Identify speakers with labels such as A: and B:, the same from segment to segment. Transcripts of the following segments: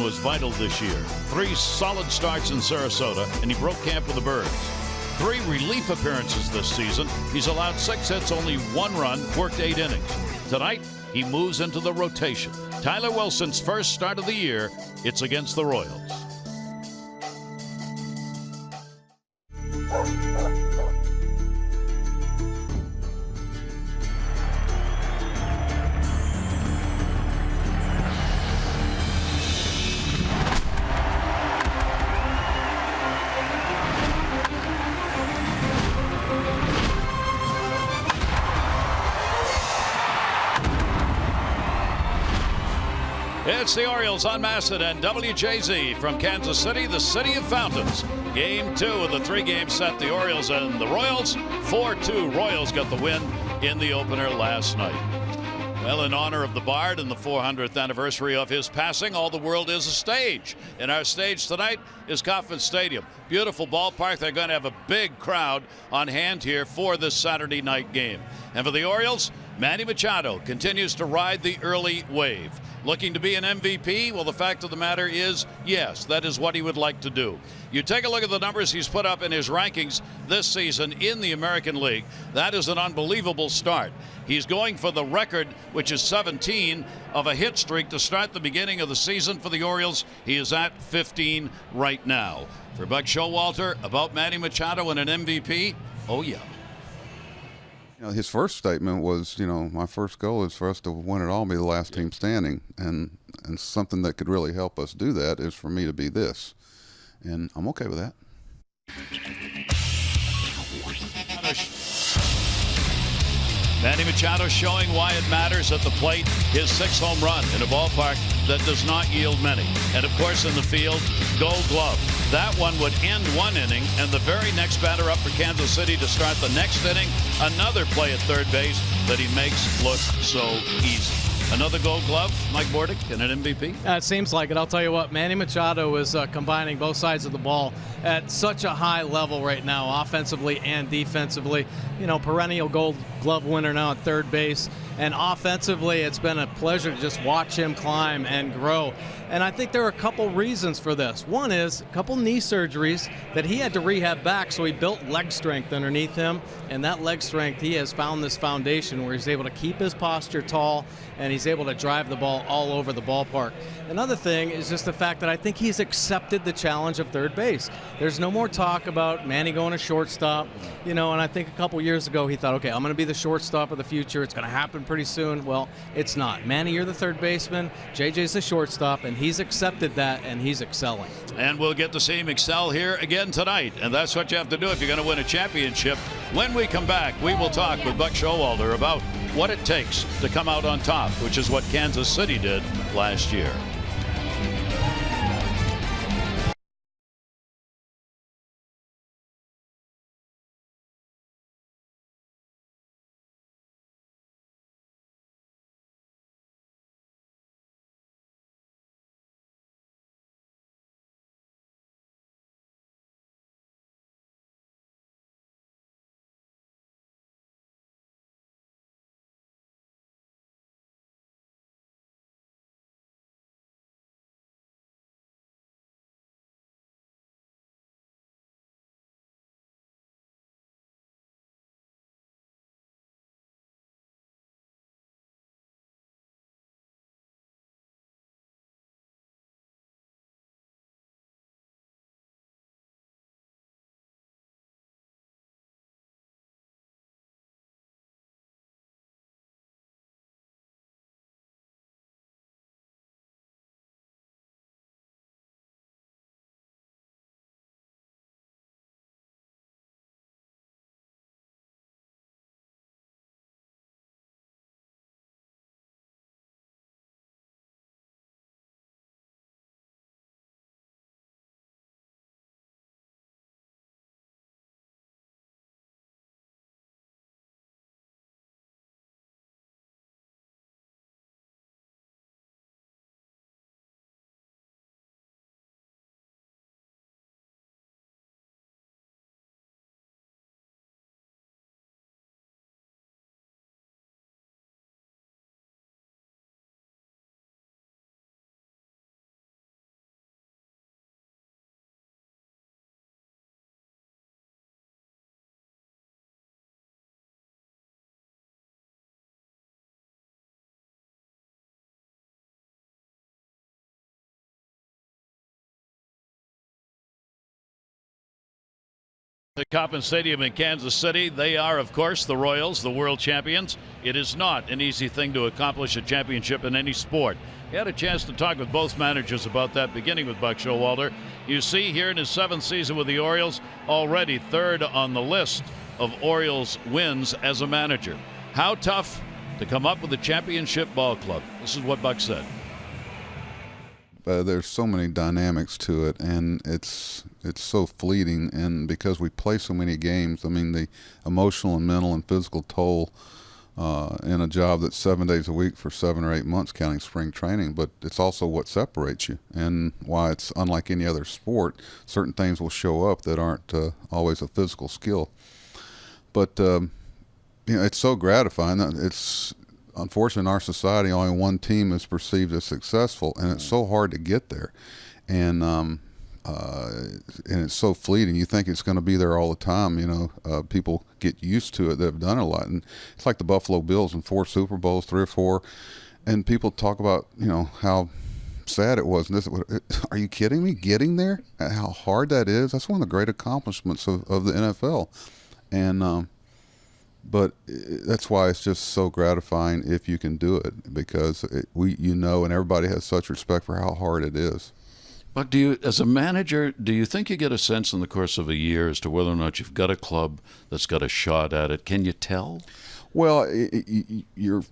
A: Buxton was vital this year. 3 solid starts in Sarasota, and he broke camp with the Birds. 3 relief appearances this season. He's allowed 6 hits, only 1 run, worked 8 innings. Tonight, he moves into the rotation. Tyler Wilson's first start of the year. It's against the Royals. It's the Orioles on Masson and WJZ from Kansas City, the city of fountains. Game 2 of the 3-game set. The Orioles and the Royals. 4-2. Royals got the win in the opener last night. Well, in honor of the Bard and the 400th anniversary of his passing, all the world is a stage. And our stage tonight is Kauffman Stadium. Beautiful ballpark. They're going to have a big crowd on hand here for this Saturday night game. And for the Orioles, Manny Machado continues to ride the early wave. Looking to be an MVP? Well, the fact of the matter is, yes, that is what he would like to do. You take a look at the numbers he's put up in his rankings this season in the American League. That is an unbelievable start. He's going for the record, which is 17 of a hit streak to start the beginning of the season for the Orioles. He is at 15 right now. For Buck Showalter, about Manny Machado and an MVP, oh yeah.
B: His first statement was, my first goal is for us to win it all, be the last team standing. And something that could really help us do that is for me to be this. And I'm okay with that.
A: Manny Machado showing why it matters at the plate. His 6th home run in a ballpark that does not yield many. And of course in the field, Gold Glove. That one would end 1 inning, and the very next batter up for Kansas City to start the next inning, another play at third base that he makes look so easy. Another Gold Glove, Mike Bordick, and an MVP?
C: It seems like it. I'll tell you what, Manny Machado is combining both sides of the ball at such a high level right now, offensively and defensively. Perennial Gold Glove winner now at third base. And offensively, it's been a pleasure to just watch him climb and grow. And I think there are a couple reasons for this. One is a couple knee surgeries that he had to rehab back, so he built leg strength underneath him. And that leg strength, he has found this foundation where he's able to keep his posture tall and he's able to drive the ball all over the ballpark. Another thing is just the fact that I think he's accepted the challenge of third base. There's no more talk about Manny going to shortstop, and I think a couple years ago he thought, okay, I'm going to be the shortstop of the future. It's going to happen pretty soon. Well, it's not. Manny, you're the third baseman. JJ's the shortstop, and he's accepted that, and he's excelling.
A: And we'll get to see him excel here again tonight. And that's what you have to do if you're going to win a championship. When we come back, we will talk with Buck Showalter about what it takes to come out on top, which is what Kansas City did last year. at Kauffman Stadium in Kansas City. They are, of course, the Royals, the world champions. It is not an easy thing to accomplish a championship in any sport. We had a chance to talk with both managers about that, beginning with Buck Showalter. You see here in his 7th season with the Orioles, already 3rd on the list of Orioles wins as a manager. How tough to come up with a championship ball club? This is what Buck said.
B: There's so many dynamics to it, and it's so fleeting. And because we play so many games, I mean, the emotional and mental and physical toll in a job that's 7 days a week for 7 or 8 months, counting spring training. But it's also what separates you, and why it's unlike any other sport. Certain things will show up that aren't always a physical skill. But it's so gratifying. It's unfortunately, in our society, only one team is perceived as successful, and it's so hard to get there. And it's so fleeting. You think it's going to be there all the time. People get used to it that have done it a lot. And it's like the Buffalo Bills in 4 Super Bowls, 3 or 4. And people talk about, how sad it was. And are you kidding me? Getting there? How hard that is? That's one of the great accomplishments of the NFL. And but that's why it's just so gratifying if you can do it, because and everybody has such respect for how hard it is.
A: But as a manager, do you think you get a sense in the course of a year as to whether or not you've got a club that's got a shot at it? Can you tell?
B: Well, you're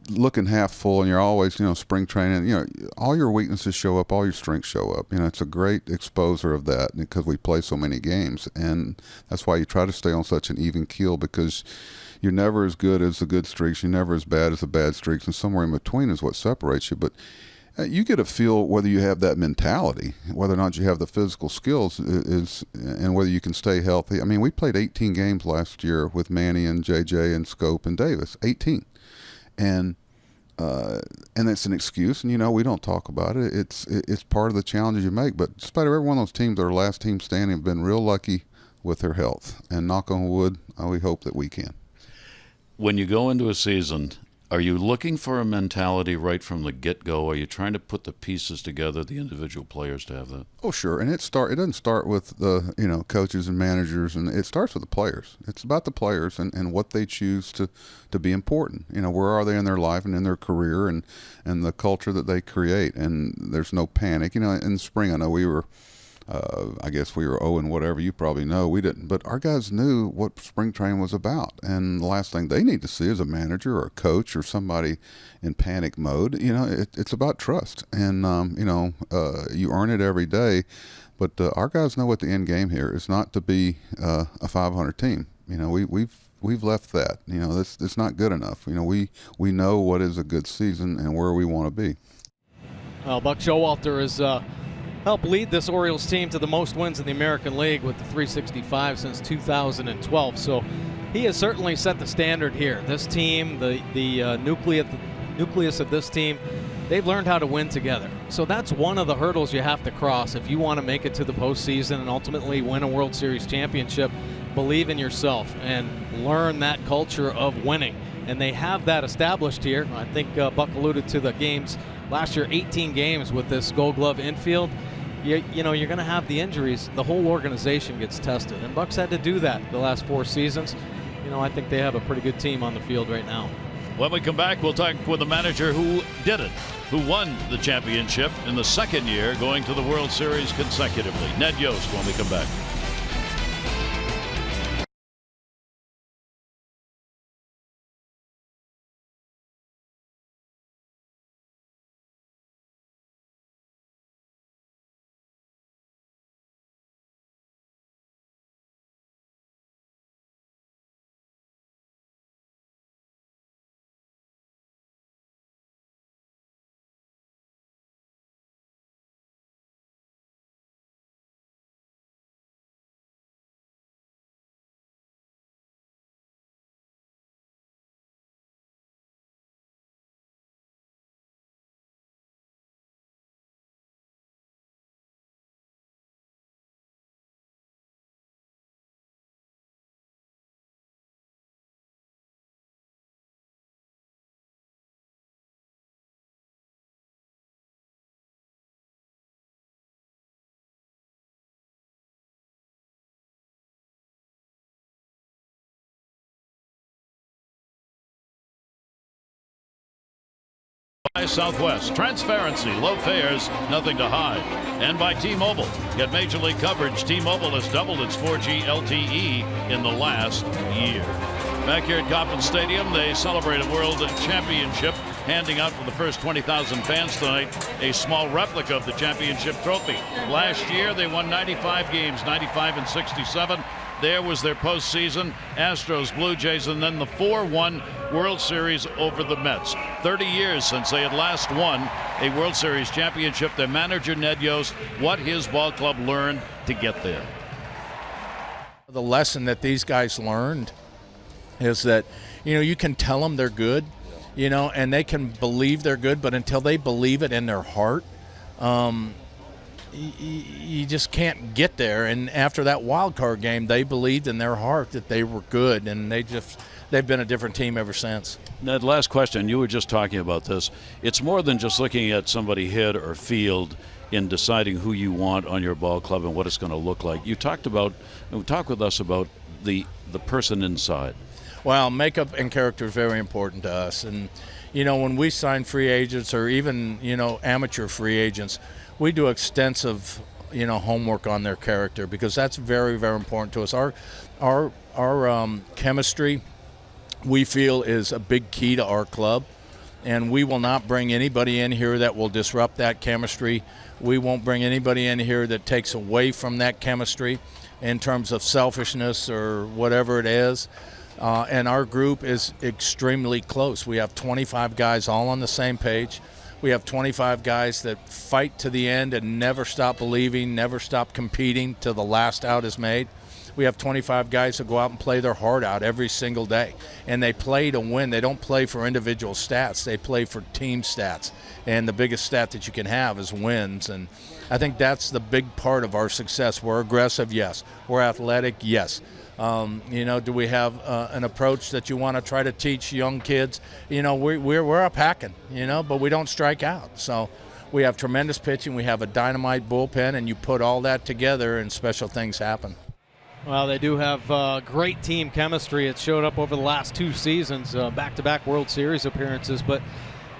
B: looking half full, and you're always, spring training, all your weaknesses show up, all your strengths show up. It's a great exposure of that because we play so many games, and that's why you try to stay on such an even keel, because you're never as good as the good streaks, you're never as bad as the bad streaks, and somewhere in between is what separates you. But you get a feel whether you have that mentality, whether or not you have the physical skills, and whether you can stay healthy. I mean, we played 18 games last year with Manny and JJ and Scope and Davis, 18. And it's an excuse, and we don't talk about it. It's part of the challenges you make. But despite every one of those teams, our last team standing, have been real lucky with their health. And knock on wood, we hope that we can.
A: When you go into a season, are you looking for a mentality right from the get-go? Are you trying to put the pieces together, the individual players, to have that?
B: Oh, sure. And it doesn't start with the coaches and managers, and it starts with the players. It's about the players and what they choose to be important. Where are they in their life and in their career, and the culture that they create. And there's no panic. In the spring, I know we were. I guess we were 0 and whatever. You probably know we didn't, but our guys knew what spring training was about. And the last thing they need to see is a manager or a coach or somebody in panic mode. It's about trust, and you earn it every day. But our guys know what the end game here is, not to be a 500 team. We've left that. It's not good enough. We know what is a good season and where we want to be.
C: Well, Buck Showalter is. Helped lead this Orioles team to the most wins in the American League with the 365 since 2012. So he has certainly set the standard here. This team, the nucleus of this team, they've learned how to win together. So that's one of the hurdles you have to cross if you want to make it to the postseason and ultimately win a World Series championship. Believe in yourself and learn that culture of winning. And they have that established here. I think Buck alluded to the games last year, 18 games with this Gold Glove infield. You're going to have the injuries. The whole organization gets tested, and Buck's had to do that the last 4 seasons. I think they have a pretty good team on the field right now.
A: When we come back, we'll talk with the manager who did it, who won the championship in the 2nd year, going to the World Series consecutively. Ned Yost when we come back. By Southwest, transparency, low fares, nothing to hide. And by T-Mobile, get major league coverage. T-Mobile has doubled its 4G LTE in the last year. Back here at Kauffman Stadium, they celebrate a World Championship, handing out for the first 20,000 fans tonight a small replica of the championship trophy. Last year, they won 95 games, 95 and 67. There was their postseason, Astros, Blue Jays, and then the 4-1 World Series over the Mets. 30 years since they had last won a World Series championship. Their manager, Ned Yost, what his ball club learned to get there.
D: The lesson that these guys learned is that, you can tell them they're good, and they can believe they're good, but until they believe it in their heart, you just can't get there. And after that wild card game, they believed in their heart that they were good, and they've been a different team ever since.
A: Ned, last question. You were just talking about this. It's more than just looking at somebody hit or field in deciding who you want on your ball club and what it's going to look like. You talked with us about the person inside.
D: Well, makeup and character is very important to us. And, when we sign free agents or even, amateur free agents, we do extensive, homework on their character, because that's very, very important to us. Our chemistry, we feel, is a big key to our club, and we will not bring anybody in here that will disrupt that chemistry. We won't bring anybody in here that takes away from that chemistry in terms of selfishness or whatever it is. And our group is extremely close. We have 25 guys all on the same page. We have 25 guys that fight to the end and never stop believing, never stop competing till the last out is made. We have 25 guys that go out and play their heart out every single day. And they play to win. They don't play for individual stats. They play for team stats. And the biggest stat that you can have is wins. And I think that's the big part of our success. We're aggressive, yes. We're athletic, yes. Do we have an approach that you want to try to teach young kids? We're up hacking, but we don't strike out. So we have tremendous pitching. We have a dynamite bullpen, and you put all that together and special things happen.
C: Well, they do have great team chemistry. It showed up over the last 2 seasons, back-to-back World Series appearances. But,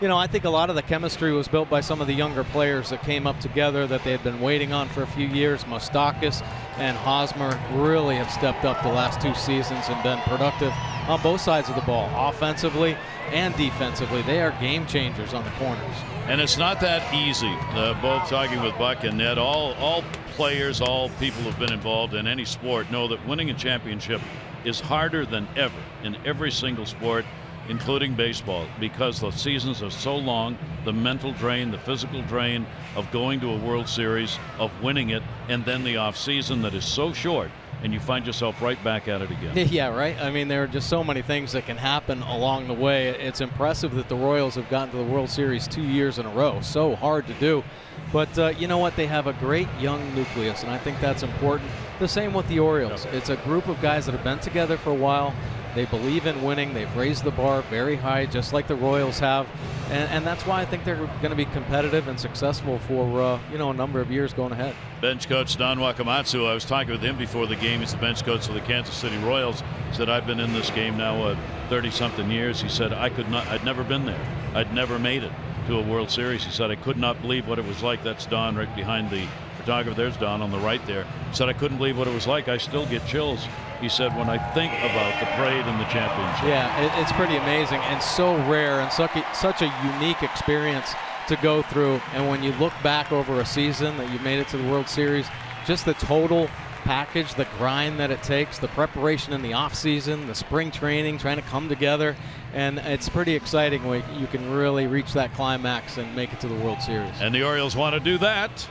C: I think a lot of the chemistry was built by some of the younger players that came up together that they had been waiting on for a few years. Moustakas and Hosmer really have stepped up the last 2 seasons and been productive on both sides of the ball, offensively and defensively. They are game changers on the corners.
A: And it's not that easy. Both talking with Buck and Ned, all players, all people who have been involved in any sport know that winning a championship is harder than ever in every single sport, including baseball, because the seasons are so long, the mental drain, the physical drain of going to a World Series, of winning it, and then the off season that is so short, and you find yourself right back at it again.
C: Yeah, right. I mean, there are just so many things that can happen along the way. It's impressive that the Royals have gotten to the World Series 2 years in a row. So hard to do. But you know what? They have a great young nucleus, and I think that's important. The same with the Orioles. It's a group of guys that have been together for a while. They believe in winning. They've raised the bar very high, just like the Royals have. And that's why I think they're going to be competitive and successful for, a number of years going ahead.
A: Bench coach Don Wakamatsu, I was talking with him before the game. He's the bench coach of the Kansas City Royals. He said, I've been in this game now 30-something years. He said, I'd never been there. I'd never made it to a World Series. He said, I could not believe what it was like. That's Don right behind the photographer. There's Don on the right there. He said, I couldn't believe what it was like. I still get chills. He said, when I think about the parade and the championship.
C: Yeah, it's pretty amazing and so rare and such a unique experience to go through. And when you look back over a season that you made it to the World Series, just the total package, the grind that it takes, the preparation in the off season, the spring training, trying to come together, and it's pretty exciting when you can really reach that climax and make it to the World Series.
A: And the Orioles want to do that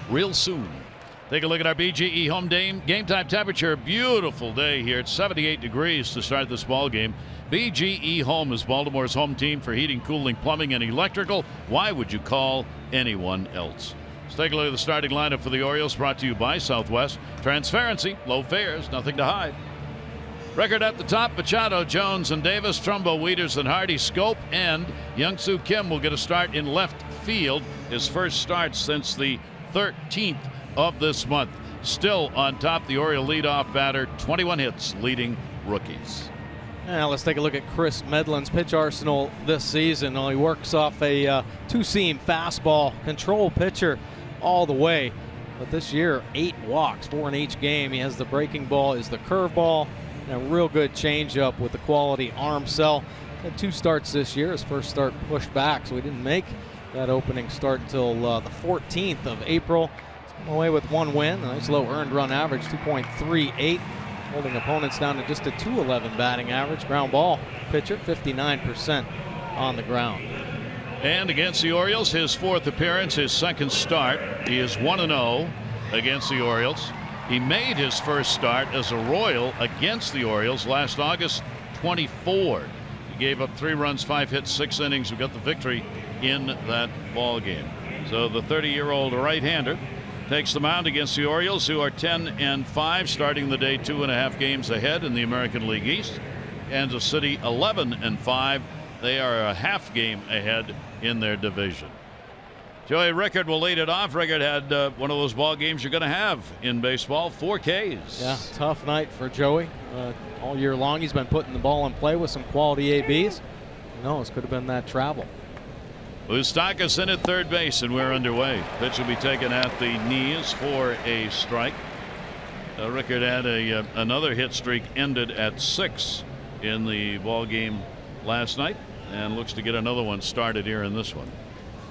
A: real soon. Take a look at our BGE home game time temperature. Beautiful day here. It's 78 degrees to start this ball game. BGE Home is Baltimore's home team for heating, cooling, plumbing, and electrical. Why would you call anyone else? Let's take a look at the starting lineup for the Orioles, brought to you by Southwest. Transparency, low fares, nothing to hide. Record at the top: Machado, Jones, and Davis, Trumbo, Wieters, and Hardy. Scope and Young-Soo Kim will get a start in left field. His first start since the 13th of this month. Still on top, the Oriole leadoff batter, 21 hits, leading rookies.
C: Now let's take a look at Chris Medlin's pitch arsenal this season. He works off a two-seam fastball, control pitcher all the way. But this year, 8 walks, 4 in each game. He has the breaking ball, is the curveball, and a real good changeup with the quality arm cell. Had 2 starts this year. His first start pushed back, so he didn't make that opening start until the 14th of April. He's come away with 1 win, a nice low earned run average, 2.38. Holding opponents down to just a 211 batting average. Ground ball pitcher, 59% on the ground.
A: And against the Orioles, his 4th appearance, his 2nd start. He is 1-0 against the Orioles. He made his first start as a Royal against the Orioles last August 24. He gave up 3 runs, 5 hits, 6 innings. We got the victory in that ball game. So the 30-year-old right-hander takes the mound against the Orioles, who are 10-5, starting the day 2.5 games ahead in the American League East. Kansas City 11-5. They are a half game ahead in their division. Joey Rickard will lead it off. Rickard had one of those ball games you're going to have in baseball, 4 Ks.
C: Yeah, tough night for Joey. All year long he's been putting the ball in play with some quality ABs. Who knows, could have been that travel.
A: Moustakas in at third base, and we're underway. Pitch will be taken at the knees for a strike. Rickard had another hit streak ended at 6 in the ball game last night, and looks to get another one started here in this one.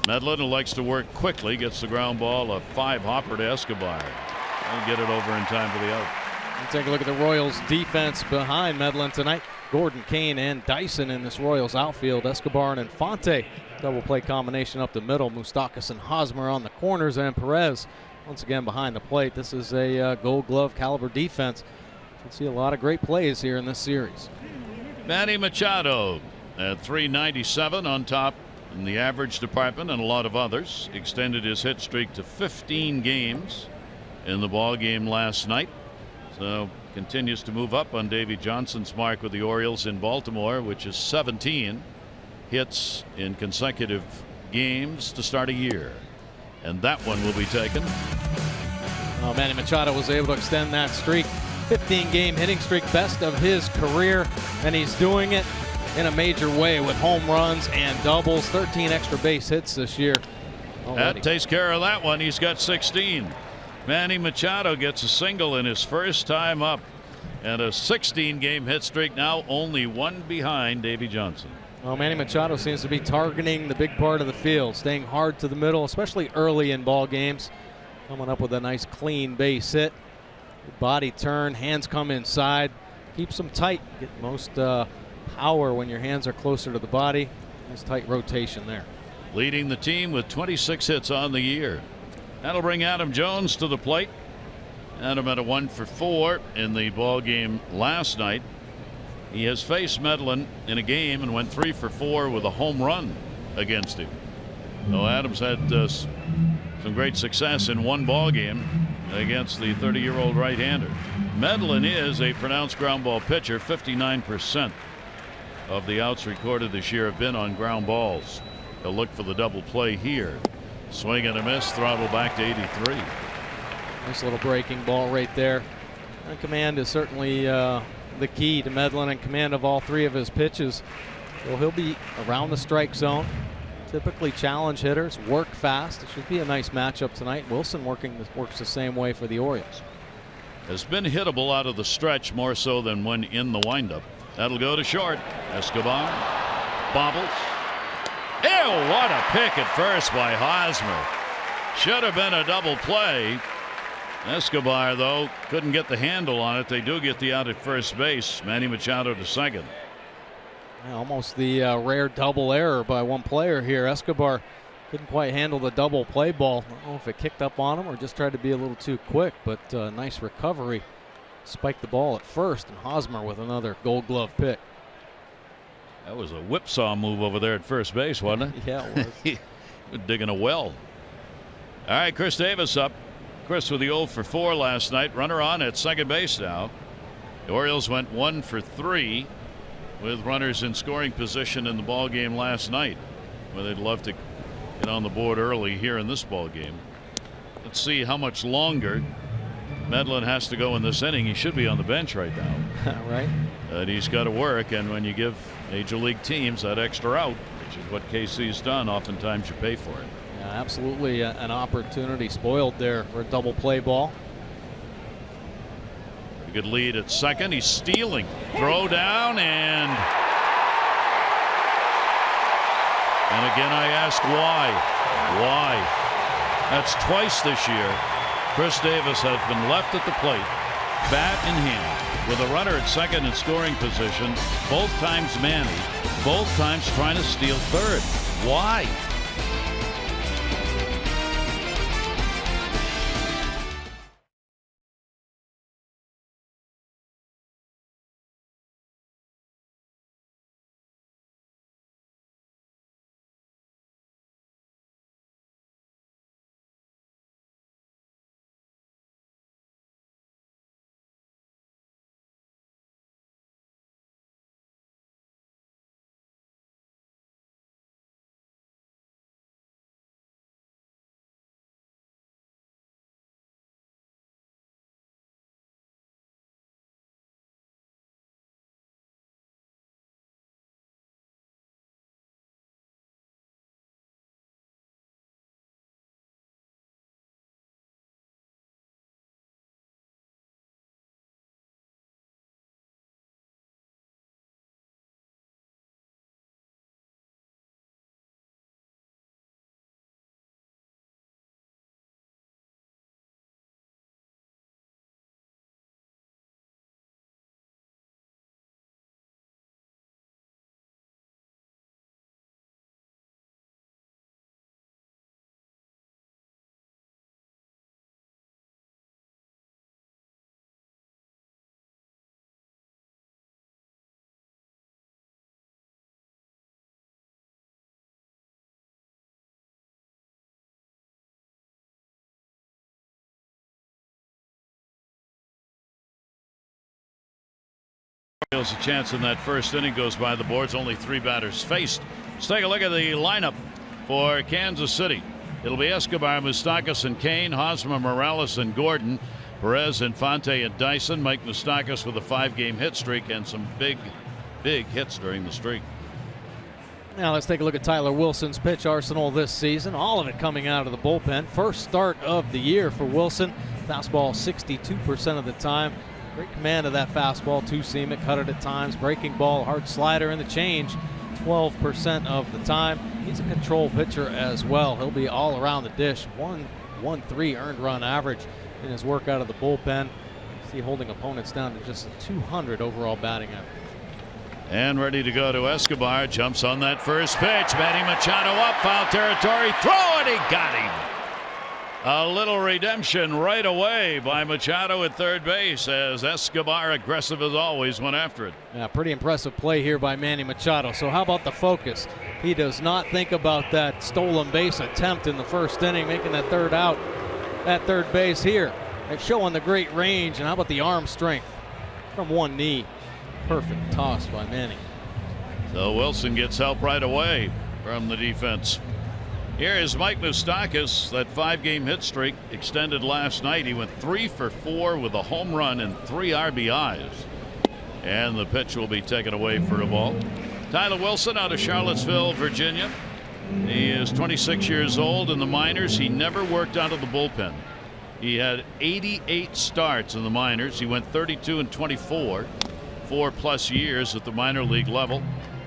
A: Medlin, who likes to work quickly, gets the ground ball, a 5-hopper to Escobar. He'll get it over in time for the out.
C: We'll take a look at the Royals defense behind Medlin tonight. Gordon, Kane, and Dyson in this Royals outfield. Escobar and Infante, double play combination up the middle. Moustakas and Hosmer on the corners, and Perez once again behind the plate. This is a Gold Glove caliber defense. Should see a lot of great plays here in this series.
A: Manny Machado at 397 on top in the average department, and a lot of others. Extended his hit streak to 15 games in the ball game last night. So continues to move up on Davey Johnson's mark with the Orioles in Baltimore, which is 17 hits in consecutive games to start a year. And that one will be taken.
C: Well, Manny Machado was able to extend that streak. 15-game hitting streak, best of his career, and he's doing it in a major way with home runs and doubles. 13 extra base hits this year already.
A: That takes care of that one. He's got 16. Manny Machado gets a single in his first time up, and a 16-game hit streak, now only 1 behind Davey Johnson.
C: Well, Manny Machado seems to be targeting the big part of the field, staying hard to the middle, especially early in ball games. Coming up with a nice clean base hit. Body turn, hands come inside, keeps them tight. Get most power when your hands are closer to the body. Nice tight rotation there.
A: Leading the team with 26 hits on the year. That'll bring Adam Jones to the plate. Adam had a 1 for 4 in the ball game last night. He has faced Medlin in a game and went 3 for 4 with a home run against him. So Adams had some great success in one ball game against the 30-year-old right-hander. Medlin is a pronounced ground ball pitcher. 59% of the outs recorded this year have been on ground balls. He'll look for the double play here. Swing and a miss, throttle back to 83.
C: Nice little breaking ball right there. And command is certainly the key to Medlin, and command of all 3 of his pitches. So he'll be around the strike zone. Typically challenge hitters, work fast. It should be a nice matchup tonight. Wilson works the same way for the Orioles.
A: Has been hittable out of the stretch more so than when in the windup. That'll go to short. Escobar bobbles. Ew, what a pick at first by Hosmer. Should have been a double play. Escobar, though, couldn't get the handle on it. They do get the out at first base. Manny Machado to second.
C: Yeah, almost the rare double error by one player here. Escobar couldn't quite handle the double play ball. I don't know if it kicked up on him or just tried to be a little too quick, but nice recovery. Spiked the ball at first, and Hosmer with another Gold Glove pick.
A: That was a whipsaw move over there at first base, wasn't it?
C: Yeah, it was.
A: He was digging a well. All right, Chris Davis up. Chris with the 0 for 4 last night. Runner on at second base now. The Orioles went 1 for 3 with runners in scoring position in the ball game last night, where they'd love to get on the board early here in this ball game. Let's see how much longer Medlin has to go in this inning. He should be on the bench right now.
C: Right.
A: But he's got to work, and when you give major league teams that extra out, which is what KC's done, oftentimes you pay for it.
C: Yeah, absolutely an opportunity spoiled there for a double play ball.
A: A good lead at second. He's stealing. Throw down, and again I ask why? Why? That's twice this year. Chris Davis has been left at the plate, bat in hand, with a runner at second in scoring position, both times Manny, both times trying to steal third. Why? Orioles a chance in that first inning, goes by the boards. Only 3 batters faced. Let's take a look at the lineup for Kansas City. It'll be Escobar, Moustakas, and Kane, Hosmer, Morales, and Gordon, Perez, Infante, and Dyson. Mike Moustakas with a 5-game hit streak and some big hits during the streak.
C: Now let's take a look at Tyler Wilson's pitch arsenal this season. All of it coming out of the bullpen. First start of the year for Wilson. Fastball 62% of the time. Great command of that fastball, 2-seam it, cut it at times. Breaking ball, hard slider, and the change 12% of the time. He's a control pitcher as well. He'll be all around the dish. 1.13 earned run average in his work out of the bullpen. See, holding opponents down to just a 200 overall batting average.
A: And ready to go to Escobar. Jumps on that first pitch. Manny Machado up, foul territory. Throw, and he got him. A little redemption right away by Machado at third base as Escobar, aggressive as always, went after it.
C: Yeah, pretty impressive play here by Manny Machado. So how about the focus? He does not think about that stolen base attempt in the first inning, making that third out at third base here. They're showing the great range, and how about the arm strength from one knee? Perfect toss by Manny.
A: So Wilson gets help right away from the defense. Here is Mike Moustakas. That 5-game hit streak extended last night. He went 3 for 4 with a home run and 3 RBIs. And the pitch will be taken away for a ball. Tyler Wilson out of Charlottesville, Virginia. He is 26 years old. In the minors, he never worked out of the bullpen. He had 88 starts in the minors. He went 32 and 24, 4+ years at the minor league level.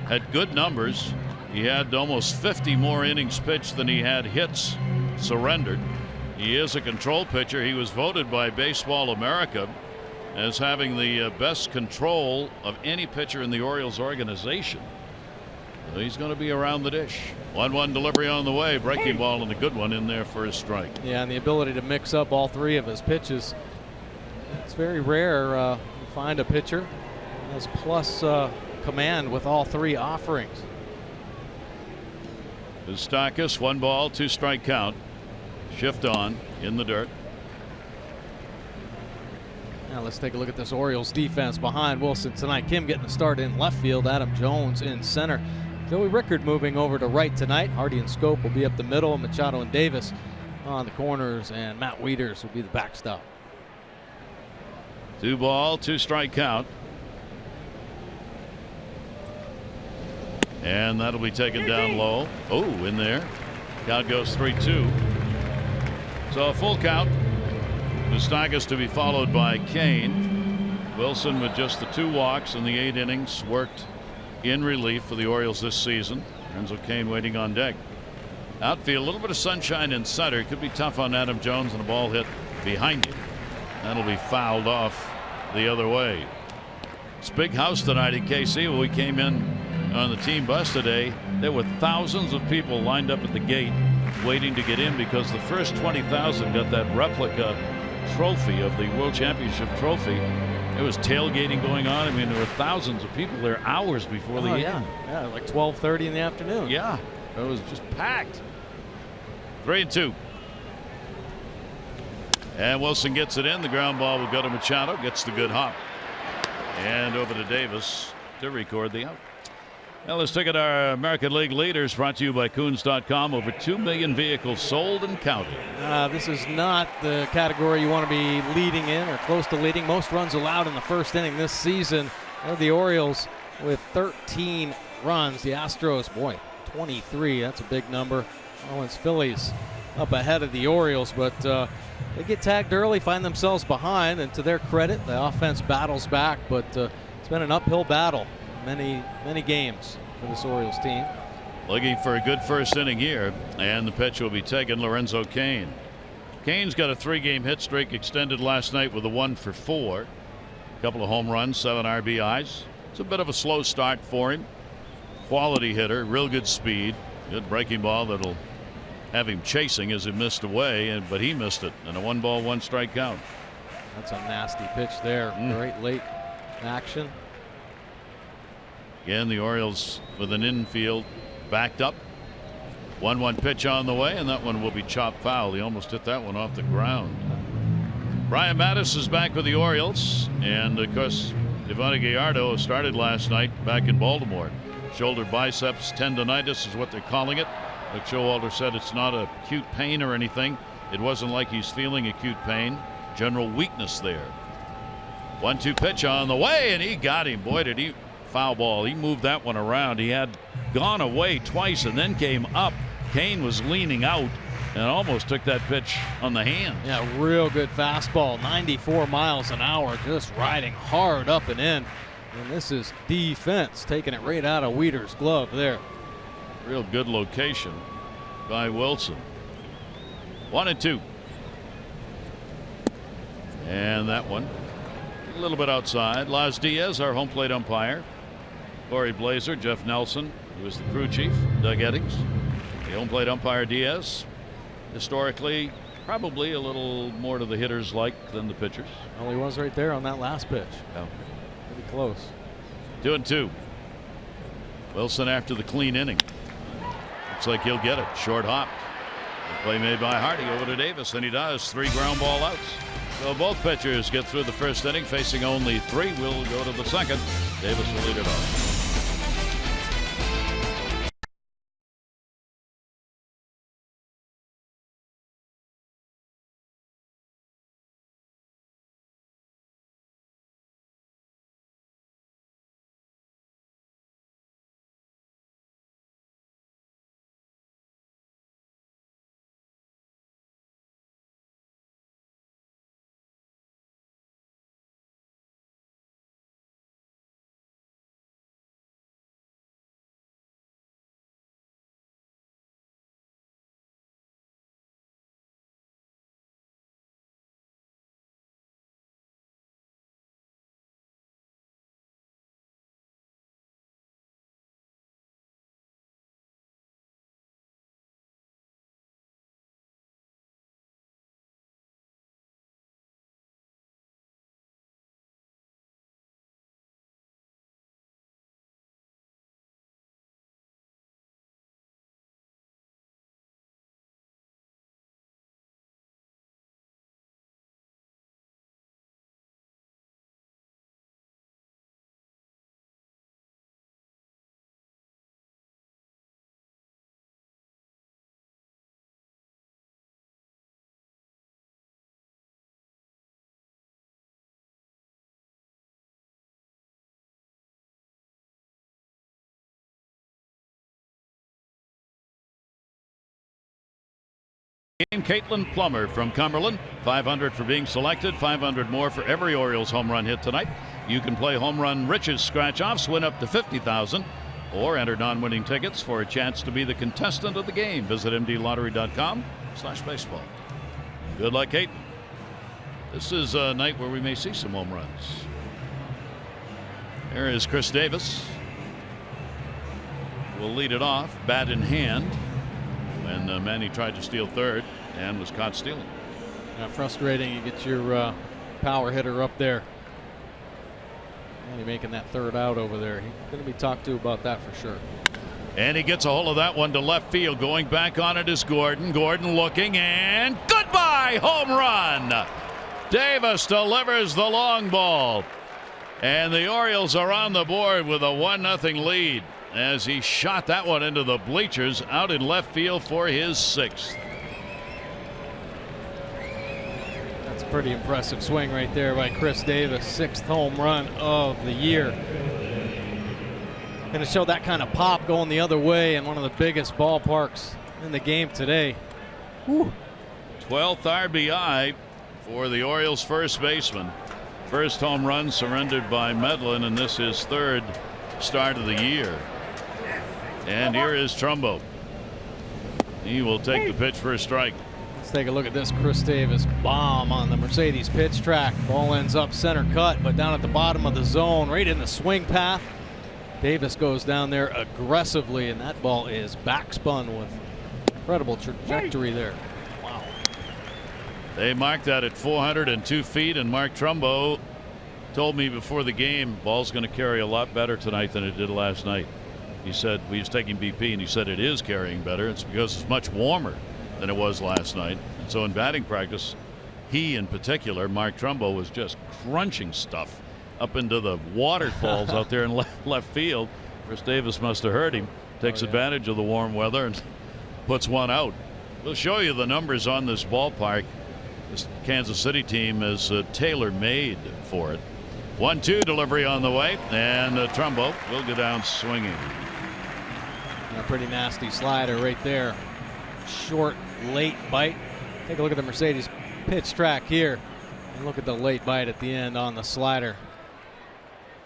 A: Had good numbers. He had almost 50 more innings pitched than he had hits surrendered. He is a control pitcher. He was voted by Baseball America as having the best control of any pitcher in the Orioles organization. So he's going to be around the dish. 1-1 delivery on the way. Breaking ball and a good one in there for a strike.
C: Yeah, and the ability to mix up all 3 of his pitches. It's very rare to find a pitcher who has plus command with all 3 offerings.
A: Moustakas, 1 ball, 2 strike count. Shift on in the dirt.
C: Now let's take a look at this Orioles defense behind Wilson tonight. Kim getting the start in left field. Adam Jones in center. Joey Rickard moving over to right tonight. Hardy and Scope will be up the middle. Machado and Davis on the corners. And Matt Wieters will be the backstop.
A: 2 ball, 2 strike count. And that'll be taken down low. Oh, in there. Count goes 3-2. So a full count. Moustakas to be followed by Kane. Wilson with just the 2 walks in the 8 innings worked in relief for the Orioles this season. Lorenzo Cain waiting on deck. Outfield, a little bit of sunshine in center. Could be tough on Adam Jones, and a ball hit behind him. That'll be fouled off the other way. It's a big house tonight at KC. When we came in on the team bus today, there were thousands of people lined up at the gate waiting to get in because the first 20,000 got that replica trophy of the World Championship trophy. There was tailgating going on. I mean, there were thousands of people there hours before the game.
C: Yeah, like 12:30 in the afternoon.
A: Yeah, it was just packed. 3-2. And Wilson gets it in. The ground ball will go to Machado. Gets the good hop. And over to Davis to record the out. Now let's take it our American League leaders, brought to you by Coons.com. Over 2 million vehicles sold and counting.
C: This is not the category you want to be leading in or close to leading. Most runs allowed in the first inning this season. The Orioles with 13 runs. The Astros, boy, 23. That's a big number. Marlins, Phillies up ahead of the Orioles, but they get tagged early, find themselves behind, and to their credit, the offense battles back, but it's been an uphill battle many games for this Orioles team.
A: Looking for a good first inning here, and the pitch will be taken. Lorenzo Cain. Cain's got a 3-game hit streak extended last night with a 1-for-4. A couple of home runs, 7 RBIs. It's a bit of a slow start for him. Quality hitter, real good speed, good breaking ball that'll have him chasing as he missed away, but he missed it, and a 1-ball, 1-strike count.
C: That's a nasty pitch there. Great late action.
A: Again, the Orioles with an infield backed up. 1-1 pitch on the way, and that one will be chopped foul. He almost hit that one off the ground. Brian Mattis is back with the Orioles, and of course, Devontae Gallardo started last night back in Baltimore. Shoulder biceps tendonitis is what they're calling it. Like Showalter said, it's not acute pain or anything. It wasn't like he's feeling acute pain. General weakness there. 1-2 pitch on the way, and he got him. Boy, did he foul ball. He moved that one around. He had gone away twice and then came up. Cain was leaning out and almost took that pitch on the hand.
C: Yeah, real good fastball. 94 miles an hour, just riding hard up and in. And this is defense taking it right out of Weeder's glove there.
A: Real good location by Wilson. 1-2. And that one a little bit outside. Laz Diaz, our home plate umpire. Corey Blazer, Jeff Nelson, who was the crew chief, Doug Eddings. The home plate umpire Diaz, historically, probably a little more to the hitters' like than the pitchers.
C: Well, he was right there on that last pitch.
A: Yeah.
C: Pretty close.
A: 2-2. Wilson after the clean inning. Looks like he'll get it. Short hop. The play made by Hardy over to Davis, and he does. 3 ground ball outs. So both pitchers get through the first inning, facing only 3. We'll go to the second. Davis will lead it off. game. Caitlin Plummer from Cumberland, 500 for being selected, 500 more for every Orioles home run hit tonight. You can play Home Run Rich's scratch-offs, win up to $50,000, or enter non-winning tickets for a chance to be the contestant of the game. Visit mdlottery.com/baseball. Good luck, Caitlin. This is a night where we may see some home runs. There is Chris Davis. Will lead it off, bat in hand, when Manny tried to steal third and was caught stealing.
C: Frustrating. You get your power hitter up there. Manny making that third out over there. He's going to be talked to about that for sure.
A: And he gets a hold of that one to left field. Going back on it is Gordon. Gordon looking, and goodbye, home run. Davis delivers the long ball. And the Orioles are on the board with a 1-0 lead as he shot that one into the bleachers out in left field for his 6th.
C: That's a pretty impressive swing right there by Chris Davis. 6th home run of the year. Going to show that kind of pop going the other way in one of the biggest ballparks in the game today. Whew.
A: 12th RBI for the Orioles first baseman. First home run surrendered by Medlin, and this is 3rd start of the year. And here is Trumbo. He will take the pitch for a strike.
C: Let's take a look at this Chris Davis bomb on the Mercedes pitch track. Ball ends up center cut, but down at the bottom of the zone, right in the swing path. Davis goes down there aggressively, and that ball is backspun with incredible trajectory there. Wow.
A: They marked that at 402 feet, and Mark Trumbo told me before the game, ball's going to carry a lot better tonight than it did last night. He said, we was taking BP, and he said it is carrying better. It's because it's much warmer than it was last night. And so in batting practice, he in particular, Mark Trumbo, was just crunching stuff up into the waterfalls out there in left field. Chris Davis must have heard him. Takes advantage of the warm weather and puts one out. We'll show you the numbers on this ballpark. This Kansas City team is tailor-made for it. 1-2 delivery on the way, and Trumbo will go down swinging.
C: A pretty nasty slider right there. Short, late bite. Take a look at the Mercedes pitch track here, and look at the late bite at the end on the slider.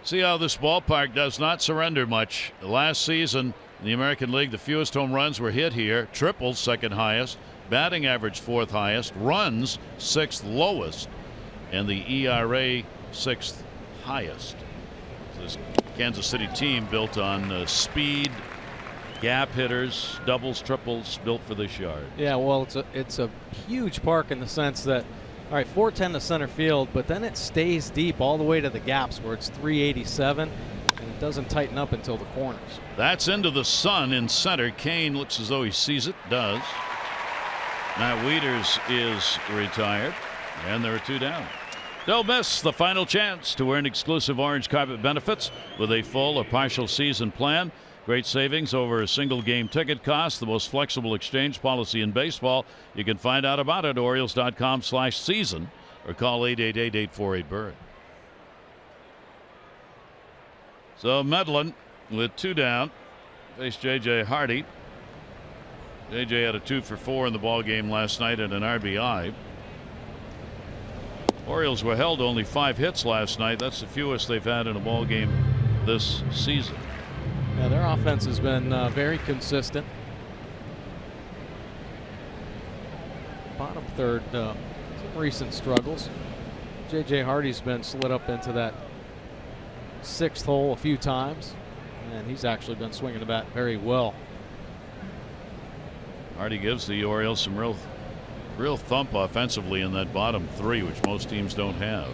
A: See how this ballpark does not surrender much. Last season in the American League, the fewest home runs were hit here. Triples, 2nd highest. Batting average, 4th highest. Runs, 6th lowest. And the ERA, 6th highest. This Kansas City team built on speed, gap hitters, doubles, triples, built for this yard.
C: Yeah, well, it's a huge park in the sense that, all right, 410 to center field, but then it stays deep all the way to the gaps where it's 387, and it doesn't tighten up until the corners.
A: That's into the sun in center. Kane looks as though he sees it. Does. Matt Wieters is retired, and there are 2 down. Don't miss the final chance to earn exclusive orange carpet benefits with a full or partial season plan. Great savings over a single game ticket cost, the most flexible exchange policy in baseball. You can find out about it at Orioles.com/season or call 888-848-BIRD. So Medlin with 2 down faced J.J. Hardy. J.J. had a 2 for 4 in the ball game last night and an RBI. Orioles were held to only 5 hits last night. That's the fewest they've had in a ball game this season.
C: Yeah, their offense has been very consistent. Bottom third, some recent struggles. J.J. Hardy's been slid up into that 6th hole a few times, and he's actually been swinging the bat very well.
A: Hardy gives the Orioles some real thump offensively in that bottom 3, which most teams don't have.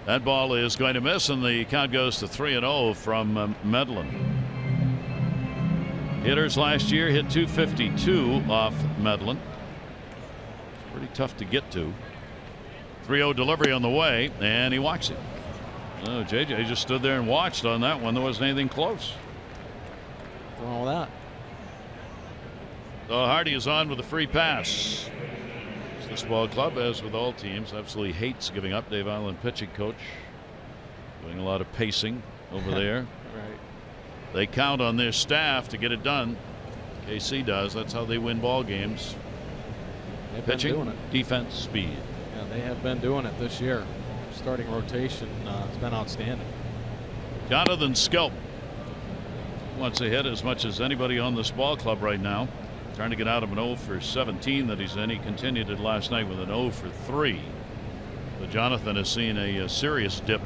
A: That ball is going to miss, and the count goes to 3-0 from Medlin. Hitters last year hit 252 off Medlin. Pretty tough to get to. 3-0 delivery on the way, and he walks it. Oh, JJ just stood there and watched on that one. There wasn't anything close.
C: What's wrong with that?
A: So Hardy is on with a free pass. This ball club, as with all teams, absolutely hates giving up. Dave Island, pitching coach, doing a lot of pacing over there.
C: Right.
A: They count on their staff to get it done. KC does. That's how they win ball games.
C: They've
A: Pitching,
C: been doing it.
A: defense, speed.
C: Yeah, they have been doing it this year. Starting rotation has been outstanding.
A: Jonathan Scope wants to hit as much as anybody on this ball club right now. Trying to get out of an 0 for 17 that he's in. He continued it last night with an 0 for 3. But Jonathan has seen a serious dip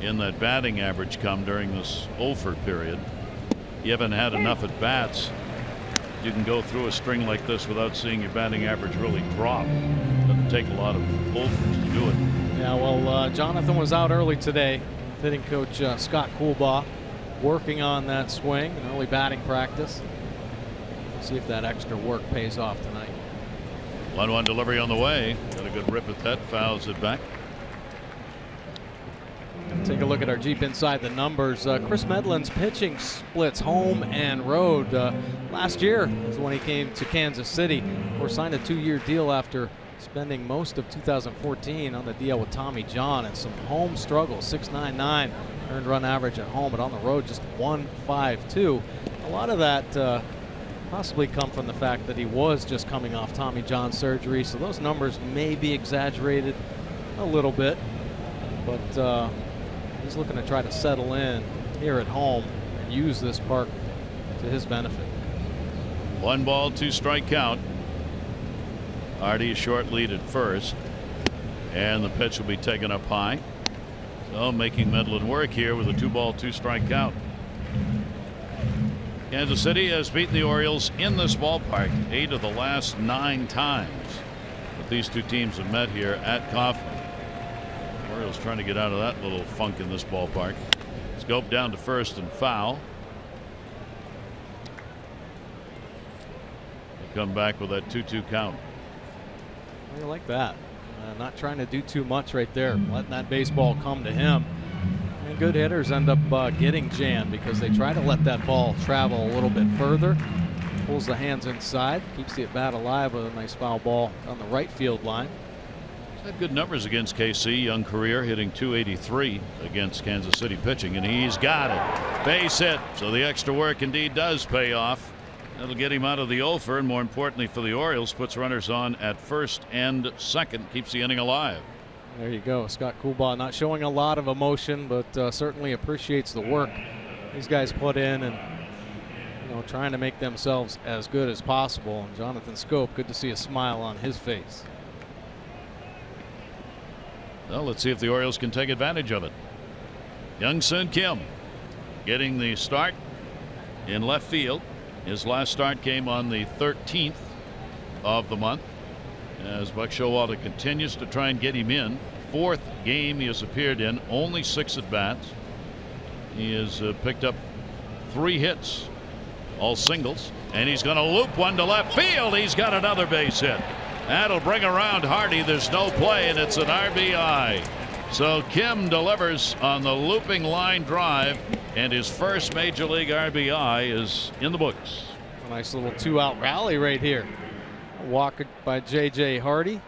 A: in that batting average come during this 0 for period. You haven't had enough at bats. You can go through a string like this without seeing your batting average really drop. It doesn't take a lot of 0 fors to do it.
C: Yeah, well, Jonathan was out early today. Hitting coach Scott Coolbaugh working on that swing, an early batting practice. See if that extra work pays off tonight.
A: 1-1 delivery on the way. Got a good rip at that. Fouls it back.
C: Take a look at our Jeep Inside the Numbers. Chris Medlin's pitching splits home and road. Last year was when he came to Kansas City, or signed a 2-year deal after spending most of 2014 on the deal with Tommy John, and some home struggles. 6.99 earned run average at home, but on the road just 1.52. A lot of that possibly come from the fact that he was just coming off Tommy John surgery, so those numbers may be exaggerated a little bit, but he's looking to try to settle in here at home and use this park to his benefit.
A: 1 ball, 2 strike count. Hardy a short lead at first, and the pitch will be taken up high. So making Medlin work here with a 2 ball, 2 strike count. Kansas City has beaten the Orioles in this ballpark 8 of the last 9 times that these two teams have met here at Kauffman. Orioles trying to get out of that little funk in this ballpark. Scope down to first and foul. They come back with that 2-2 count.
C: I like that. Not trying to do too much right there, letting that baseball come to him. And good hitters end up getting jammed because they try to let that ball travel a little bit further. Pulls the hands inside, keeps the at bat alive with a nice foul ball on the right field line.
A: He's had good numbers against KC, young career, hitting .283 against Kansas City pitching, and he's got it. Base hit, so the extra work indeed does pay off. That'll get him out of the 0 for, and more importantly for the Orioles, puts runners on at first and second, keeps the inning alive.
C: There you go. Scott Coolbaugh not showing a lot of emotion, but certainly appreciates the work these guys put in, and trying to make themselves as good as possible. And Jonathan Scope, good to see a smile on his face.
A: Well, let's see if the Orioles can take advantage of it. Young-Soon Kim getting the start in left field. His last start came on the 13th of the month, as Buck Showalter continues to try and get him in. 4th game he has appeared in, only 6 at bats. He has picked up 3 hits, all singles, and he's going to loop one to left field. He's got another base hit. That'll bring around Hardy. There's no play, and it's an RBI. So Kim delivers on the looping line drive, and his first major league RBI is in the books.
C: A nice little 2-out rally right here. A walk by J.J. Hardy.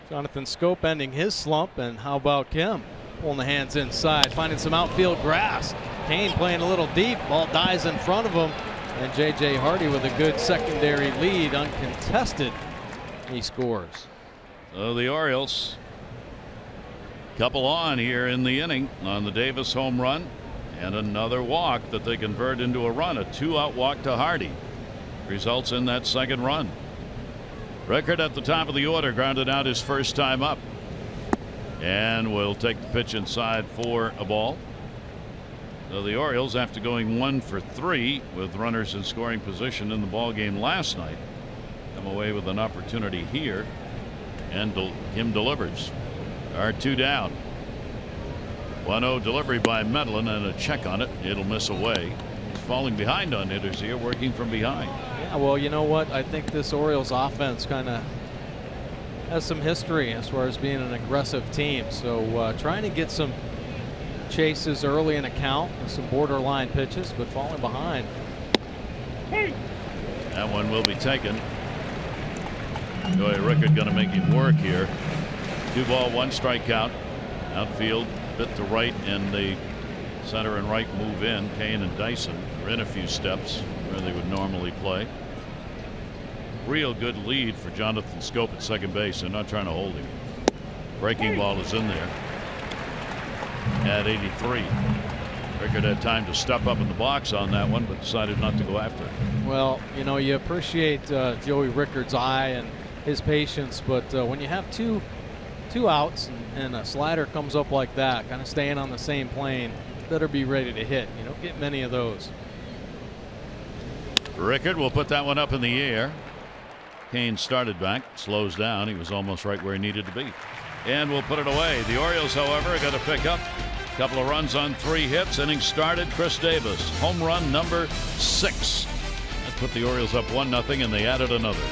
C: Jonathan Scope ending his slump, and how about Kim pulling the hands inside, finding some outfield grass. Kane playing a little deep, ball dies in front of him, and J.J. Hardy with a good secondary lead, uncontested. He scores.
A: So the Orioles couple on here in the inning on the Davis home run, and another walk that they convert into a run. A 2-out walk to Hardy results in that second run. Rickard at the top of the order, grounded out his first time up, and will take the pitch inside for a ball. So the Orioles, after going 1 for 3 with runners in scoring position in the ball game last night, come away with an opportunity here, and Kim delivers. Are 2 down. 1-0 delivery by Medlin, and a check on it. It'll miss away. He's falling behind on hitters here, working from behind.
C: Yeah, well, you know what? I think this Orioles offense kind of has some history as far as being an aggressive team. So trying to get some chases early in a count with some borderline pitches, but falling behind.
A: That one will be taken. Joey Rickard going to make him work here. 2 ball, 1 strike count. Outfield bit to right, and the center and right move in. Kane and Dyson are in a few steps where they would normally play. real good lead for Jonathan Scope at second base. They're not trying to hold him. Breaking ball is in there at 83. Rickard had time to step up in the box on that one, but decided not to go after it.
C: Well, you appreciate Joey Rickard's eye and his patience, but when you have two outs and a slider comes up like that, kind of staying on the same plane, better be ready to hit. You don't get many of those.
A: Rickard will put that one up in the air. Kane started back, slows down. He was almost right where he needed to be. And we'll put it away. The Orioles, however, are going to pick up a couple of runs on 3 hits. Inning started. Chris Davis, home run number 6. That put the Orioles up 1-0, and they added another.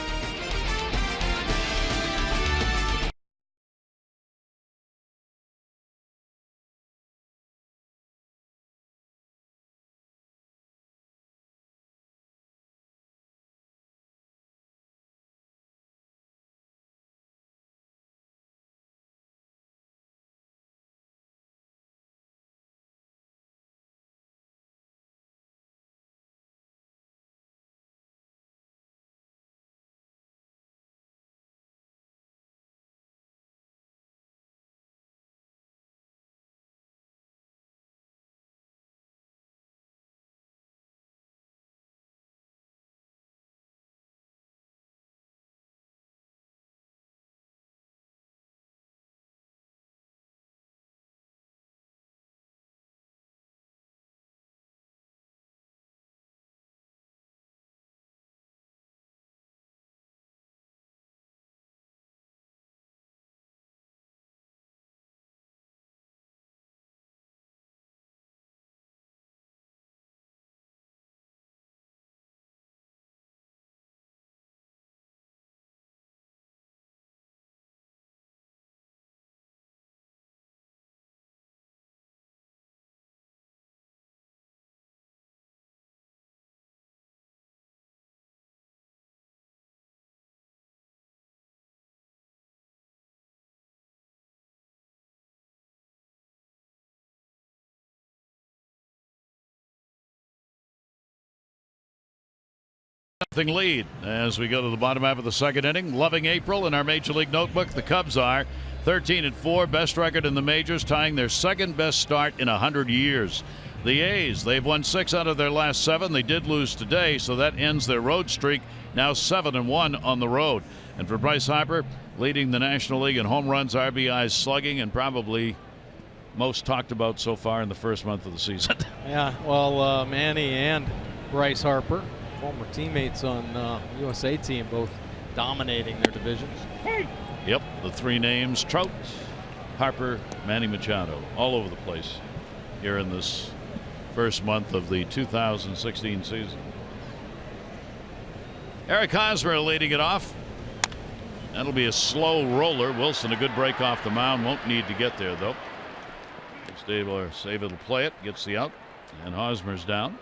A: Lead as we go to the bottom half of the second inning. Loving April in our Major League notebook. The Cubs are 13-4, best record in the majors, tying their second best start in 100 years. The A's, they've won 6 out of their last 7. They did lose today, so that ends their road streak, now 7-1 on the road. And for Bryce Harper, leading the National League in home runs, RBIs, slugging, and probably most talked about so far in the first month of the season. Yeah, well, Manny and Bryce Harper, former teammates on USA team, both dominating their divisions. Yep, the 3 names: Trout, Harper, Manny Machado, all over the place here in this first month of the 2016 season. Eric Hosmer leading it off. That'll be a slow roller. Wilson, a good break off the mound, won't need to get there though. Save it'll play it, gets the out, and Hosmer's down.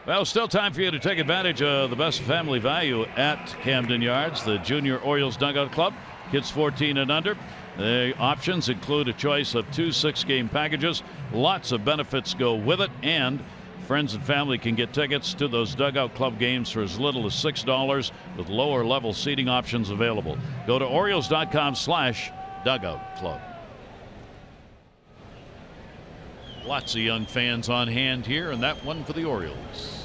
A: Well, still time for you to take advantage of the best family value at Camden Yards, the Junior Orioles Dugout Club. Kids 14 and under. The options include a choice of 2 6-game packages. Lots of benefits go with it, and friends and family can get tickets to those Dugout Club games for as little as $6 with lower level seating options available. Go to Orioles.com/Dugout Club. Lots of young fans on hand here, and that one for the Orioles.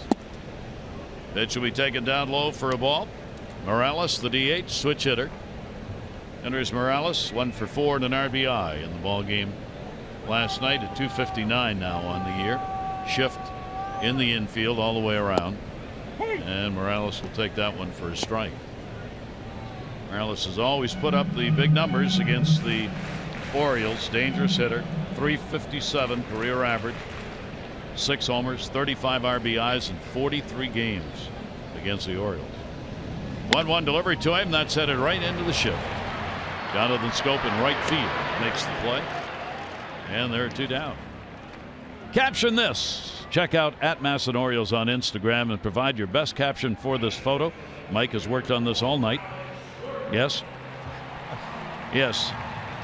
A: Pitch will be taken down low for a ball. Morales, the DH, switch hitter. Enters Morales, 1 for 4 and an RBI in the ball game last night at 259 now on the year. Shift in the infield all the way around, and Morales will take that one for a strike. Morales has always put up the big numbers against the Orioles. Dangerous hitter. 357 career average, 6 homers, 35 RBIs in 43 games against the Orioles. 1-1 delivery to him. That's headed right into the shift. Jonathan Scope in right field makes the play, and there are 2 down. Caption this. Check out @Masson Orioles on Instagram and provide your best caption for this photo. Mike has worked on this all night. Yes.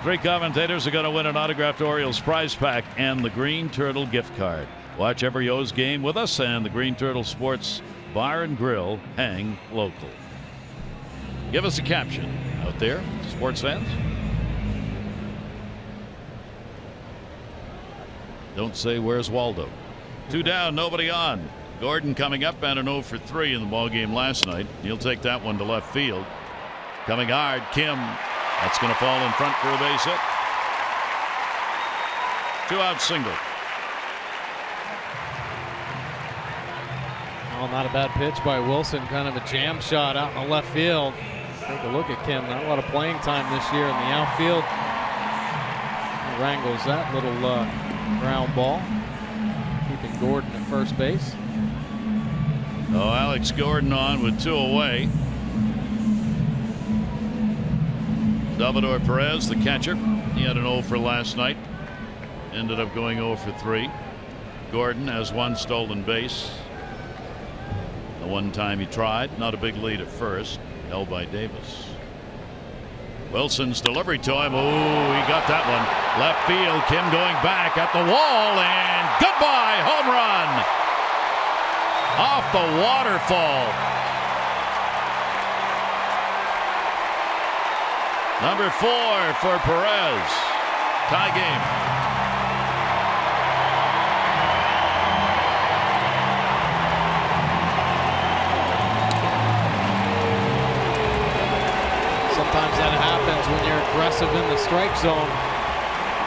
A: 3 commentators are going to win an autographed Orioles prize pack and the Green Turtle gift card. Watch every O's game with us, and the Green Turtle Sports Bar and Grill hang local. Give us a caption out there, sports fans. Don't say where's Waldo. 2 down, nobody on. Gordon coming up and an 0 for 3 in the ball game last night. He'll take that one to left field. Coming hard, Kim. That's going to fall in front for a base hit. 2-out single.
C: Well, not a bad pitch by Wilson. Kind of a jam shot out in the left field. Take a look at Kim. Not a lot of playing time this year in the outfield. He wrangles that little ground ball, keeping Gordon at first base.
A: Oh, Alex Gordon on with 2 away. Salvador Perez, the catcher, he had an 0 for last night. Ended up going 0 for 3. Gordon has 1 stolen base. The one time he tried, not a big lead at first, held by Davis. Wilson's delivery to him. Oh, he got that one. Left field, Kim going back at the wall, and goodbye, home run. Off the waterfall. Number 4 for Perez. Tie game.
C: Sometimes that happens when you're aggressive in the strike zone.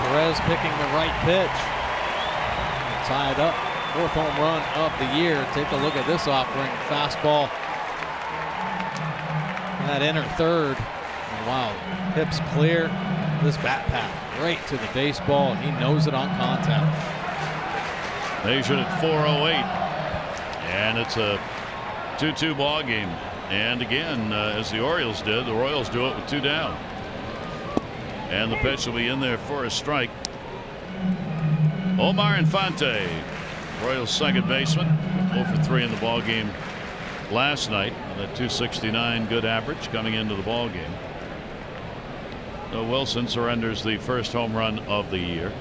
C: Perez picking the right pitch. Tie it up. 4th home run of the year. Take a look at this offering. Fastball. That inner third. Oh, wow. Hips clear. This bat path right to the baseball. He knows it on contact.
A: Measured at 4:08. And it's a 2-2 ball game. And again, as the Orioles did, the Royals do it with 2 down. And the pitch will be in there for a strike. Omar Infante, Royals second baseman, 0 for 3 in the ball game last night. With a .269 good average coming into the ball game. So Wilson surrenders the first home run of the year.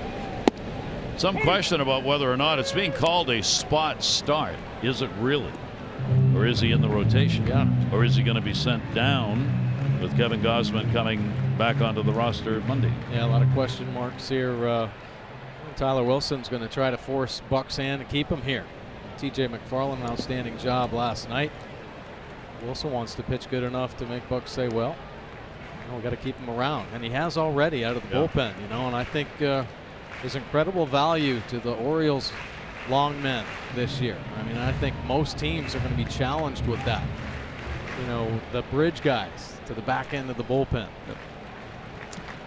A: Some question about whether or not it's being called a spot start. Is it really? Or is he in the rotation?
C: Yeah.
A: Or is he going to be sent down with Kevin Gausman coming back onto the roster Monday?
C: Yeah, a lot of question marks here. Tyler Wilson's going to try to force Buck's hand to keep him here. TJ McFarland, an outstanding job last night. Wilson wants to pitch good enough to make Buck say, well, we got to keep him around. And he has already out of the bullpen, and I think there's incredible value to the Orioles long men this year. I mean, I think most teams are going to be challenged with that. The bridge guys to the back end of the bullpen.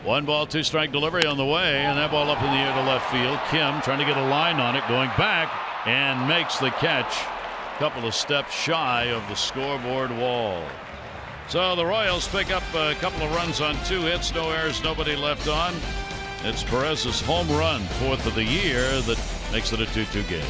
A: 1 ball, 2 strike delivery on the way, and that ball up in the air to left field. Kim trying to get a line on it, going back, and makes the catch. A couple of steps shy of the scoreboard wall. So the Royals pick up a couple of runs on 2 hits, no errors, nobody left on. It's Perez's home run, 4th of the year, that makes it a 2-2 game.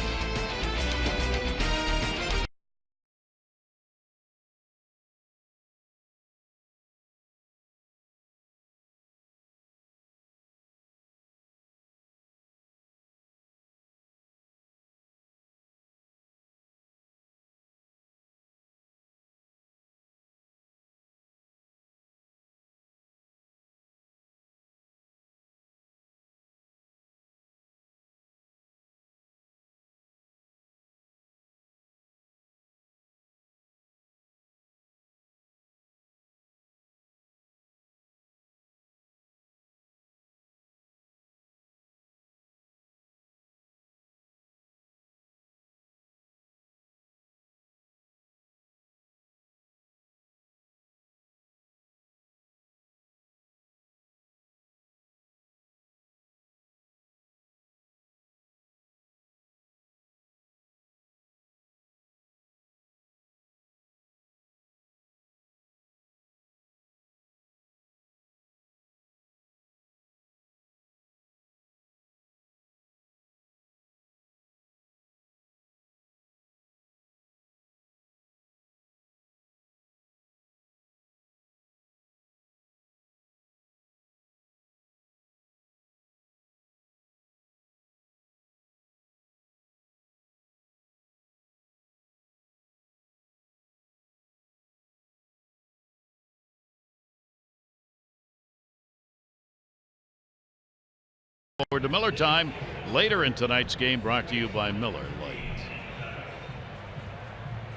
A: forward to Miller time later in tonight's game, brought to you by Miller Lite.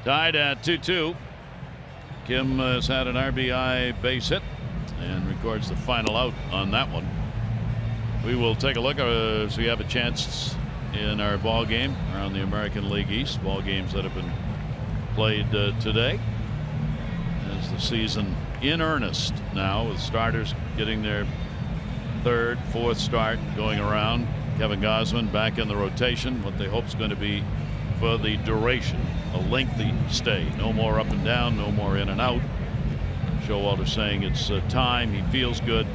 A: Tied at 2-2. Kim has had an RBI base hit and records the final out on that one. We will take a look as we have a chance in our ball game around the American League East. Ball games that have been played today as the season in earnest now, with starters getting their third, fourth start going around. Kevin Gausman back in the rotation, what they hope is going to be for the duration, a lengthy stay. No more up and down, no more in and out. Showalter saying it's time. He feels good.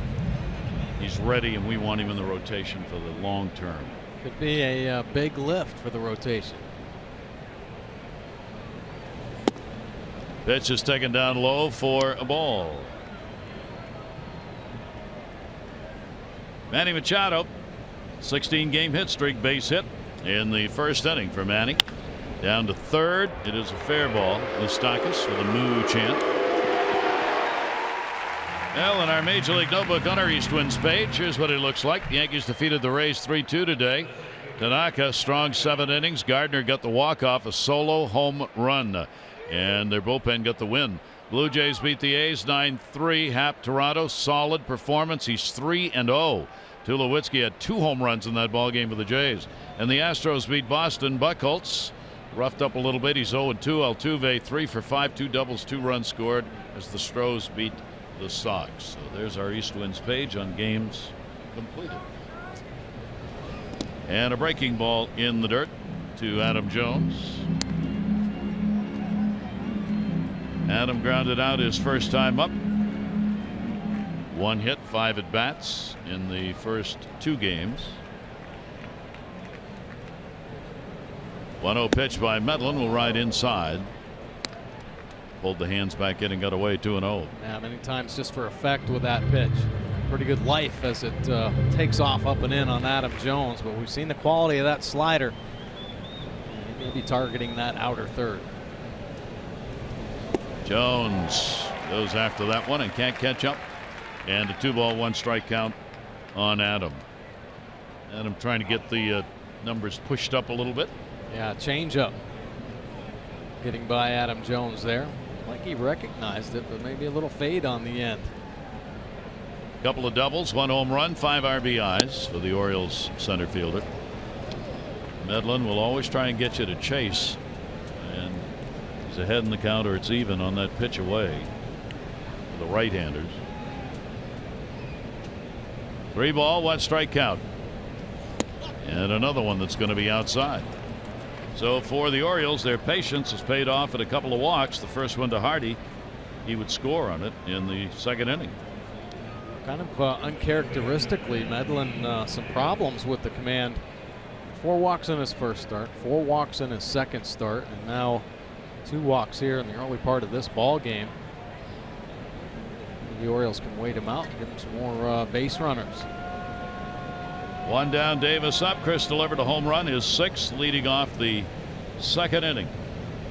A: He's ready, and we want him in the rotation for the long term.
C: Could be a big lift for the rotation.
A: Pitch is taken down low for a ball. Manny Machado, 16-game hit streak, base hit in the first inning for Manny. Down to third. It is a fair ball. Moustakis with a moo chant. Well, in our Major League Notebook on our East Winds page, here's what it looks like. The Yankees defeated the Rays 3-2 today. Tanaka, strong 7 innings. Gardner got the walk-off, a solo home run, and their bullpen got the win. Blue Jays beat the A's 9-3. Happ Toronto, solid performance. He's 3-0. Tulowitzki had 2 home runs in that ball game for the Jays. And the Astros beat Boston. Buchholz roughed up a little bit. He's 0-2. Altuve 3 for 5, 2 doubles, 2 runs scored as the Stros beat the Sox. So there's our East Winds page on games completed. And a breaking ball in the dirt to Adam Jones. Adam grounded out his first time up. 1 hit, 5 at bats in the first 2 games. 1-0 pitch by Medlin will ride inside. Pulled the hands back in and got away 2-0.
C: Yeah, many times just for effect with that pitch. Pretty good life as it takes off up and in on Adam Jones, but we've seen the quality of that slider. He may be targeting that outer third.
A: Jones goes after that one and can't catch up. And a 2-ball, 1-strike count on Adam. Adam trying to get the numbers pushed up a little bit.
C: Yeah, change up. Getting by Adam Jones there. Like he recognized it, but maybe a little fade on the end.
A: Couple of doubles, 1 home run, 5 RBIs for the Orioles center fielder. Medlin will always try and get you to chase. And he's ahead in the count, or it's even on that pitch away for the right-handers. 3-ball, 1-strike count. And another one that's going to be outside. So for the Orioles, their patience has paid off at a couple of walks. The first one to Hardy, he would score on it in the second inning.
C: Kind of uncharacteristically, Medlin some problems with the command. 4 walks in his first start, 4 walks in his second start, and now 2 walks here in the early part of this ball game. The Orioles can wait him out and give him some more base runners.
A: 1 down, Davis up. Chris delivered a home run, his 6th, leading off the second inning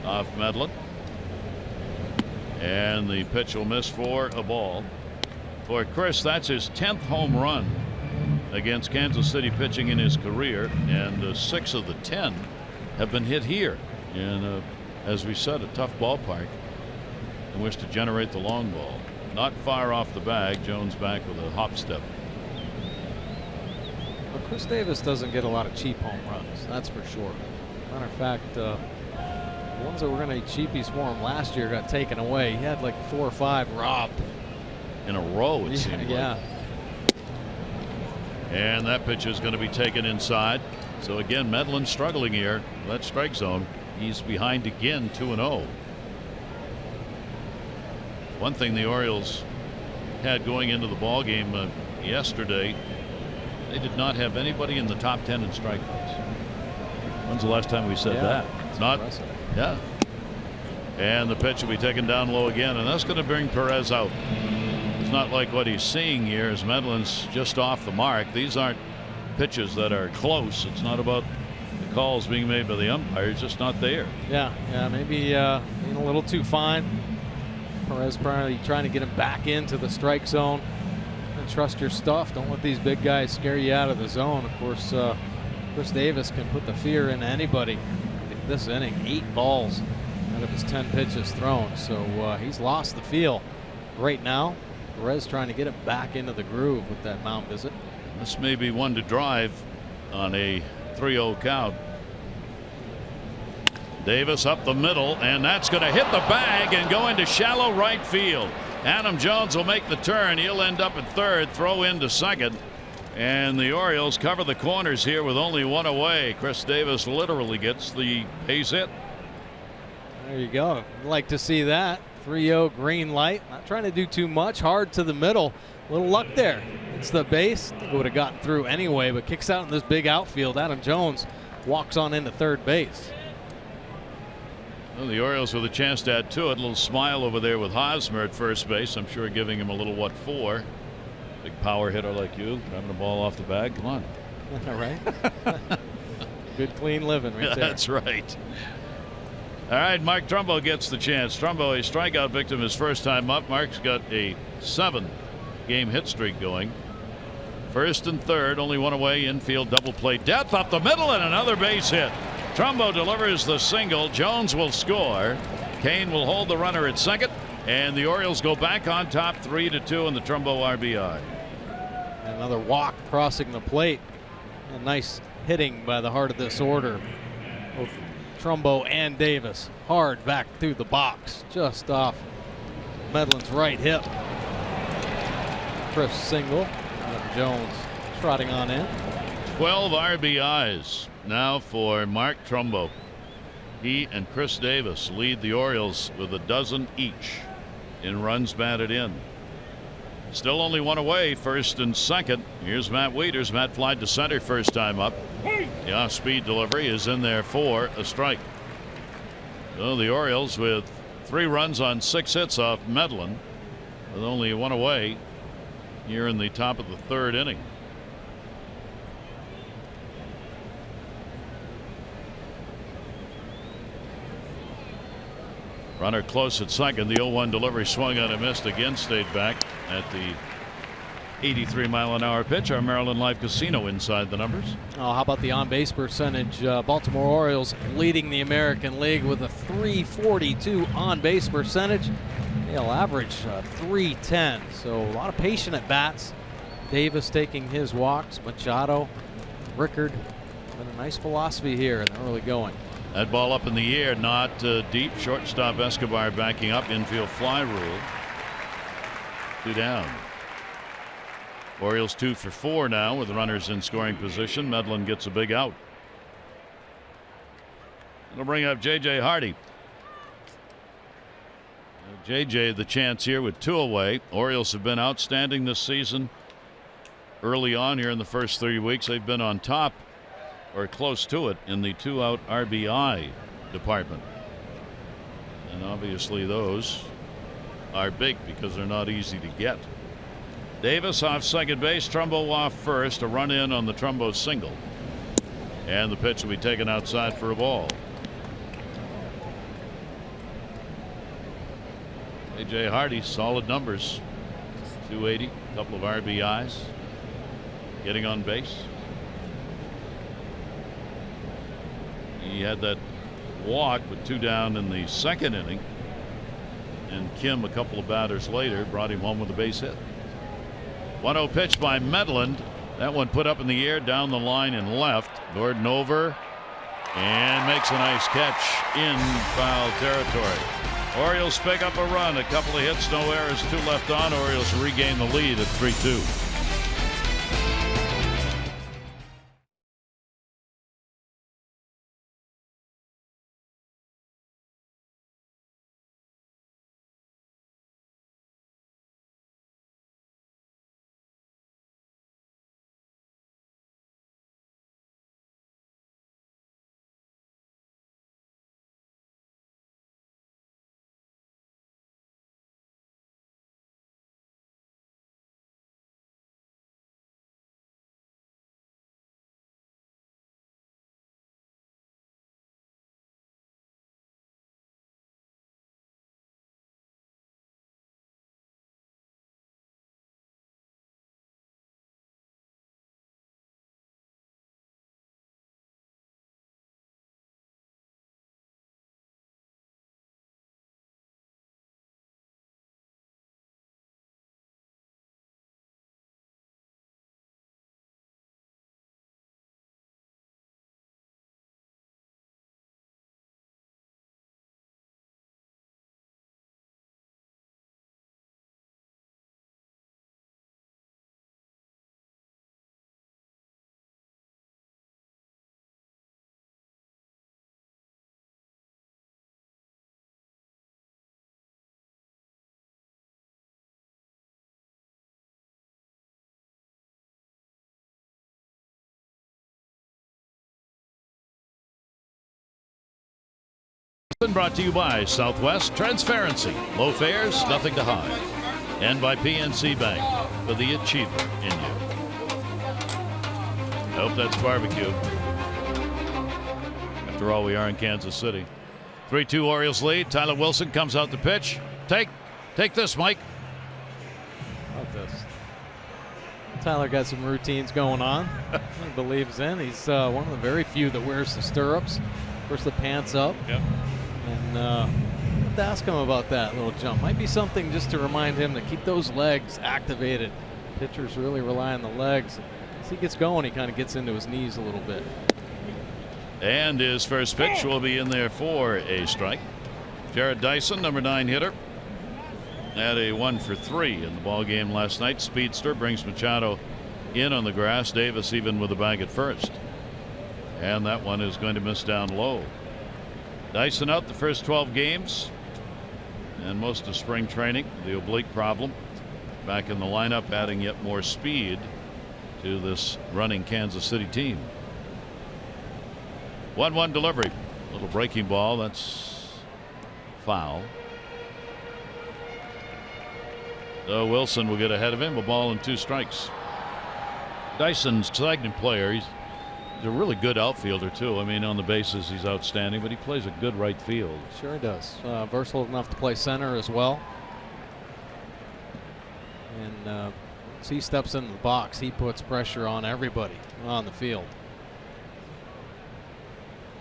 A: off Medlin. And the pitch will miss for a ball. For Chris, that's his 10th home run against Kansas City pitching in his career, and 6 of the 10 have been hit here in, as we said, a tough ballpark in which to generate the long ball. Not far off the bag. Jones back with a hop step.
C: Well, Chris Davis doesn't get a lot of cheap home runs, that's for sure. Matter of fact, the ones that were going to be cheapies for him last year got taken away. He had like 4 or 5 robbed
A: in a row, it seemed like.
C: Yeah.
A: And that pitch is going to be taken inside. So again, Medlin struggling here. That strike zone. He's behind again, 2-0. One thing the Orioles had going into the ball game yesterday, they did not have anybody in the top 10 in strikeouts. When's the last time we said that? Not.
C: Impressive.
A: Yeah. And the pitch will be taken down low again, and that's going to bring Perez out. It's not like what he's seeing here as Medlin's just off the mark. These aren't pitches that are close. It's not about the calls being made by the umpire. It's just not there.
C: Yeah, maybe being a little too fine. Perez probably trying to get him back into the strike zone. And trust your stuff. Don't let these big guys scare you out of the zone. Of course, Chris Davis can put the fear into anybody. This inning, 8 balls out of his 10 pitches thrown. So he's lost the feel right now. Perez trying to get it back into the groove with that mound visit.
A: This may be one to drive on a 3-0 count. Davis up the middle, and that's going to hit the bag and go into shallow right field. Adam Jones will make the turn. He'll end up at third, throw into second, and the Orioles cover the corners here with only 1 away. Chris Davis literally gets the base hit.
C: There you go. I'd like to see that. 3-0 green light. Not trying to do too much. Hard to the middle. A little luck there. It's the base. I think it would have gotten through anyway, but kicks out in this big outfield. Adam Jones walks on into third base.
A: Well, the Orioles with a chance to add to it. A little smile over there with Hosmer at first base. I'm sure giving him a little what for. Big power hitter like you, driving the ball off the bag. Come on.
C: All right. Good clean living right there.
A: That's right. All right, Mark Trumbo gets the chance. Trumbo, a strikeout victim his first time up. Mark's got a 7-game hit streak going. First and third, only 1 away. Infield double play. Depth up the middle and another base hit. Trumbo delivers the single. Jones will score. Kane will hold the runner at second, and the Orioles go back on top 3-2 in the Trumbo RBI.
C: Another walk crossing the plate. A nice hitting by the heart of this order. Both Trumbo and Davis hard back through the box, just off Medlin's right hip. Crisp single. And Jones trotting on in.
A: 12 RBIs now for Mark Trumbo. He and Chris Davis lead the Orioles with a dozen each in runs batted in. Still only 1 away, first and second. Here's Matt Wieters. Matt flied to center first time up. The off-speed delivery is in there for a strike. So the Orioles with 3 runs on 6 hits off Medlin, with only 1 away here in the top of the 3rd inning. Runner close at second. The 0-1 delivery swung on and missed. Again stayed back at the 83-mile-an-hour pitch. Our Maryland Live Casino inside the numbers.
C: Oh, how about the on-base percentage? Baltimore Orioles leading the American League with a .342 on-base percentage. They'll average .310. So a lot of patient at bats. Davis taking his walks. Machado, Rickard. Been a nice philosophy here in the early going.
A: That ball up in the air, not deep. Shortstop Escobar backing up. Infield fly rule. 2 down. Orioles 2 for 4 now with runners in scoring position. Medlin gets a big out. It'll bring up J.J. Hardy. J.J. the chance here with 2 away. Orioles have been outstanding this season. Early on here in the first 3 weeks, they've been on top or close to it in the 2-out RBI department. And obviously those are big because they're not easy to get. Davis off second base, Trumbo off first, a run in on the Trumbo single. And the pitch will be taken outside for a ball. A.J. Hardy, solid numbers. 280, a couple of RBIs. Getting on base. He had that walk with 2 down in the 2nd inning. And Kim, a couple of batters later, brought him home with a base hit. 1-0 pitch by Medlin. That one put up in the air down the line and left. Gordon over and makes a nice catch in foul territory. Orioles pick up a run. A couple of hits, no errors, 2 left on. Orioles regain the lead at 3-2. Been brought to you by Southwest Transparency. Low fares, nothing to hide. And by PNC Bank for the achiever in you. I hope that's barbecue. After all, we are in Kansas City. 3-2 Orioles lead. Tyler Wilson comes out to pitch. Take this, Mike.
C: Love this. Tyler got some routines going on. He believes in. He's one of the very few that wears the stirrups. Puts the pants up.
A: Yep.
C: And have to ask him about that little jump. Might be something just to remind him to keep those legs activated. Pitchers really rely on the legs. As he gets going, he kind of gets into his knees a little bit.
A: And his first pitch will be in there for a strike. Jared Dyson, number 9 hitter, had a 1 for 3 in the ball game last night. Speedster brings Machado in on the grass. Davis even with a bag at first. And that one is going to miss down low. Dyson out the first 12 games and most of spring training. The oblique problem. Back in the lineup, adding yet more speed to this running Kansas City team. 1-1 delivery. Little breaking ball. That's foul. So Wilson will get ahead of him. A ball and 2 strikes. Dyson's a stagnant player. He's a really good outfielder too. I mean, on the bases he's outstanding, but he plays a good right field.
C: Sure does. Versatile enough to play center as well. And once he steps into the box, he puts pressure on everybody on the field.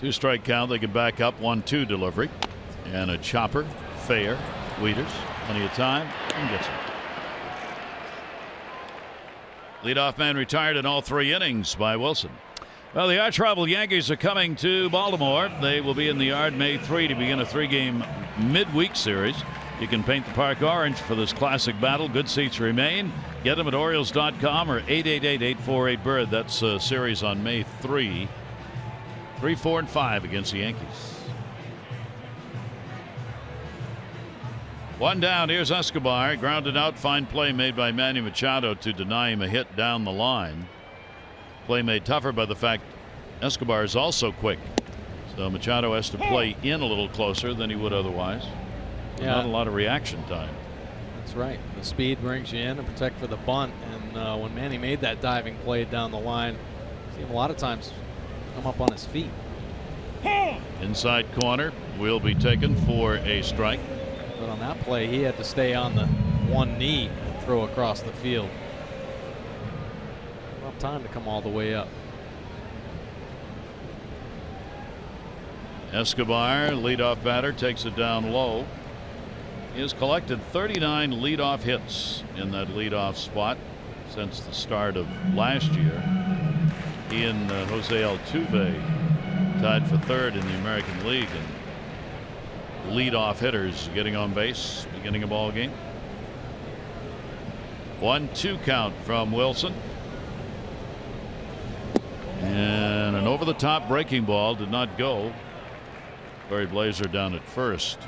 A: 2-strike count. They can back up. 1-2 delivery. And a chopper. Fair. Wieters. Plenty of time. And gets it. Leadoff man retired in all 3 innings by Wilson. Well, the arch rival Yankees are coming to Baltimore. They will be in the yard May 3 to begin a 3-game midweek series. You can paint the park orange for this classic battle. Good seats remain. Get them at Orioles.com or 888-848-BIRD. That's a series on May 3. 3, 4, and 5 against the Yankees. 1 down. Here's Escobar. Grounded out. Fine play made by Manny Machado to deny him a hit down the line. Play made tougher by the fact Escobar is also quick. So Machado has to play in a little closer than he would otherwise. Yeah. Not a lot of reaction time.
C: That's right. The speed brings you in to protect for the bunt. And when Manny made that diving play down the line, see him a lot of times come up on his feet.
A: Inside corner will be taken for a strike.
C: But on that play, he had to stay on the one knee and throw across the field. Enough time to come all the way up.
A: Escobar, leadoff batter, takes it down low. He has collected 39 leadoff hits in that leadoff spot since the start of last year. He and Jose Altuve tied for 3rd in the American League in leadoff hitters getting on base beginning a ball game. 1-2 count from Wilson. And an over-the-top breaking ball did not go. Barry Blazer down at first.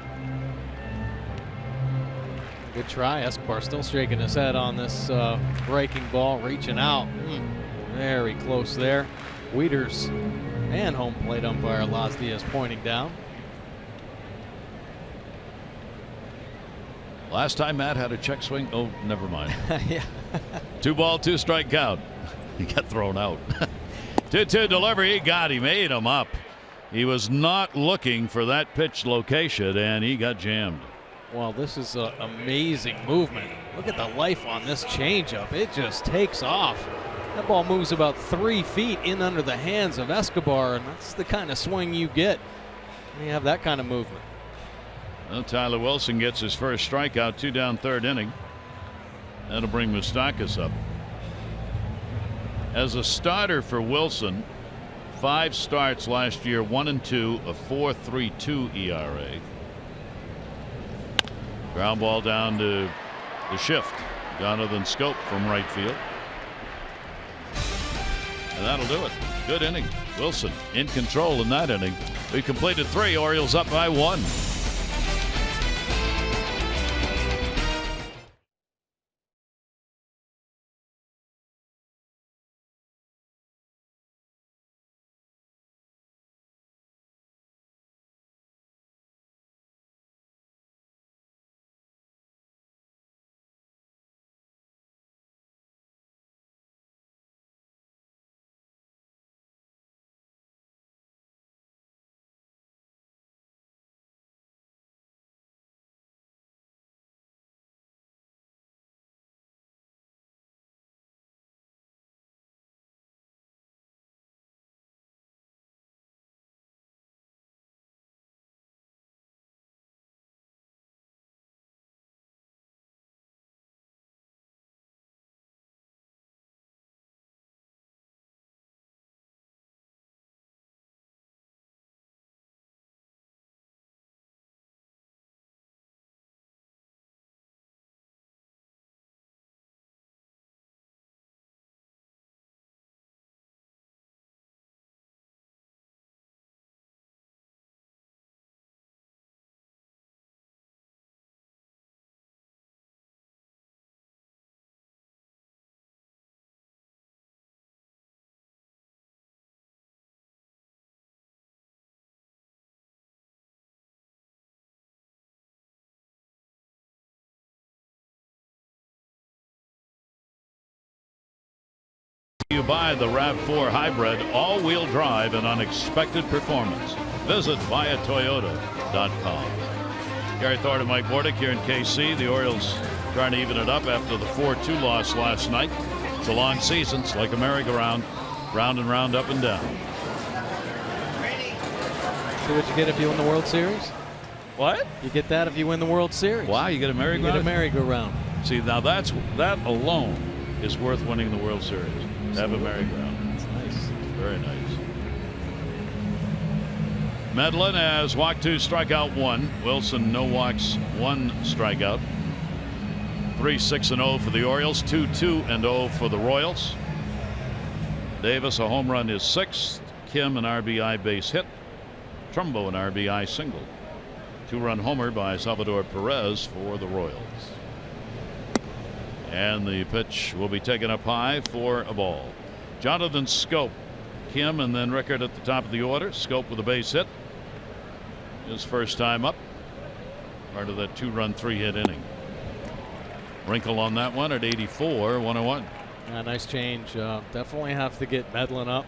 C: Good try. Escobar still shaking his head on this breaking ball, reaching out. Very close there. Wieters and home plate umpire Las Diaz pointing down.
A: Last time Matt had a check swing. Oh, never mind.
C: Yeah.
A: 2-ball, 2-strike count. He got thrown out. 2-2 delivery. He ate him up. He was not looking for that pitch location, and he got jammed.
C: Well, this is an amazing movement. Look at the life on this changeup. It just takes off. That ball moves about 3 feet in under the hands of Escobar, and that's the kind of swing you get when you have that kind of movement.
A: Well, Tyler Wilson gets his first strikeout, 2 down, 3rd inning. That'll bring Moustakas up. As a starter for Wilson, 5 starts last year, 1-2, a 4.32 ERA. Ground ball down to the shift. Jonathan Scope from right field. And that'll do it. Good inning. Wilson in control in that inning. We completed 3. Orioles up by 1. You buy the RAV4 Hybrid all-wheel drive and unexpected performance. Visit buyatoyota.com. Gary Thornton and Mike Bordick here in KC. The Orioles trying to even it up after the 4-2 loss last night. It's a long season. It's like a merry-go-round. Round and round, up and down.
C: See what you get if you win the World Series?
A: What?
C: You get that if you win the World Series.
A: Wow, you get a merry-go-round?
C: You get a merry-go-round.
A: See, now that alone is worth winning the World Series. Have a merry-go-round.
C: That's nice.
A: Very nice. Medlin has walked 2, strikeout 1. Wilson, no walks, 1 strikeout. 3-6-0 for the Orioles, 2-2-0 for the Royals. Davis, a home run, his 6th. Kim, an RBI base hit. Trumbo, an RBI single. 2-run homer by Salvador Perez for the Royals. And the pitch will be taken up high for a ball. Jonathan Schoop, Kim, and then Rickard at the top of the order. Schoop with a base hit. His first time up. Part of that 2-run 3-hit inning. Wrinkle on that one at 84, 101.
C: Yeah, nice change. Definitely have to get Medlin up.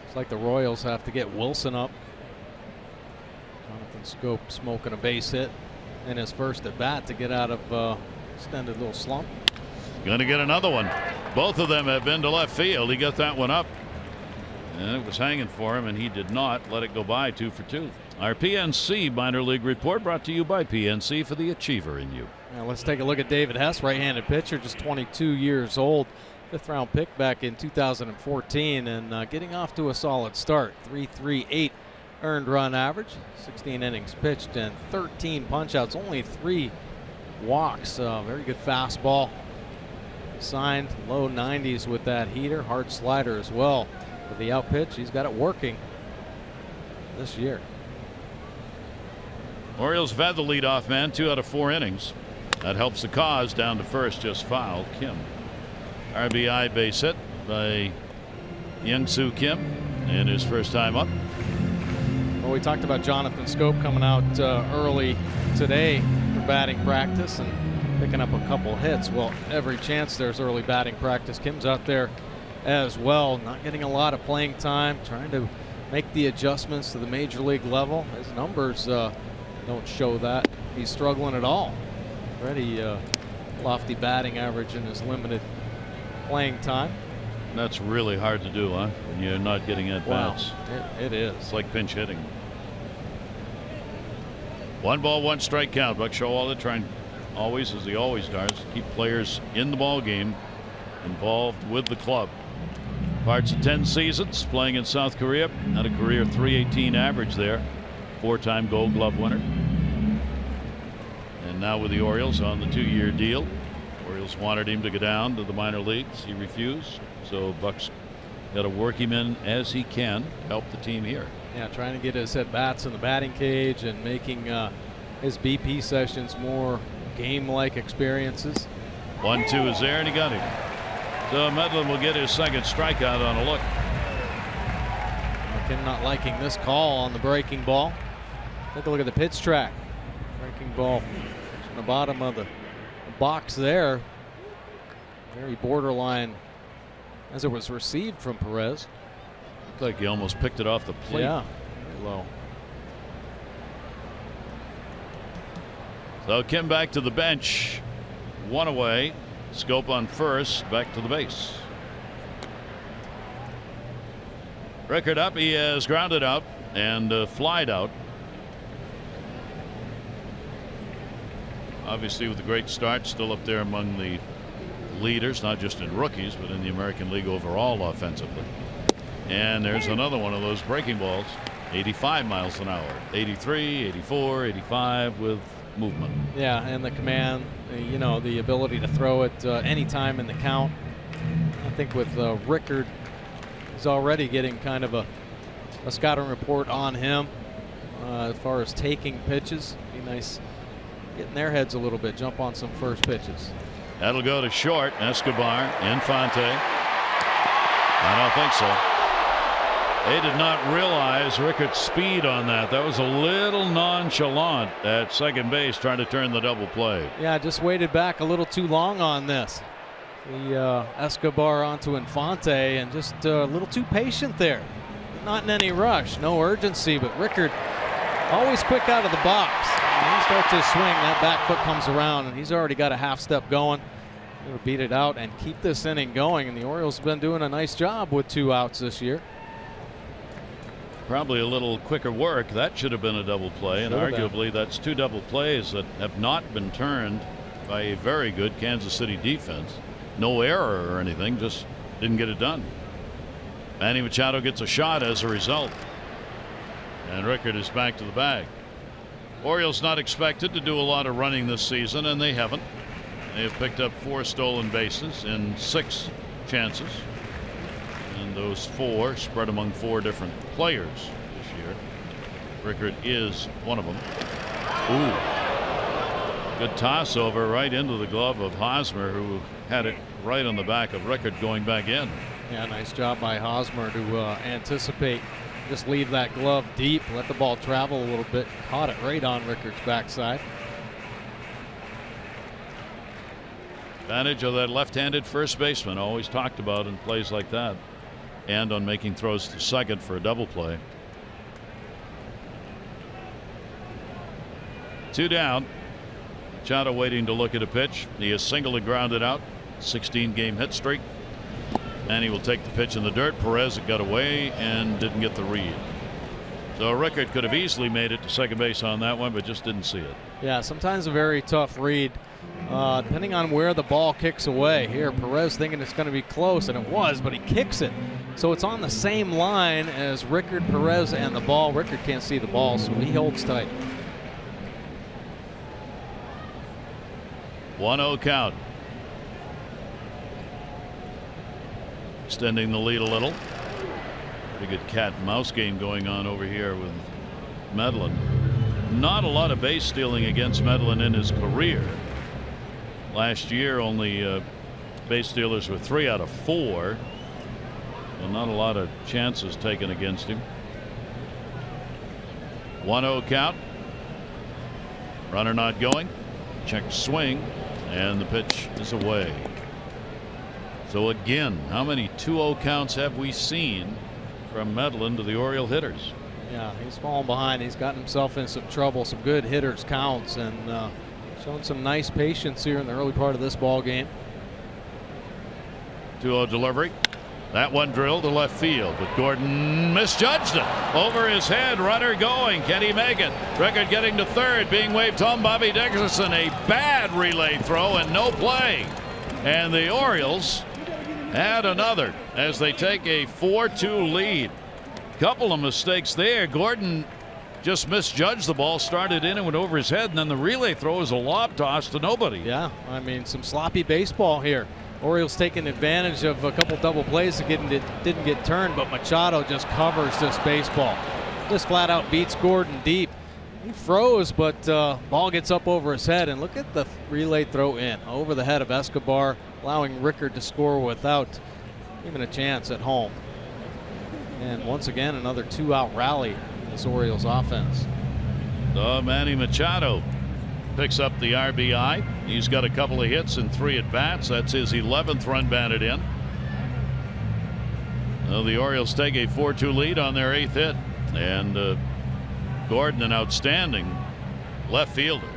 C: It's like the Royals have to get Wilson up. Jonathan Schoop smoking a base hit in his first at bat to get out of extended little slump.
A: Going to get another one. Both of them have been to left field. He got that one up. And it was hanging for him, and he did not let it go by. 2 for 2. Our PNC minor league report brought to you by PNC for the achiever in you.
C: Now let's take a look at David Hess, right-handed pitcher, just 22 years old. 5th-round pick back in 2014, and getting off to a solid start. 3.38 earned run average, 16 innings pitched, and 13 punch-outs. Only 3 walks. Very good fastball. Signed low 90s with that heater, hard slider as well. With the out pitch, he's got it working this year.
A: Orioles have had the leadoff man 2 out of 4 innings. That helps the cause. Down to first, just fouled. Kim. RBI base hit by Young-Soo Kim in his first time up.
C: Well, we talked about Jonathan Schoop coming out early today for batting practice and picking up a couple hits. Well, every chance there's early batting practice. Kim's out there as well, not getting a lot of playing time, trying to make the adjustments to the major league level. His numbers don't show that he's struggling at all. Already lofty batting average in his limited playing time.
A: That's really hard to do, huh? When you're not getting at bats.
C: Wow, it is.
A: It's like pinch hitting. 1 ball, 1 strike count. Buck Showalter trying always, as he always does, keep players in the ball game, involved with the club. Parts of 10 seasons playing in South Korea. Had a career .318 average there. 4-time Gold Glove winner. And now with the Orioles on the 2-year deal. Orioles wanted him to go down to the minor leagues. He refused. So Buck's got to work him in as he can to help the team here.
C: Yeah, trying to get his at-bats in the batting cage and making his BP sessions more game-like experiences.
A: 1-2 is there, and he got him. So Medlin will get his second strikeout on a look.
C: Kim not liking this call on the breaking ball. Take a look at the pitch track. Breaking ball in the bottom of the box there. Very borderline as it was received from Perez.
A: Looked like he almost picked it off the plate.
C: Yeah, very low.
A: So Kim back to the bench. 1 away. Schoop on first. Back to the base. Record up. He has grounded out and flied out. Obviously with a great start, still up there among the leaders, not just in rookies, but in the American League overall offensively. And there's another one of those breaking balls. 85 miles an hour. 83, 84, 85 with movement.
C: Yeah, and the command, you know, the ability to throw it any time in the count. I think with Rickard, he's already getting kind of a scouting report on him as far as taking pitches. Be nice getting their heads a little bit, jump on some first pitches.
A: That'll go to short. Escobar, Infante. I don't think so. They did not realize Rickard's speed on that. That was a little nonchalant at second base, trying to turn the double play.
C: Yeah, just waited back a little too long on this. The Escobar onto Infante, and just a little too patient there. Not in any rush, no urgency, but Rickard always quick out of the box. When he starts his swing, that back foot comes around, and he's already got a half step going. He'll beat it out and keep this inning going, and the Orioles have been doing a nice job with 2 outs this year.
A: Probably a little quicker work. That should have been a double play, and arguably that's 2 double plays that have not been turned by a very good Kansas City defense. No error or anything, just didn't get it done. Manny Machado gets a shot as a result, and Rickard is back to the bag. Orioles not expected to do a lot of running this season, and they haven't. They have picked up 4 stolen bases in 6 chances, and those 4 spread among 4 different players this year. Rickard is one of them. Ooh, good toss over right into the glove of Hosmer, who had it right on the back of Rickard going back in.
C: Yeah, nice job by Hosmer to anticipate, just leave that glove deep, let the ball travel a little bit, caught it right on Rickard's backside.
A: Advantage of that left-handed first baseman, always talked about in plays like that, and on making throws to second for a double play. 2 down. Machado waiting to look at a pitch. He has singled and grounded out. 16-game hit streak, and he will take the pitch in the dirt. Perez got away and didn't get the read. So Rickard could have easily made it to second base on that one, but just didn't see it.
C: Yeah, sometimes a very tough read, depending on where the ball kicks away. Here, Perez thinking it's going to be close, and it was, but he kicks it. So it's on the same line as Rickard, Perez, and the ball. Rickard can't see the ball, so he holds tight.
A: 1-0 count. Extending the lead a little. Pretty good cat and mouse game going on over here with Medlin. Not a lot of base stealing against Medlin in his career. Last year only base stealers were 3 out of 4. Well, not a lot of chances taken against him. 1-0 count. Runner not going. Check swing, and the pitch is away. So again, how many 2-0 counts have we seen from Medlin to the Oriole hitters?
C: Yeah, he's fallen behind. He's gotten himself in some trouble. Some good hitters counts, and shown some nice patience here in the early part of this ball game.
A: 2-0 delivery. That one drilled to left field, but Gordon misjudged it. Over his head, runner going. Can he make it? Rickard getting to third, being waved home. Bobby Dickerson, a bad relay throw and no play. And the Orioles add another as they take a 4-2 lead. Couple of mistakes there. Gordon just misjudged the ball, started in and went over his head, and then the relay throw is a lob toss to nobody.
C: Yeah, I mean, some sloppy baseball here. Orioles taking advantage of a couple double plays that didn't get turned, but Machado just covers this baseball. Just flat out beats Gordon deep. He froze, but ball gets up over his head, and look at the relay throw in over the head of Escobar, allowing Rickard to score without even a chance at home. And once again, another 2-out rally in this Orioles offense.
A: So Manny Machado picks up the RBI. He's got a couple of hits and 3 at bats. That's his 11th run batted in. Well, the Orioles take a 4-2 lead on their 8th hit, and Gordon, an outstanding left fielder,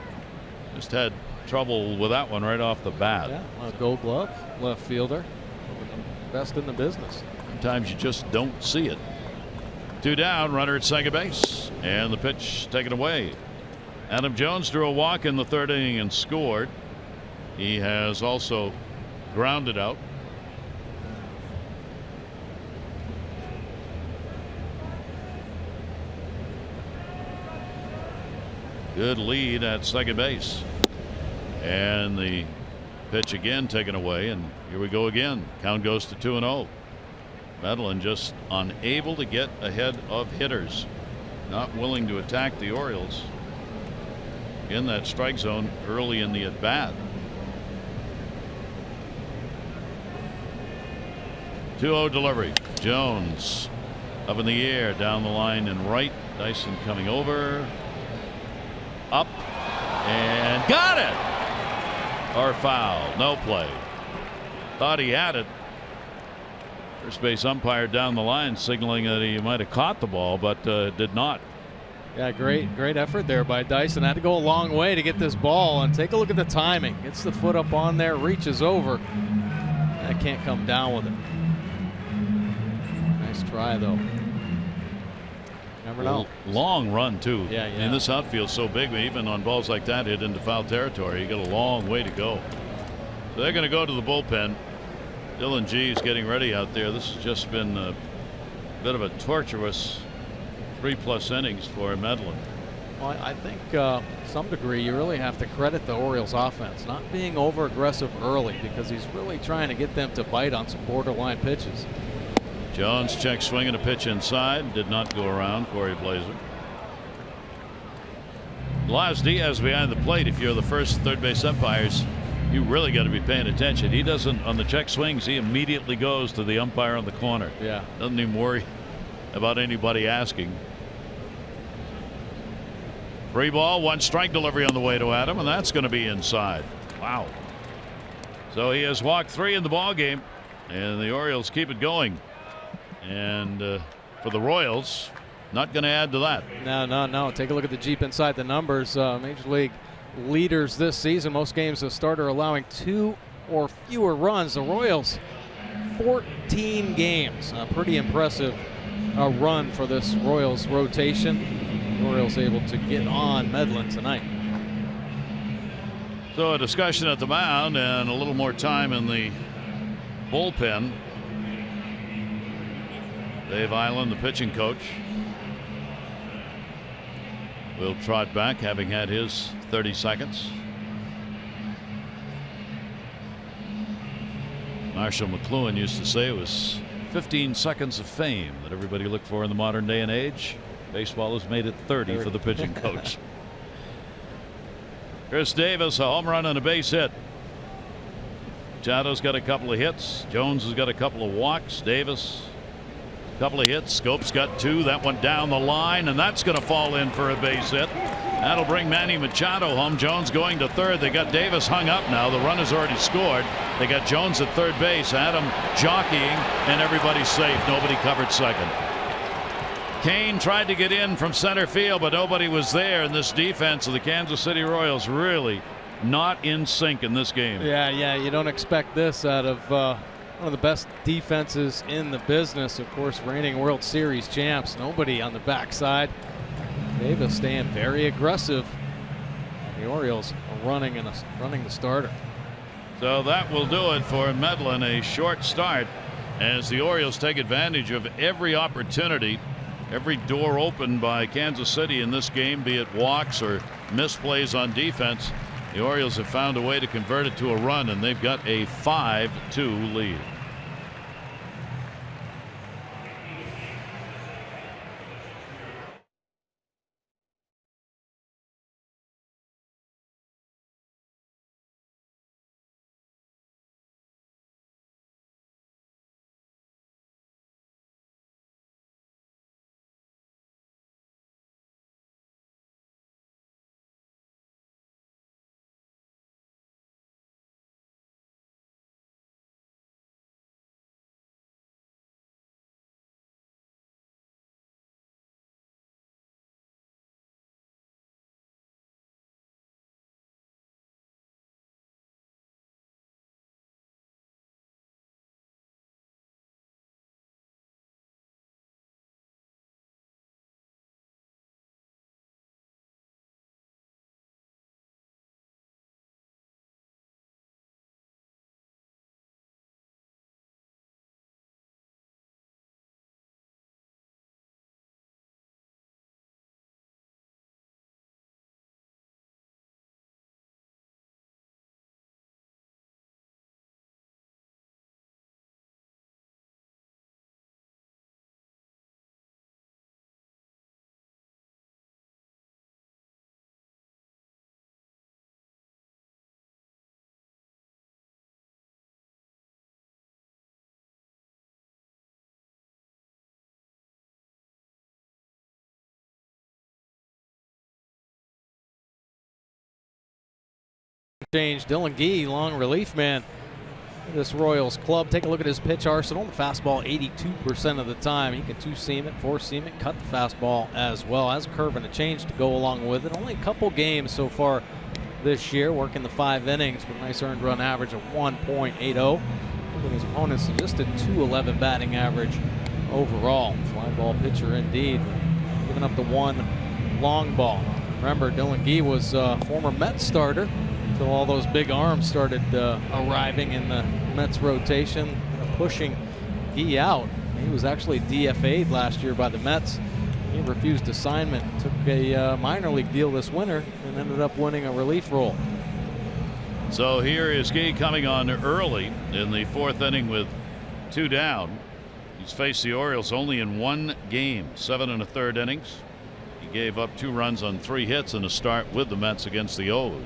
A: just had trouble with that one right off the bat.
C: Yeah, a Gold Glove left fielder, best in the business.
A: Sometimes you just don't see it. 2 down, runner at second base, and the pitch taken away. Adam Jones drew a walk in the 3rd inning and scored. He has also grounded out. Good lead at second base, and the pitch again taken away, and here we go again. Count goes to 2-0. Medlin just unable to get ahead of hitters, not willing to attack the Orioles in that strike zone early in the at bat. 2-0 delivery. Jones up in the air, down the line and right. Dyson coming over, up, and got it. Or foul. No play. thought he had it. First base umpire down the line signaling that he might have caught the ball, but did not.
C: Yeah, great effort there by Dyson. Had to go a long way to get this ball, and take a look at the timing. Gets the foot up on there, reaches over. That can't come down with it. Nice try though. Never know.
A: Long run too.
C: Yeah.
A: And this outfield's so big, even on balls like that hit into foul territory, you got a long way to go. So they're going to go to the bullpen. Dylan G is getting ready out there. This has just been a bit of a torturous 3+ innings for Medlin.
C: Well, I think to some degree you really have to credit the Orioles offense not being over aggressive early, because he's really trying to get them to bite on some borderline pitches.
A: Jones check swing and a pitch inside, did not go around Corey Blazer. Elias Diaz behind the plate. If you're the first third base umpires, you really got to be paying attention. He doesn't, on the check swings, he immediately goes to the umpire on the corner.
C: Yeah.
A: Doesn't even worry about anybody asking. 3 ball, 1 strike delivery on the way to Adam, and that's going to be inside. Wow. So he has walked 3 in the ball game, and the Orioles keep it going. And for the Royals, not going to add to that.
C: No. Take a look at the Jeep inside the numbers. Major League leaders this season. Most games a starter allowing 2 or fewer runs. The Royals, 14 games. A pretty impressive run for this Royals rotation. The Orioles able to get on Medlin tonight.
A: So a discussion at the mound and a little more time in the bullpen. Dave Island, the pitching coach, will trot back, having had his 30 seconds. Marshall McLuhan used to say it was 15 seconds of fame that everybody looked for in the modern day and age. Baseball has made it 30 for the pitching coach. Chris Davis, a home run and a base hit. Machado's got a couple of hits. Jones has got a couple of walks. Davis, a couple of hits. Scope's got 2. That one down the line, and that's going to fall in for a base hit. That'll bring Manny Machado home. Jones going to third. They got Davis hung up now. The run has already scored. They got Jones at third base. Adam jockeying, and everybody's safe. Nobody covered second. Kane tried to get in from center field, but nobody was there. And this defense of the Kansas City Royals really not in sync in this game.
C: Yeah. You don't expect this out of one of the best defenses in the business. Of course, reigning World Series champs. Nobody on the backside. Davis staying very aggressive. The Orioles are running the starter.
A: So that will do it for Medlin. A short start as the Orioles take advantage of every opportunity. Every door opened by Kansas City in this game, be it walks or misplays on defense. The Orioles have found a way to convert it to a run, and they've got a 5-2 lead.
C: Change. Dylan Gee, long relief man, this Royals club. Take a look at his pitch arsenal. The fastball 82% of the time. He can two-seam it, four-seam it, cut the fastball as well. Has a curve and a change to go along with it. Only a couple games so far this year, working the 5 innings with a nice earned run average of 1.80. Giving his opponents just a .211 batting average overall. Fly ball pitcher indeed, giving up the 1 long ball. Remember, Dylan Gee was a former Mets starter until all those big arms started arriving in the Mets rotation, pushing Gee out. He was actually DFA'd last year by the Mets. He refused assignment, took a minor league deal this winter, and ended up winning a relief role.
A: So here is Gee coming on early in the 4th inning with 2 down. He's faced the Orioles only in 1 game, 7 1/3 innings. He gave up 2 runs on 3 hits in a start with the Mets against the O's.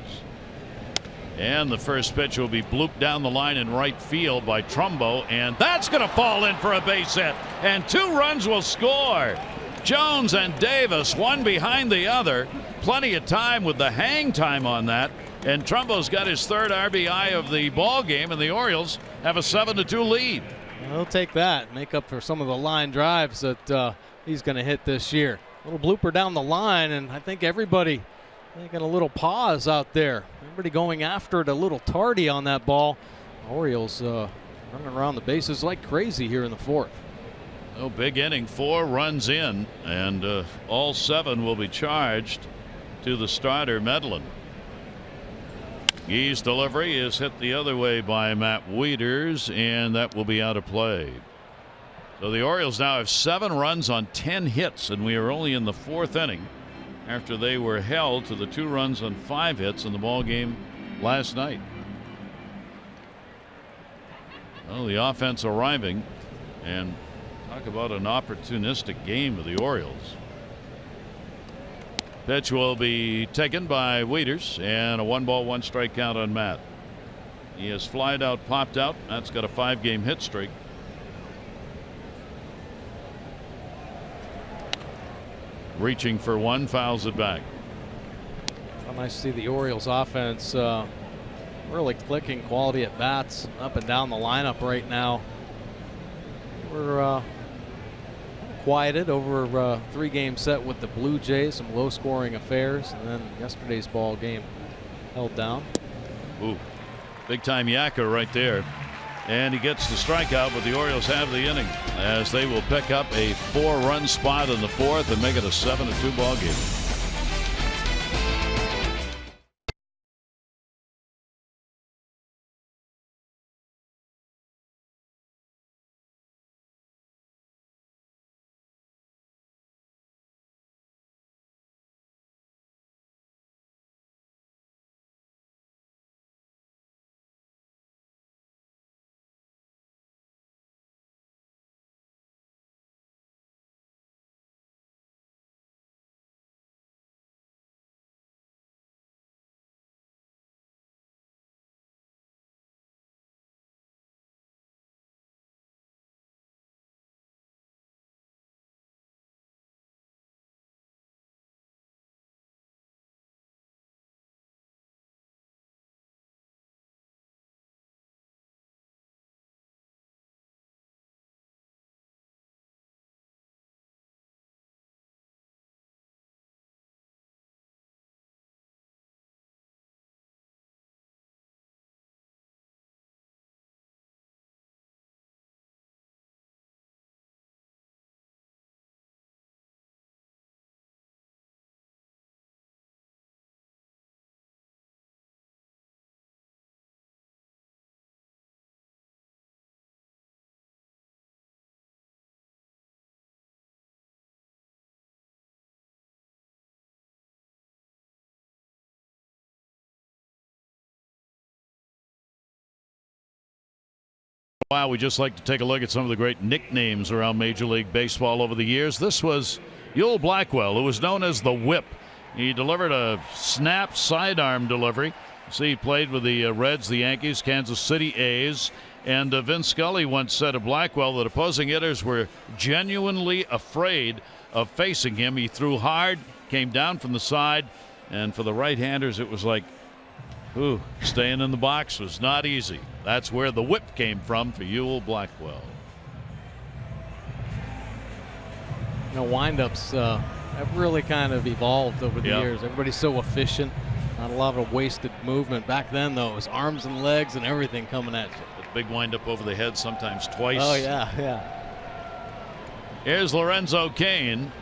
A: And the first pitch will be blooped down the line in right field by Trumbo, and that's going to fall in for a base hit, and 2 runs will score. Jones and Davis, one behind the other. Plenty of time with the hang time on that. And Trumbo's got his 3rd RBI of the ball game, and the Orioles have a 7-2 lead.
C: He'll take that, make up for some of the line drives that he's going to hit this year. A little blooper down the line, and I think everybody taking a little pause out there. Everybody going after it a little tardy on that ball. Orioles running around the bases like crazy here in the 4th.
A: Oh, big inning, 4 runs in, and all 7 will be charged to the starter, Medlin. Gee's delivery is hit the other way by Matt Wieters, and that will be out of play. So the Orioles now have 7 runs on 10 hits, and we are only in the 4th inning after they were held to the 2 runs on 5 hits in the ball game last night. Well, the offense arriving, and talk about an opportunistic game of the Orioles. Pitch will be taken by Wieters, and a 1-ball 1-strike count on Matt. He has flied out, popped out. That's got a 5-game hit streak. Reaching for one, fouls it back.
C: Well, nice to see the Orioles offense really clicking, quality at bats up and down the lineup right now. We're quieted over a 3-game set with the Blue Jays, some low-scoring affairs, and then yesterday's ball game held down.
A: Ooh, big-time yacker right there. And he gets the strikeout, but the Orioles have the inning as they will pick up a 4-run spot in the 4th and make it a 7-2 ball game. Wow, we just like to take a look at some of the great nicknames around Major League Baseball over the years. This was Yul Blackwell, who was known as the Whip. He delivered a snap sidearm delivery. See, he played with the Reds, the Yankees, Kansas City A's, and Vince Scully once said of Blackwell that opposing hitters were genuinely afraid of facing him. He threw hard, came down from the side, and for the right-handers, it was like Ooh, staying in the box was not easy. That's where the whip came from for Ewell Blackwell.
C: You know, windups have really kind of evolved over the years. Everybody's so efficient. Not a lot of wasted movement. Back then, though, it was arms and legs and everything coming at you.
A: The big windup over the head, sometimes twice.
C: Oh, yeah.
A: Here's Lorenzo Cain.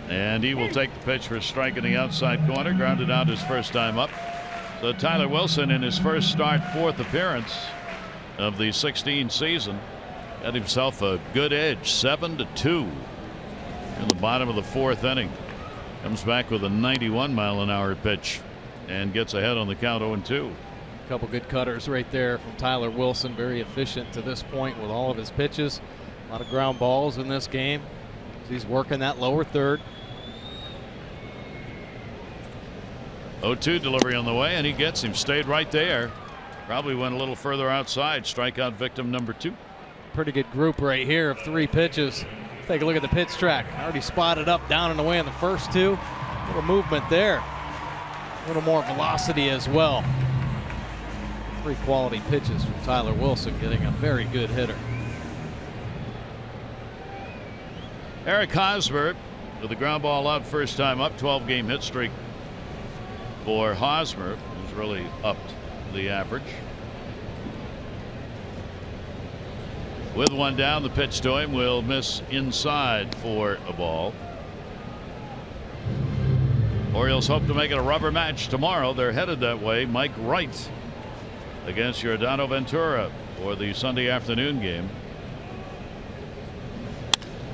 A: And he will take the pitch for a strike in the outside corner. Grounded out his first time up. So Tyler Wilson, in his first start, fourth appearance of the 16 season, got himself a good edge, 7-2 in the bottom of the fourth inning. Comes back with a 91-mile-an-hour pitch and gets ahead on the count, 0-2.
C: A couple good cutters right there from Tyler Wilson. Very efficient to this point with all of his pitches. A lot of ground balls in this game. He's working that lower third.
A: 0-2 delivery on the way, and he gets him. Stayed right there. Probably went a little further outside. Strikeout victim number 2.
C: Pretty good group right here of 3 pitches. Take a look at the pitch track. Already spotted up, down and away in the first 2. A little movement there. A little more velocity as well. 3 quality pitches from Tyler Wilson, getting a very good hitter.
A: Eric Hosmer with a ground ball out first time up. 12-game hit streak for Hosmer, who's really upped the average. With one down, the pitch to him will miss inside for a ball. Orioles hope to make it a rubber match tomorrow. They're headed that way. Mike Wright against Giordano Ventura for the Sunday afternoon game.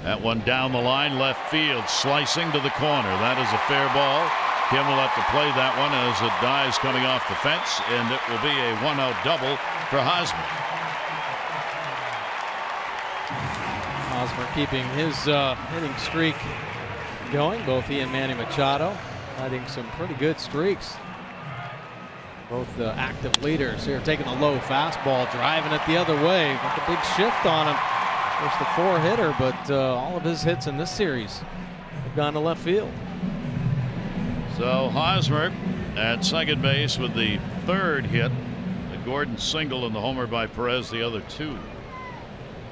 A: That one down the line, left field, slicing to the corner. That is a fair ball. Kim will have to play that one as it dies coming off the fence, and it will be a 1-out double for Hosmer.
C: Hosmer keeping his hitting streak going. Both he and Manny Machado hitting some pretty good streaks. Both active leaders here, taking a low fastball, driving it the other way. Got the big shift on him. Just a 4-hitter, but all of his hits in this series have gone to left field.
A: So Hosmer at second base with the 3rd hit. The Gordon single and the homer by Perez, the other 2.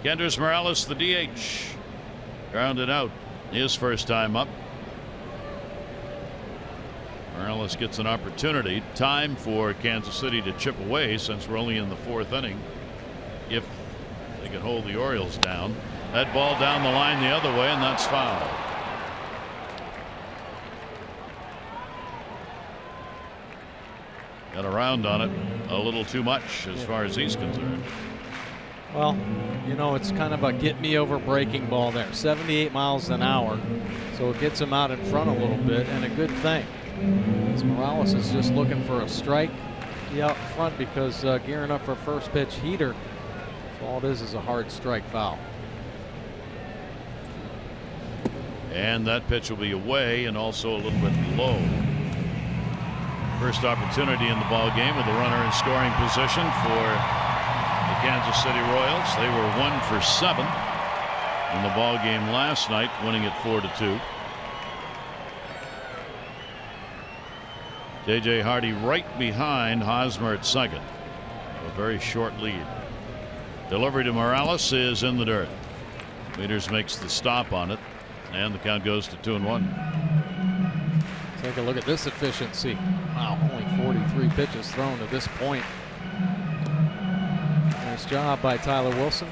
A: Kendrys Morales, the DH, grounded out his first time up. Morales gets an opportunity. Time for Kansas City to chip away since we're only in the 4th inning. If they can hold the Orioles down. That ball down the line the other way, and that's foul. Got around on it a little too much as far as he's concerned.
C: Well, you know, it's kind of a get me over breaking ball there. 78 miles an hour. So it gets him out in front a little bit, and a good thing. As Morales is just looking for a strike out in front because gearing up for first pitch heater. So all it is a hard strike foul.
A: And that pitch will be away and also a little bit low. First opportunity in the ball game with a runner in scoring position for the Kansas City Royals. They were 1 for 7 in the ball game last night, winning it 4-2. J.J. Hardy right behind Hosmer at second. A very short lead. Delivery to Morales is in the dirt. Meters makes the stop on it, and the count goes to 2-1.
C: Take a look at this efficiency. Wow, only 43 pitches thrown to this point. Nice job by Tyler Wilson.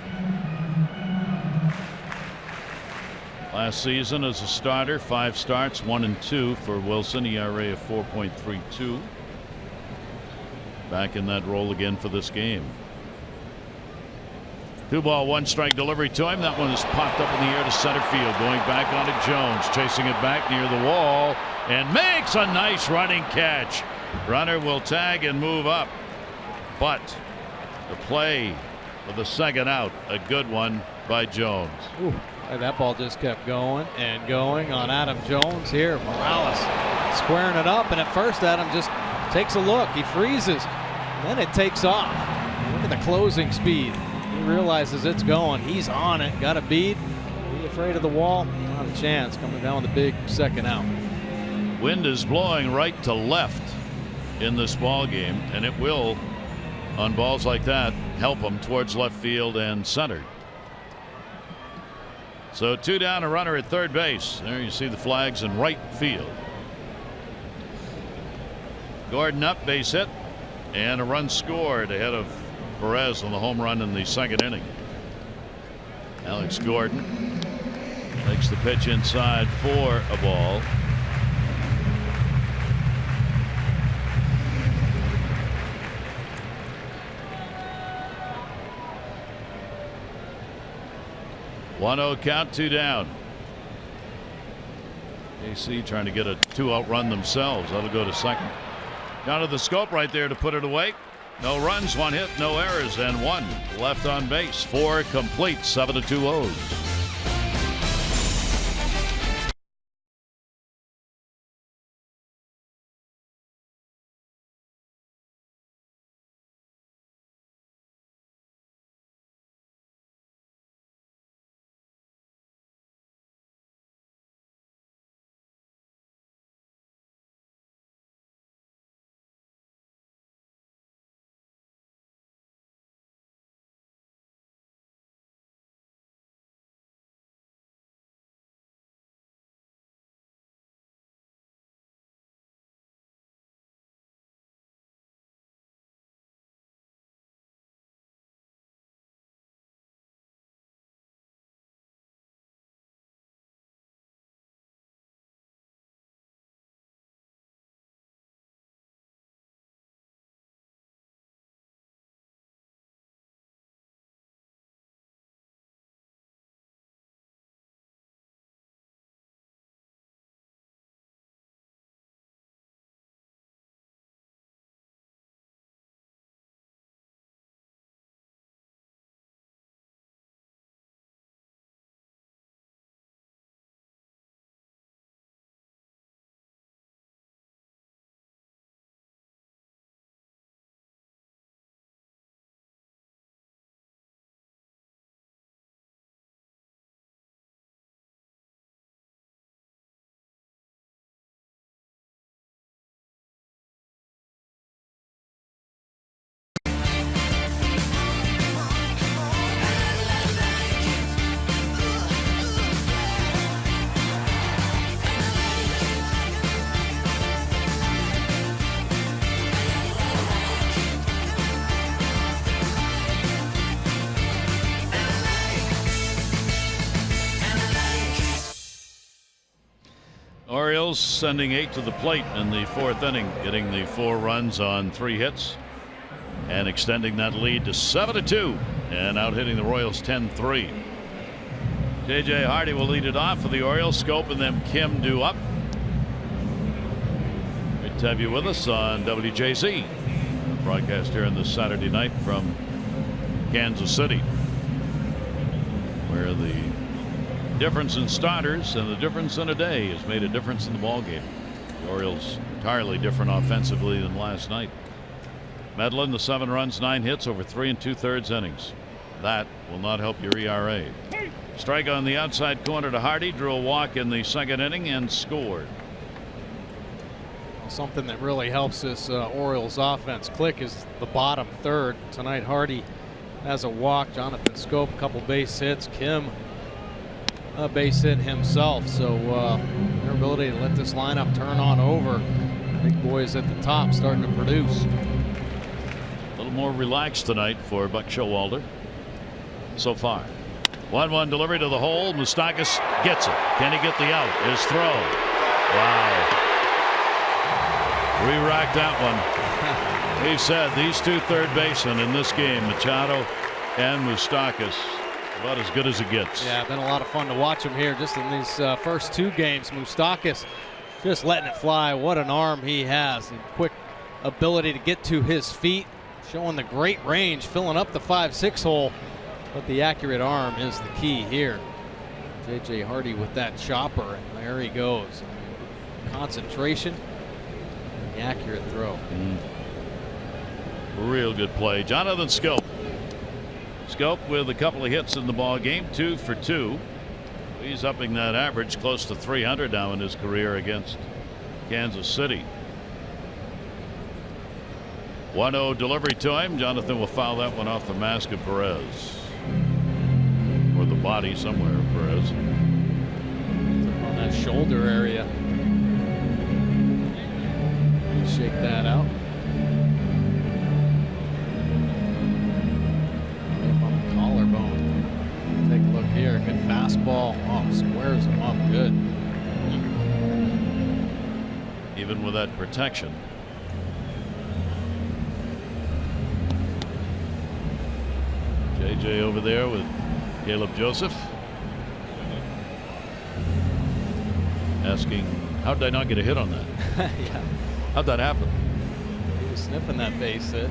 A: Last season as a starter, 5 starts, 1-2 for Wilson, ERA of 4.32. Back in that role again for this game. 2-ball, 1-strike delivery to him. That one is popped up in the air to center field. Going back onto Jones, chasing it back near the wall, and makes a nice running catch. Runner will tag and move up. But the play for the second out, a good one by Jones.
C: Ooh, that ball just kept going and going on Adam Jones here. Morales squaring it up, and at first Adam just takes a look. He freezes, and then it takes off. Look at the closing speed. He realizes it's going. He's on it. Got a beat. Be afraid of the wall? Not a chance. Coming down with the big second out.
A: Wind is blowing right to left in this ball game, and it will, on balls like that, help them towards left field and center. So 2 down, a runner at third base. There you see the flags in right field. Gordon up, base hit, and a run scored ahead of Perez on the home run in the second inning. Alex Gordon takes the pitch inside for a ball. One-zero count, 2 down. KC trying to get a 2-out run themselves. That'll go to second. Down to the scope right there to put it away. No runs, 1 hit, no errors, and 1 left on base. 4 complete, 7-2 O's. Orioles sending 8 to the plate in the 4th inning, getting the 4 runs on 3 hits and extending that lead to 7-2 and out hitting the Royals 10-3. J.J. Hardy will lead it off for the Orioles. Scope and then Kim do up. Great to have you with us on WJZ, broadcast here on this Saturday night from Kansas City, where the difference in starters and the difference in a day has made a difference in the ball game. The Orioles entirely different offensively than last night. Medlin, the 7 runs, 9 hits over 3 2/3 innings. That will not help your ERA. Strike on the outside corner to Hardy, drew a walk in the 2nd inning and scored.
C: Something that really helps this Orioles offense click is the bottom 3rd. Tonight Hardy has a walk, Jonathan Scope a couple base hits, Kim a base hit himself. So their ability to let this lineup turn on over. Big boys at the top starting to produce.
A: A little more relaxed tonight for Buck Showalter so far. 1-1 delivery to the hole. Moustakas gets it. Can he get the out? His throw. Wow. Re-racked that one. He said these 2 third basemen in this game, Machado and Moustakas, about as good as it gets.
C: Yeah, been a lot of fun to watch him here just in these first 2 games. Moustakas just letting it fly. What an arm he has, and quick ability to get to his feet, showing the great range, filling up the 5-6 hole. But the accurate arm is the key here. J.J. Hardy with that chopper, and there he goes. Concentration, and the accurate throw.
A: Real good play. Jonathan Scope. Scope with a couple of hits in the ball game, 2 for 2. He's upping that average close to 300 now in his career against Kansas City. 1-0 delivery to him. Jonathan will foul that one off the mask of Perez. Or the body somewhere of Perez.
C: On that shoulder area. Shake that out. Up on the collarbone. Take a look here. Good fastball. Oh, squares him up good.
A: Even with that protection. JJ over there with Caleb Joseph. Asking, how did I not get a hit on that?
C: Yeah.
A: How'd that happen?
C: He was sniffing that base hit.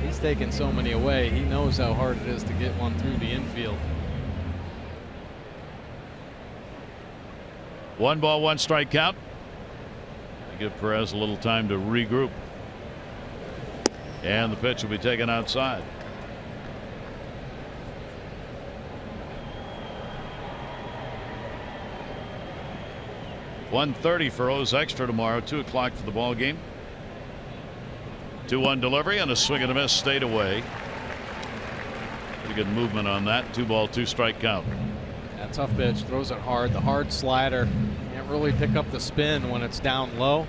C: He's taking so many away. He knows how hard it is to get one through the infield.
A: 1 ball, 1 strike count. Give Perez a little time to regroup. And the pitch will be taken outside. $130 for O's Extra tomorrow. 2 o'clock for the ball game. 2-1 delivery and a swing and a miss. Stayed away. Pretty good movement on that. 2 ball, 2 strike count.
C: Yeah, tough pitch. Throws it hard. The hard slider. Can't really pick up the spin when it's down low.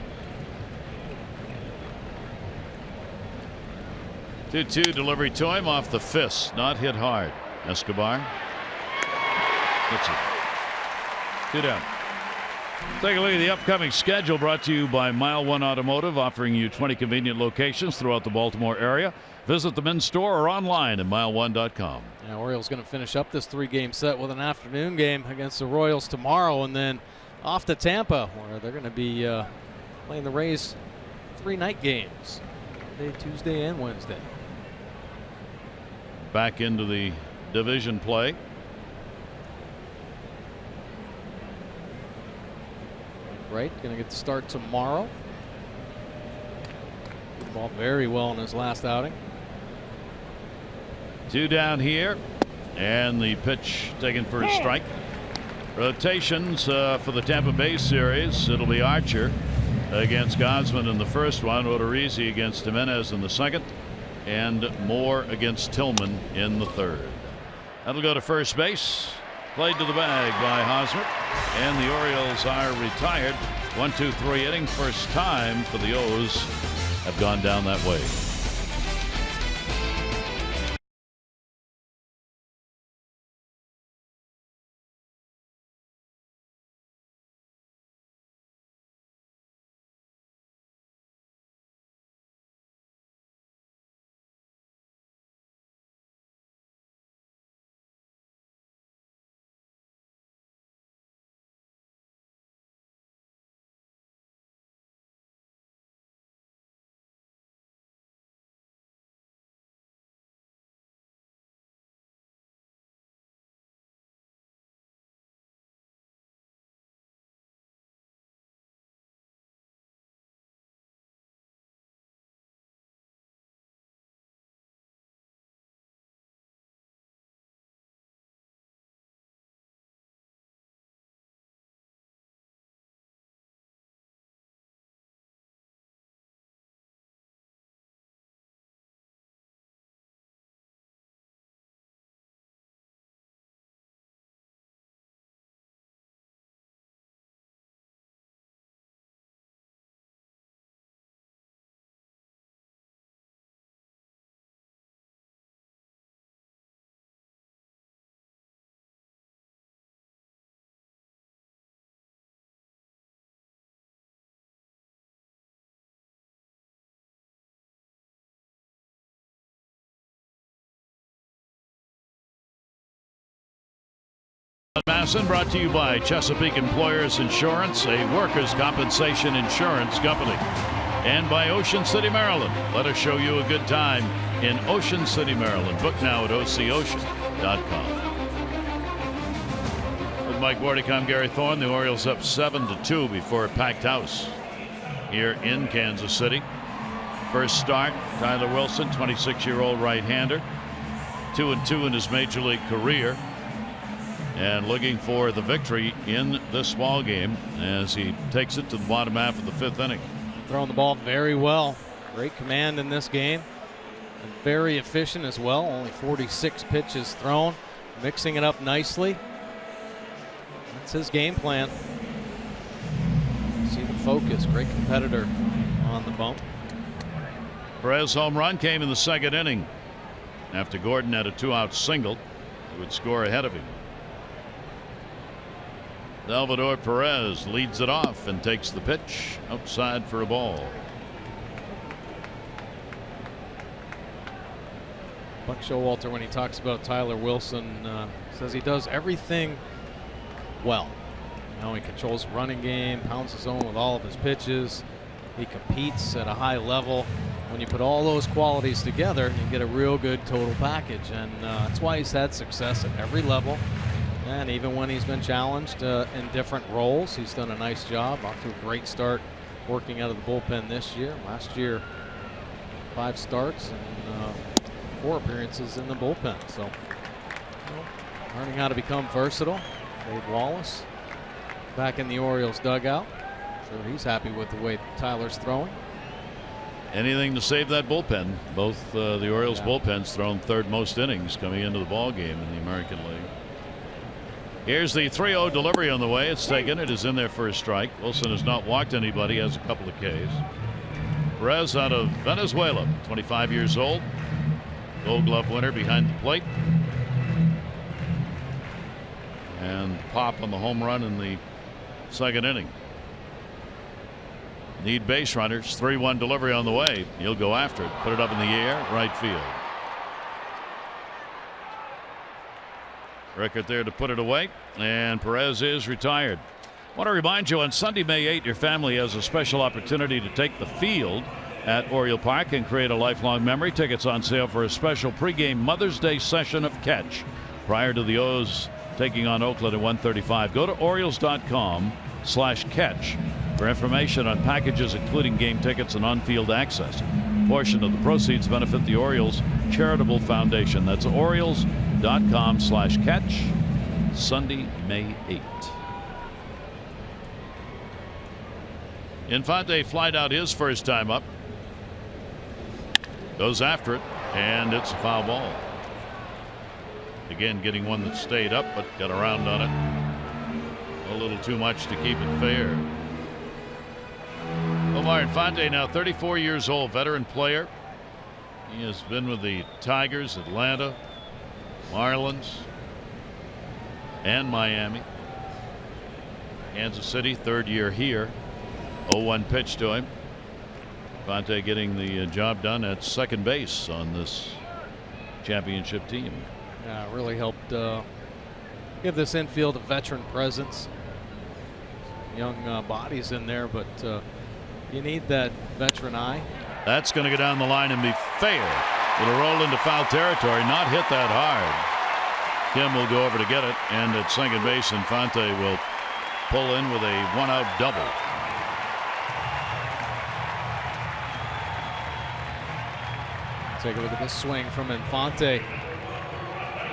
A: 2-2 delivery to him off the fist. Not hit hard. Escobar hits it. 2 down. Take a look at the upcoming schedule, brought to you by Mile One Automotive, offering you 20 convenient locations throughout the Baltimore area. Visit them in store or online at mile1.com.
C: Yeah, Orioles going to finish up this 3-game set with an afternoon game against the Royals tomorrow, and then off to Tampa, where they're going to be playing the Rays 3 night games, Monday, Tuesday, and Wednesday.
A: Back into the division play.
C: Right, going to get the start tomorrow. Did the ball very well in his last outing.
A: 2 down here, and the pitch taken for a strike. Rotations for the Tampa Bay series. It'll be Archer against Gosman in the first one, Odorizzi against Jimenez in the second, and Moore against Tillman in the third. That'll go to first base. Played to the bag by Hosmer, and the Orioles are retired. 1, 2, 3 inning. First time for the O's have gone down that way. Masson, brought to you by Chesapeake Employers Insurance, a workers' compensation insurance company, and by Ocean City, Maryland. Let us show you a good time in Ocean City, Maryland. Book now at OCOcean.com. With Mike Bordick, I'm Gary Thorne. The Orioles up 7-2 before a packed house here in Kansas City. First start, Tyler Wilson, 26-year-old right-hander, 2-2 in his major league career, and looking for the victory in this ball game as he takes it to the bottom half of the 5th inning.
C: Throwing the ball very well. Great command in this game. And very efficient as well. Only 46 pitches thrown. Mixing it up nicely. That's his game plan. See the focus. Great competitor on the bump.
A: Perez home run came in the second inning after Gordon had a 2-out single. He would score ahead of him. Salvador Perez leads it off and takes the pitch outside for a ball.
C: Buck Showalter, when he talks about Tyler Wilson, says he does everything well. You know, he controls the running game, pounds the zone with all of his pitches. He competes at a high level. When you put all those qualities together, you get a real good total package, and that's why he's had success at every level. And even when he's been challenged in different roles, he's done a nice job. Off to a great start working out of the bullpen this year. Last year, 5 starts and 4 appearances in the bullpen. So, learning how to become versatile. Dave Wallace back in the Orioles dugout. Sure, he's happy with the way Tyler's throwing.
A: Anything to save that bullpen. Both the Orioles bullpens thrown 3rd most innings coming into the ball game in the American League. Here's the 3-0 delivery on the way. It's taken. It is in there for a strike. Wilson has not walked anybody. Has a couple of Ks. Perez out of Venezuela, 25 years old. Gold Glove winner behind the plate. And pop on the home run in the second inning. Need base runners. 3-1 delivery on the way. He'll go after it. Put it up in the air. Right field. Rickert there to put it away. And Perez is retired. I want to remind you, on Sunday, May 8, your family has a special opportunity to take the field at Oriole Park and create a lifelong memory. Tickets on sale for a special pregame Mother's Day session of Catch prior to the O's taking on Oakland at 1:35. Go to Orioles.com/catch for information on packages including game tickets and on-field access. A portion of the proceeds benefit the Orioles Charitable Foundation. That's Orioles.com/catch. Sunday, May 8. Infante flied out his first time up. Goes after it, and it's a foul ball. Again, getting one that stayed up, but got around on it. A little too much to keep it fair. Omar Infante, now 34 years old, veteran player. He has been with the Tigers, Atlanta, Marlins, and Miami. Kansas City, 3rd year here. 0-1 pitch to him. Infante getting the job done at second base on this championship team.
C: Yeah, really helped give this infield a veteran presence. Young bodies in there, but you need that veteran eye.
A: That's going to go down the line and be fair. It'll roll into foul territory, not hit that hard. Kim will go over to get it, and at second base, Infante will pull in with a 1-out double.
C: Take a look at this swing from Infante.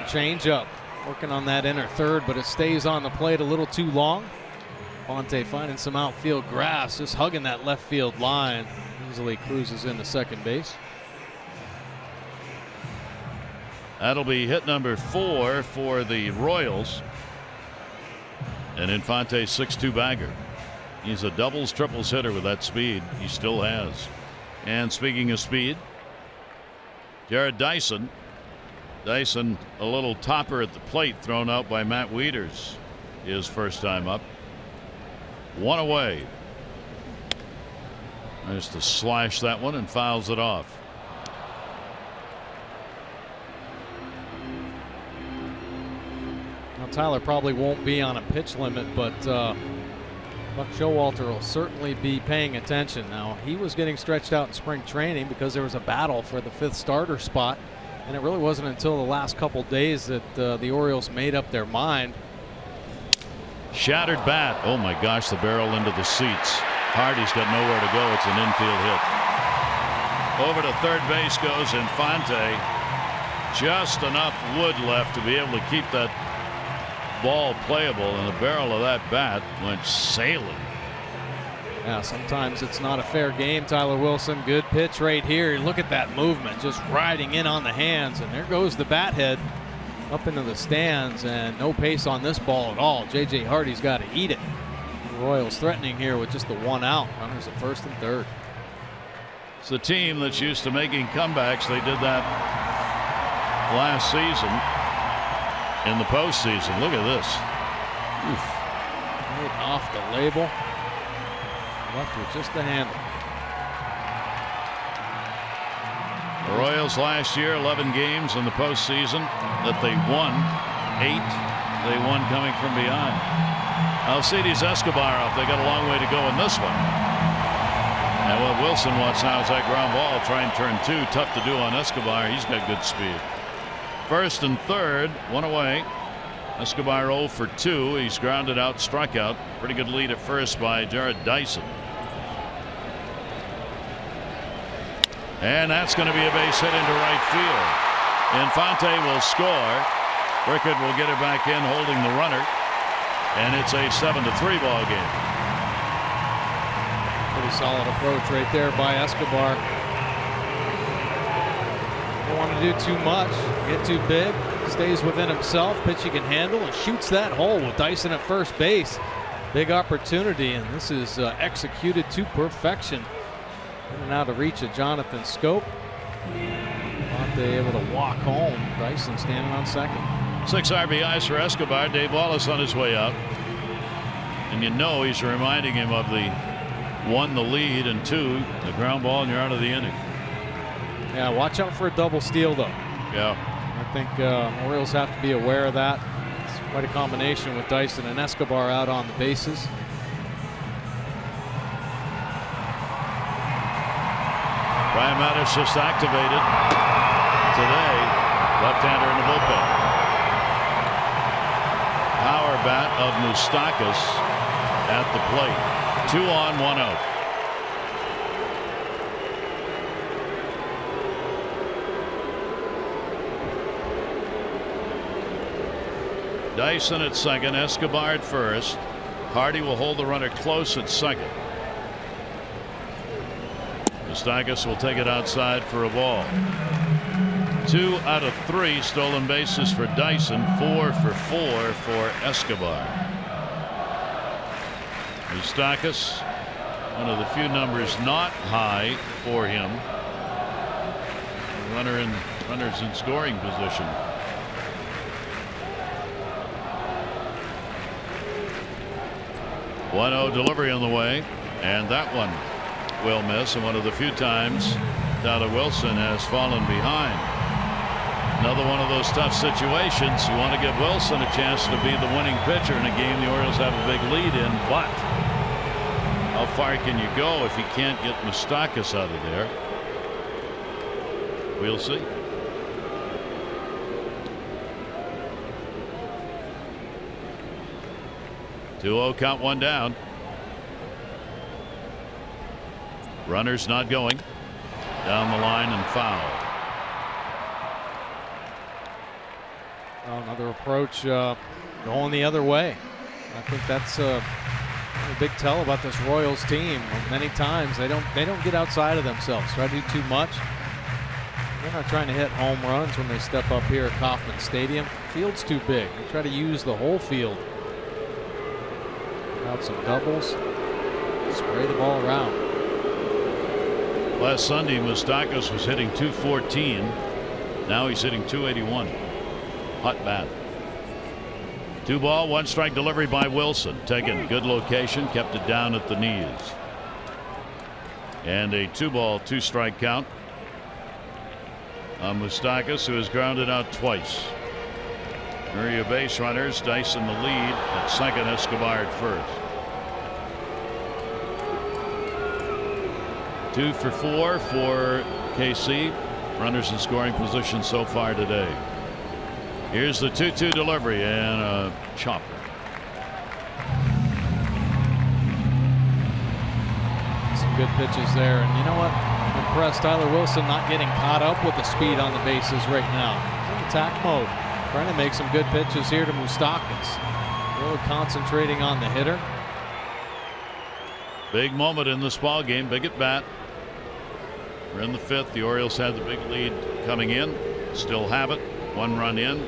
C: Change up, working on that inner third, but it stays on the plate a little too long. Infante finding some outfield grass, just hugging that left field line. Easily cruises into second base.
A: That'll be hit number 4 for the Royals. And Infante's 6'2" bagger. He's a doubles, triples hitter with that speed. He still has. And speaking of speed, Jared Dyson. Dyson, a little topper at the plate thrown out by Matt Wieters. His first time up. 1 away. Nice to slash that one and fouls it off.
C: Now Tyler probably won't be on a pitch limit, but Buck Showalter will certainly be paying attention. Now, he was getting stretched out in spring training because there was a battle for the 5th starter spot, and it really wasn't until the last couple days that the Orioles made up their mind.
A: Shattered bat. Oh my gosh, the barrel into the seats. Hardy's got nowhere to go. It's an infield hit. Over to third base goes Infante. Just enough wood left to be able to keep that ball playable, and the barrel of that bat went sailing.
C: Yeah, sometimes it's not a fair game. Tyler Wilson, good pitch right here. Look at that movement, just riding in on the hands, and there goes the bat head up into the stands, and no pace on this ball at all. J.J. Hardy's got to eat it. The Royals threatening here with just the 1 out. Runners at first and third.
A: It's the team that's used to making comebacks. They did that last season in the postseason. Look at this. Oof.
C: Right off the label. Left with just the handle.
A: The Royals last year, 11 games in the postseason that they won. 8 they won coming from behind. Alcides Escobar up. They got a long way to go in this one. And what Wilson wants now is that ground ball. Try and turn 2. Tough to do on Escobar. He's got good speed. First and third, 1 away. Escobar 0 for 2. He's grounded out, struck out. Pretty good lead at first by Jared Dyson. And that's going to be a base hit into right field. Infante will score. Rickard will get it back in, holding the runner. And it's a 7-3 ball game.
C: Pretty solid approach right there by Escobar. Don't want to do too much, get too big. Stays within himself, pitch he can handle, and shoots that hole with Dyson at first base. Big opportunity, and this is executed to perfection. In and out of reach of Jonathan Scope. Infante able to walk home. Dyson standing on second.
A: 6 RBIs for Escobar. Dave Wallace on his way out. And you know he's reminding him of the 1, the lead, and 2, the ground ball, and you're out of the inning.
C: Yeah, watch out for a double steal, though.
A: Yeah.
C: I think Orioles have to be aware of that. It's quite a combination with Dyson and Escobar out on the bases.
A: Ryan Maddux just activated today. Left-hander in the bullpen. Power bat of Moustakas at the plate. 2 on, 1 out. Dyson at second, Escobar at first. Hardy will hold the runner close at second. Moustakas will take it outside for a ball. 2 out of 3 stolen bases for Dyson. 4 for 4 for Escobar. Moustakas, one of the few numbers not high for him. Runners in scoring position. 1-0 delivery on the way, and that one will miss, and one of the few times Tyler Wilson has fallen behind. Another one of those tough situations. You want to give Wilson a chance to be the winning pitcher in a game the Orioles have a big lead in, but how far can you go if you can't get Moustakas out of there? We'll see. Two-0 count, 1 down. Runners not going. Down the line and foul.
C: Well, another approach going the other way. I think that's a big tell about this Royals team. Many times they don't get outside of themselves. Try to do too much. They're not trying to hit home runs when they step up here at Kauffman Stadium. Field's too big. They try to use the whole field. Out some doubles. Spray the ball around.
A: Last Sunday, Moustakas was hitting .214. Now he's hitting .281. Hot bat. 2 ball, 1 strike delivery by Wilson. Taken, good location, kept it down at the knees. And a 2 ball, 2 strike count on Moustakas, who has grounded out twice. Area base runners, Dyson the lead at second, Escobar at first. 2 for 4 for KC. Runners in scoring position so far today. Here's the 2-2 delivery and a chopper.
C: Some good pitches there, and you know what? I'm impressed. Tyler Wilson not getting caught up with the speed on the bases right now. He's in attack mode. Trying to make some good pitches here to Moustakas. Really concentrating on the hitter.
A: Big moment in this ball game. Big at bat. We're in the 5th. The Orioles had the big lead coming in. Still have it. 1 run in.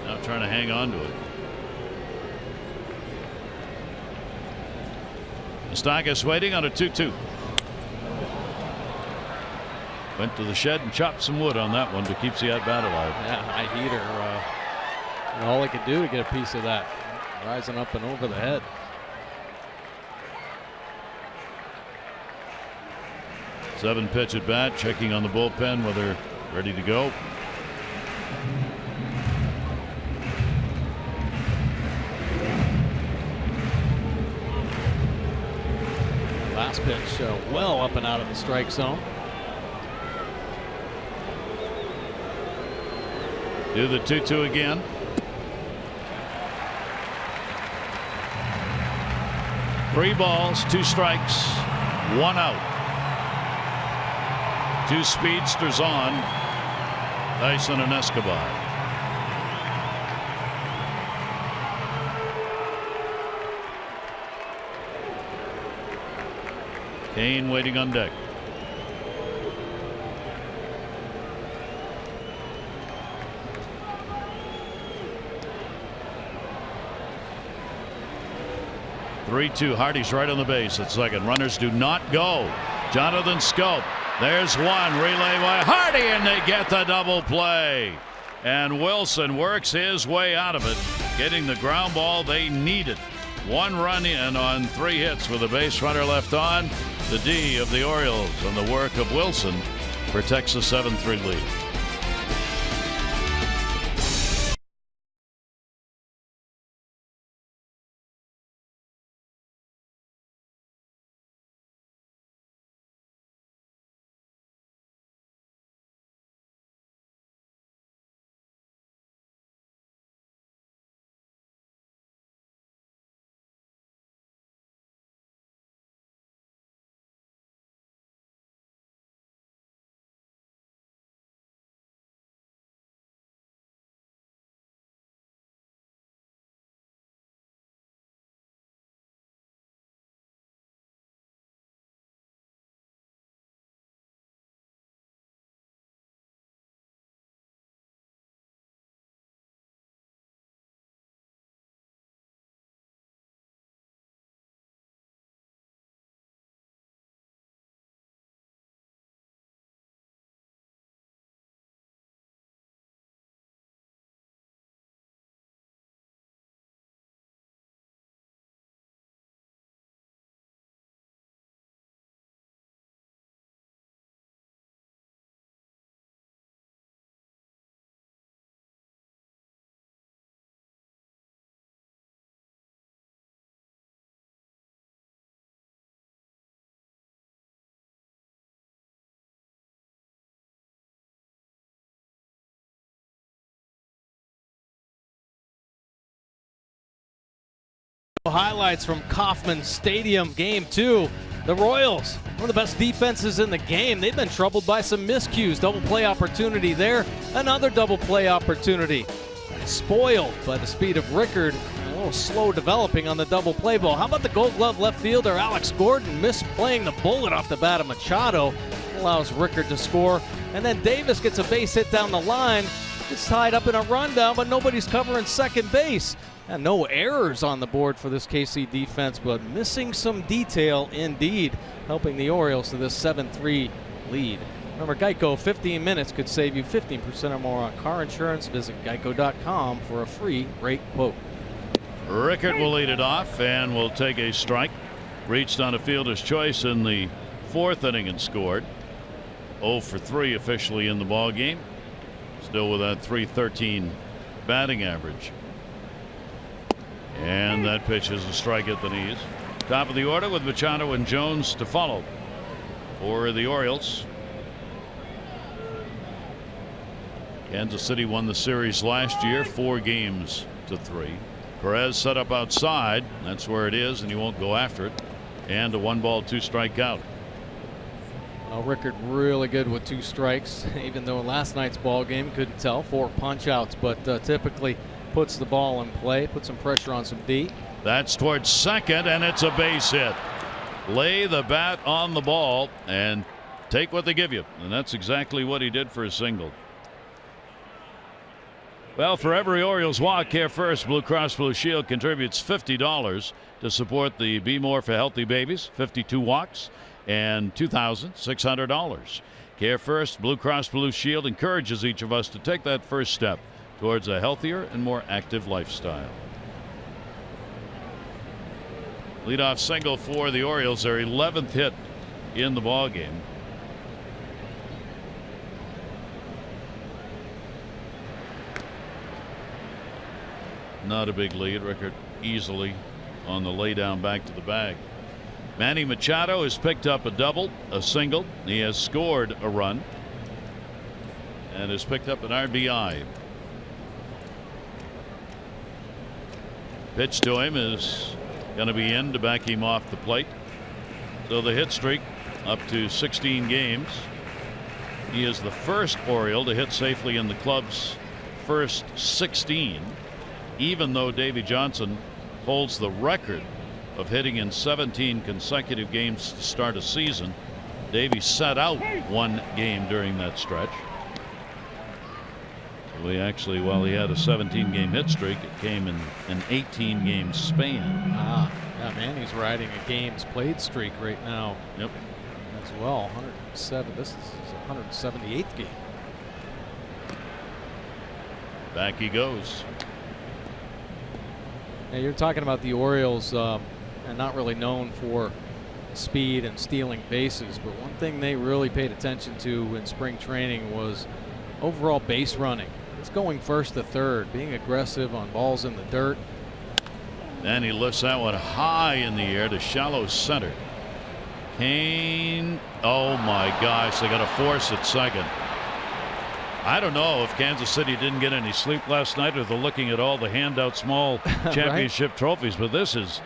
A: Now trying to hang on to it. Moustakas waiting on a 2-2. Went to the shed and chopped some wood on that one to keep the at bat alive.
C: Yeah, high heater. All he could do to get a piece of that. Rising up and over the head.
A: Seven pitch at bat, checking on the bullpen whether ready to go.
C: Last pitch well up and out of the strike zone.
A: Do the 2-2 again. Three balls, 2 strikes, 1 out. 2 speedsters on. Dyson and Escobar. Kane waiting on deck. Three-two. Hardy's right on the base at second. Runners do not go. Jonathan Scope. There's one. Relay by Hardy, and they get the double play. And Wilson works his way out of it, getting the ground ball they needed. 1 run in on 3 hits with a base runner left on. The D of the Orioles and the work of Wilson protects the 7-3 lead.
C: Highlights from Kauffman Stadium, Game 2. The Royals, one of the best defenses in the game. They've been troubled by some miscues. Double play opportunity there. Another double play opportunity. Spoiled by the speed of Rickard. A little slow developing on the double play ball. How about the Gold Glove left fielder Alex Gordon misplaying the bullet off the bat of Machado. Allows Rickard to score. And then Davis gets a base hit down the line. Gets tied up in a rundown, but nobody's covering second base. And no errors on the board for this KC defense, but missing some detail indeed, helping the Orioles to this 7-3 lead. Remember, Geico, 15 minutes could save you 15% or more on car insurance. Visit geico.com for a free rate quote.
A: Rickard will lead it off and will take a strike. Reached on a fielder's choice in the 4th inning and scored. 0 for 3 officially in the ball game. Still with that .313 batting average. And that pitch is a strike at the knees. Top of the order with Machado and Jones to follow for the Orioles. Kansas City won the series last year 4-3. Perez set up outside. That's where it is, and he won't go after it. And a 1-ball, 2-strike count.
C: Rickard really good with 2 strikes, even though last night's ball game couldn't tell. 4 punch outs, but typically puts the ball in play, puts some pressure on some D.
A: That's towards second, and it's a base hit. lay the bat on the ball and take what they give you. And that's exactly what he did for a single. Well, for every Orioles walk, Care First Blue Cross Blue Shield contributes $50 to support the Be More for Healthy Babies, 52 walks, and $2,600. Care First Blue Cross Blue Shield encourages each of us to take that first step towards a healthier and more active lifestyle. Leadoff single for the Orioles, their 11th hit in the ballgame. Not a big lead. Rickard easily on the laydown back to the bag. Manny Machado has picked up a double, a single. He has scored a run and has picked up an RBI. Pitch to him is going to be in to back him off the plate. So the hit streak up to 16 games. He is the first Oriole to hit safely in the club's first 16. Even though Davey Johnson holds the record of hitting in 17 consecutive games to start a season, Davey sat out one game during that stretch. We actually, while he had a 17-game hit streak, it came in an 18-game span.
C: Yeah, Manny's riding a games played streak right now.
A: Yep.
C: As well, 107. This is his 178th game.
A: Back he goes.
C: Now you're talking about the Orioles, and not really known for speed and stealing bases, but one thing they really paid attention to in spring training was overall base running. It's going first to third, being aggressive on balls in the dirt.
A: Then he lifts that one high in the air to shallow center. Kane, oh my gosh, they got a force at second. I don't know if Kansas City didn't get any sleep last night or they're looking at all the handout small championship
C: right?
A: trophies, but this is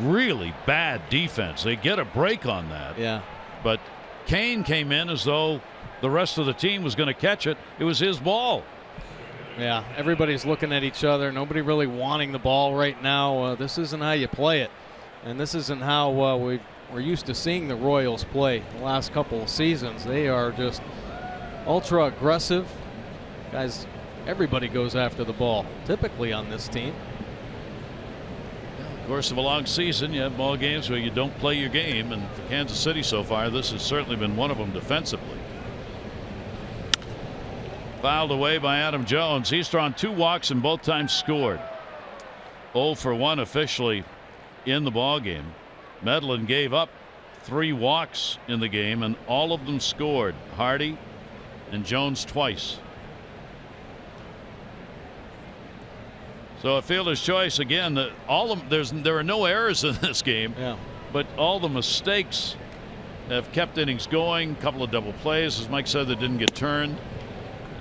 A: really bad defense. They get a break on that.
C: Yeah.
A: But Kane came in as though the rest of the team was going to catch it. It was his ball.
C: Yeah, everybody's looking at each other. Nobody really wanting the ball right now. This isn't how you play it. And this isn't how we're used to seeing the Royals play the last couple of seasons. They are just ultra aggressive. Guys, everybody goes after the ball, typically on this team.
A: Of course, of a long season, you have ball games where you don't play your game. And for Kansas City so far, this has certainly been one of them defensively. Fouled away by Adam Jones. He's drawn 2 walks and both times scored. 0 for 1 officially in the ball game. Medlin gave up 3 walks in the game and all of them scored. Hardy and Jones twice. So a fielder's choice again. There are no errors in this game.
C: Yeah.
A: But all the mistakes have kept innings going. A couple of double plays, as Mike said, that didn't get turned.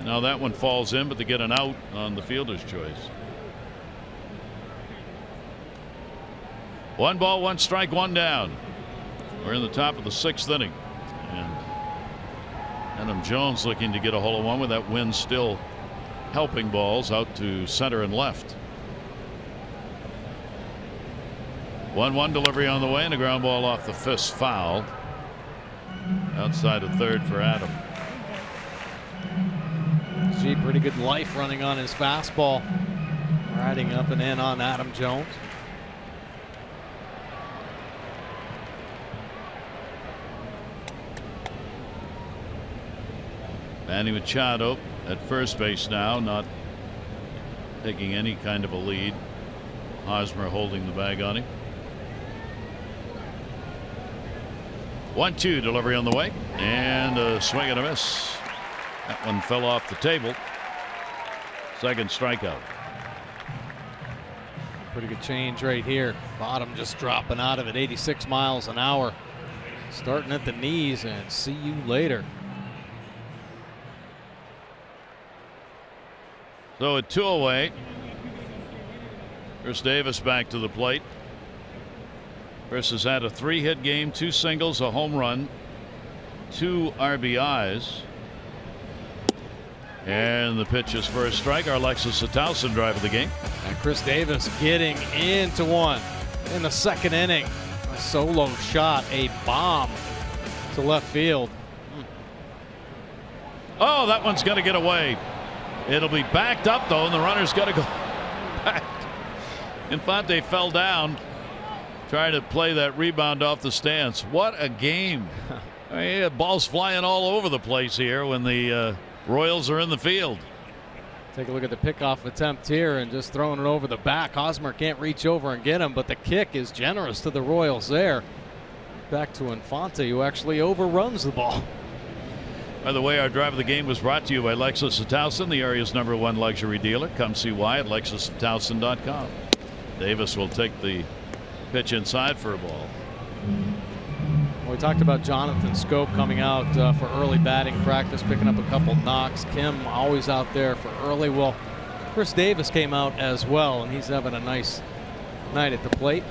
A: Now that one falls in, but they get an out on the fielder's choice. 1 ball, 1 strike, 1 down. We're in the top of the 6th inning. And Adam Jones looking to get a hole in one with that wind still helping balls out to center and left. 1-1 delivery on the way and a ground ball off the fist foul. Outside of third for Adam.
C: Gee, pretty good life running on his fastball. Riding up and in on Adam Jones.
A: Manny Machado at first base now, not taking any kind of a lead. Hosmer holding the bag on him. 1-2 delivery on the way and a swing and a miss. That one fell off the table. Second strikeout.
C: Pretty good change right here. Bottom just dropping out of it. 86 miles an hour. Starting at the knees and see you later.
A: So at 2 away. Chris Davis back to the plate. Chris has had a 3-hit game, 2 singles, a home run, 2 RBIs. And the pitch is for a strike. Our Alexis Towson drive of the game.
C: And Chris Davis getting into one in the 2nd inning. A solo shot, a bomb to left field.
A: Oh, that one's going to get away. It'll be backed up, though, and the runner's got to go back. Infante fell down trying to play that rebound off the stands. What a game. I mean, balls flying all over the place here when the Royals are in the field.
C: Take a look at the pickoff attempt here and just throwing it over the back. Hosmer can't reach over and get him, but the kick is generous to the Royals there. Back to Infante, who actually overruns the ball.
A: By the way, our drive of the game was brought to you by Lexus of Towson, the area's #1 luxury dealer. Come see why at lexusoftowson.com. Davis will take the pitch inside for a ball.
C: We talked about Jonathan Scope coming out for early batting practice, picking up a couple knocks. Kim always out there for early. Well, Chris Davis came out as well, and he's having a nice night at the plate.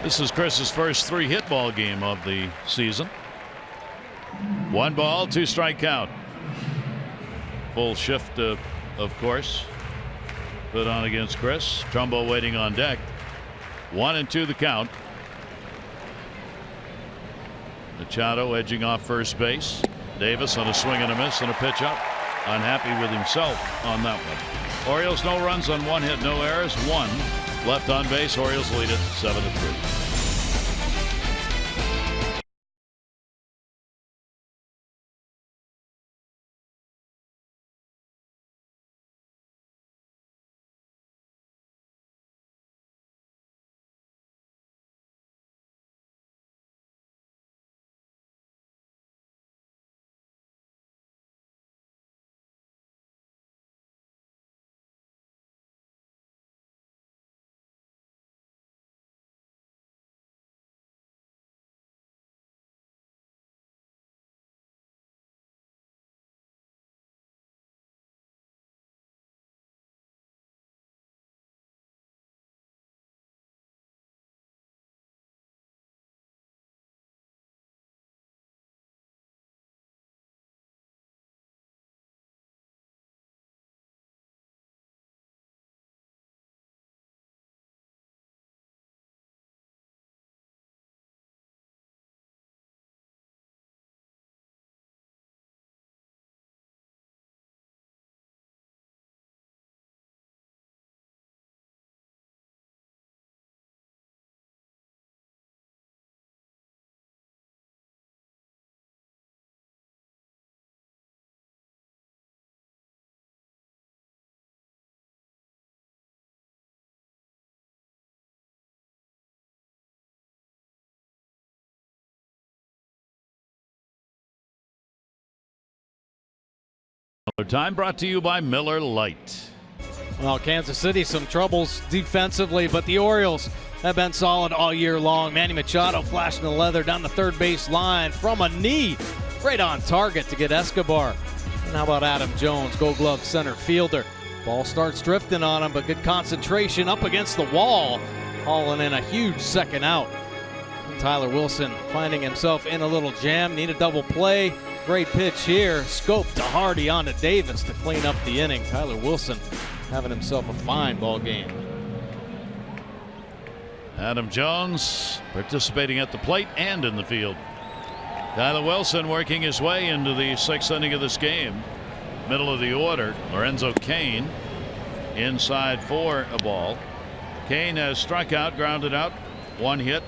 A: This is Chris's first 3-hit ball game of the season. 1 ball, 2 strike count. Full shift, of course, put on against Chris. Trumbo waiting on deck. 1-2 the count. Machado edging off first base. Davis on a swing and a miss and a pitch up. Unhappy with himself on that one. Orioles no runs on 1 hit, no errors. 1 left on base. Orioles lead it 7-3. Time brought to you by Miller Lite.
C: Well, Kansas City, some troubles defensively, but the Orioles have been solid all year long. Manny Machado flashing the leather down the third base line from a knee, right on target to get Escobar. And how about Adam Jones, Gold Glove center fielder? Ball starts drifting on him, but good concentration up against the wall, hauling in a huge second out. And Tyler Wilson finding himself in a little jam, need a double play. Great pitch here. Scope to Hardy on to Davis to clean up the inning. Tyler Wilson having himself a fine ball game.
A: Adam Jones participating at the plate and in the field. Tyler Wilson working his way into the 6th inning of this game. Middle of the order, Lorenzo Cain inside for a ball. Cain has struck out, grounded out, 1 hit,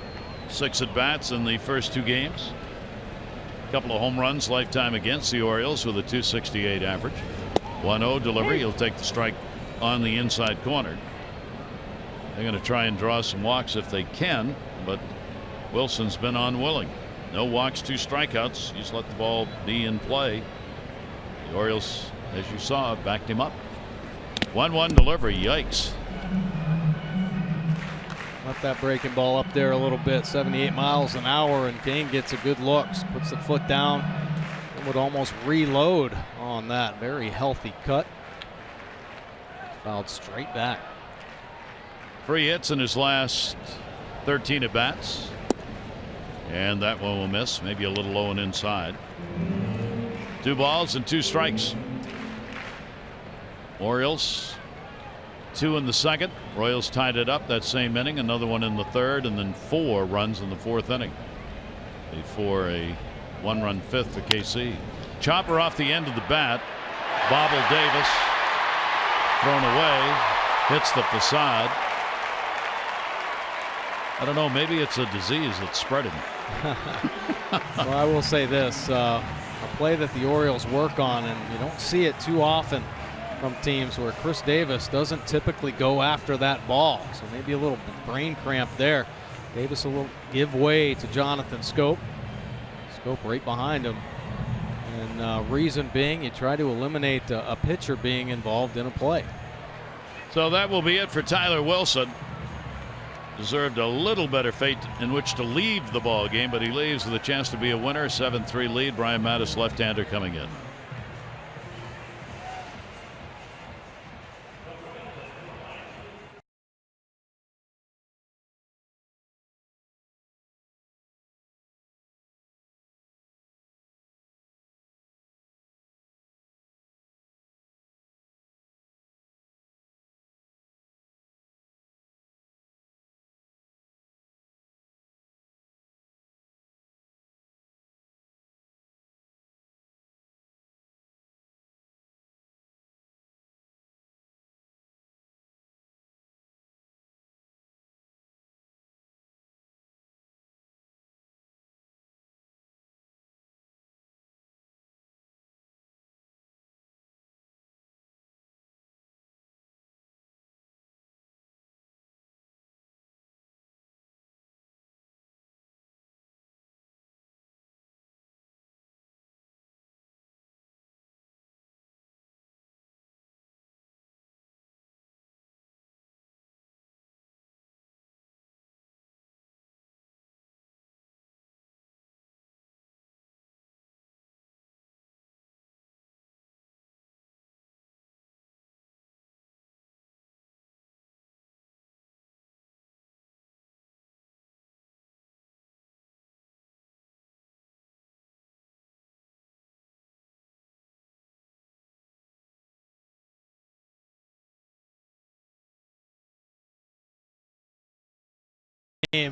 A: 6 at bats in the first 2 games. Couple of home runs lifetime against the Orioles with a .268 average. 1-0 delivery. He'll take the strike on the inside corner. They're going to try and draw some walks if they can, but Wilson's been unwilling. No walks, 2 strikeouts. Just let the ball be in play. The Orioles, as you saw, backed him up. 1-1 delivery. Yikes.
C: Left that breaking ball up there a little bit, 78 miles an hour, and Cain gets a good look, puts the foot down, and would almost reload on that. Very healthy cut. Fouled straight back.
A: 3 hits in his last 13 at bats, and that one will miss, maybe a little low and inside. 2 balls and 2 strikes. Orioles 2 in the second. Royals tied it up that same inning. Another one in the third, and then 4 runs in the 4th inning before a 1-run 5th for KC. Chopper off the end of the bat. Bobble Davis thrown away. Hits the facade. I don't know. Maybe it's a disease that's spreading.
C: Well, I will say this. A play that the Orioles work on, and you don't see it too often from teams, where Chris Davis doesn't typically go after that ball. So maybe a little brain cramp there. Davis will give way to Jonathan Scope. Scope right behind him. And reason being, you try to eliminate a pitcher being involved in a play.
A: So that will be it for Tyler Wilson. Deserved a little better fate in which to leave the ball game, but he leaves with a chance to be a winner. 7-3 lead. Brian Mattis, left-hander, coming in.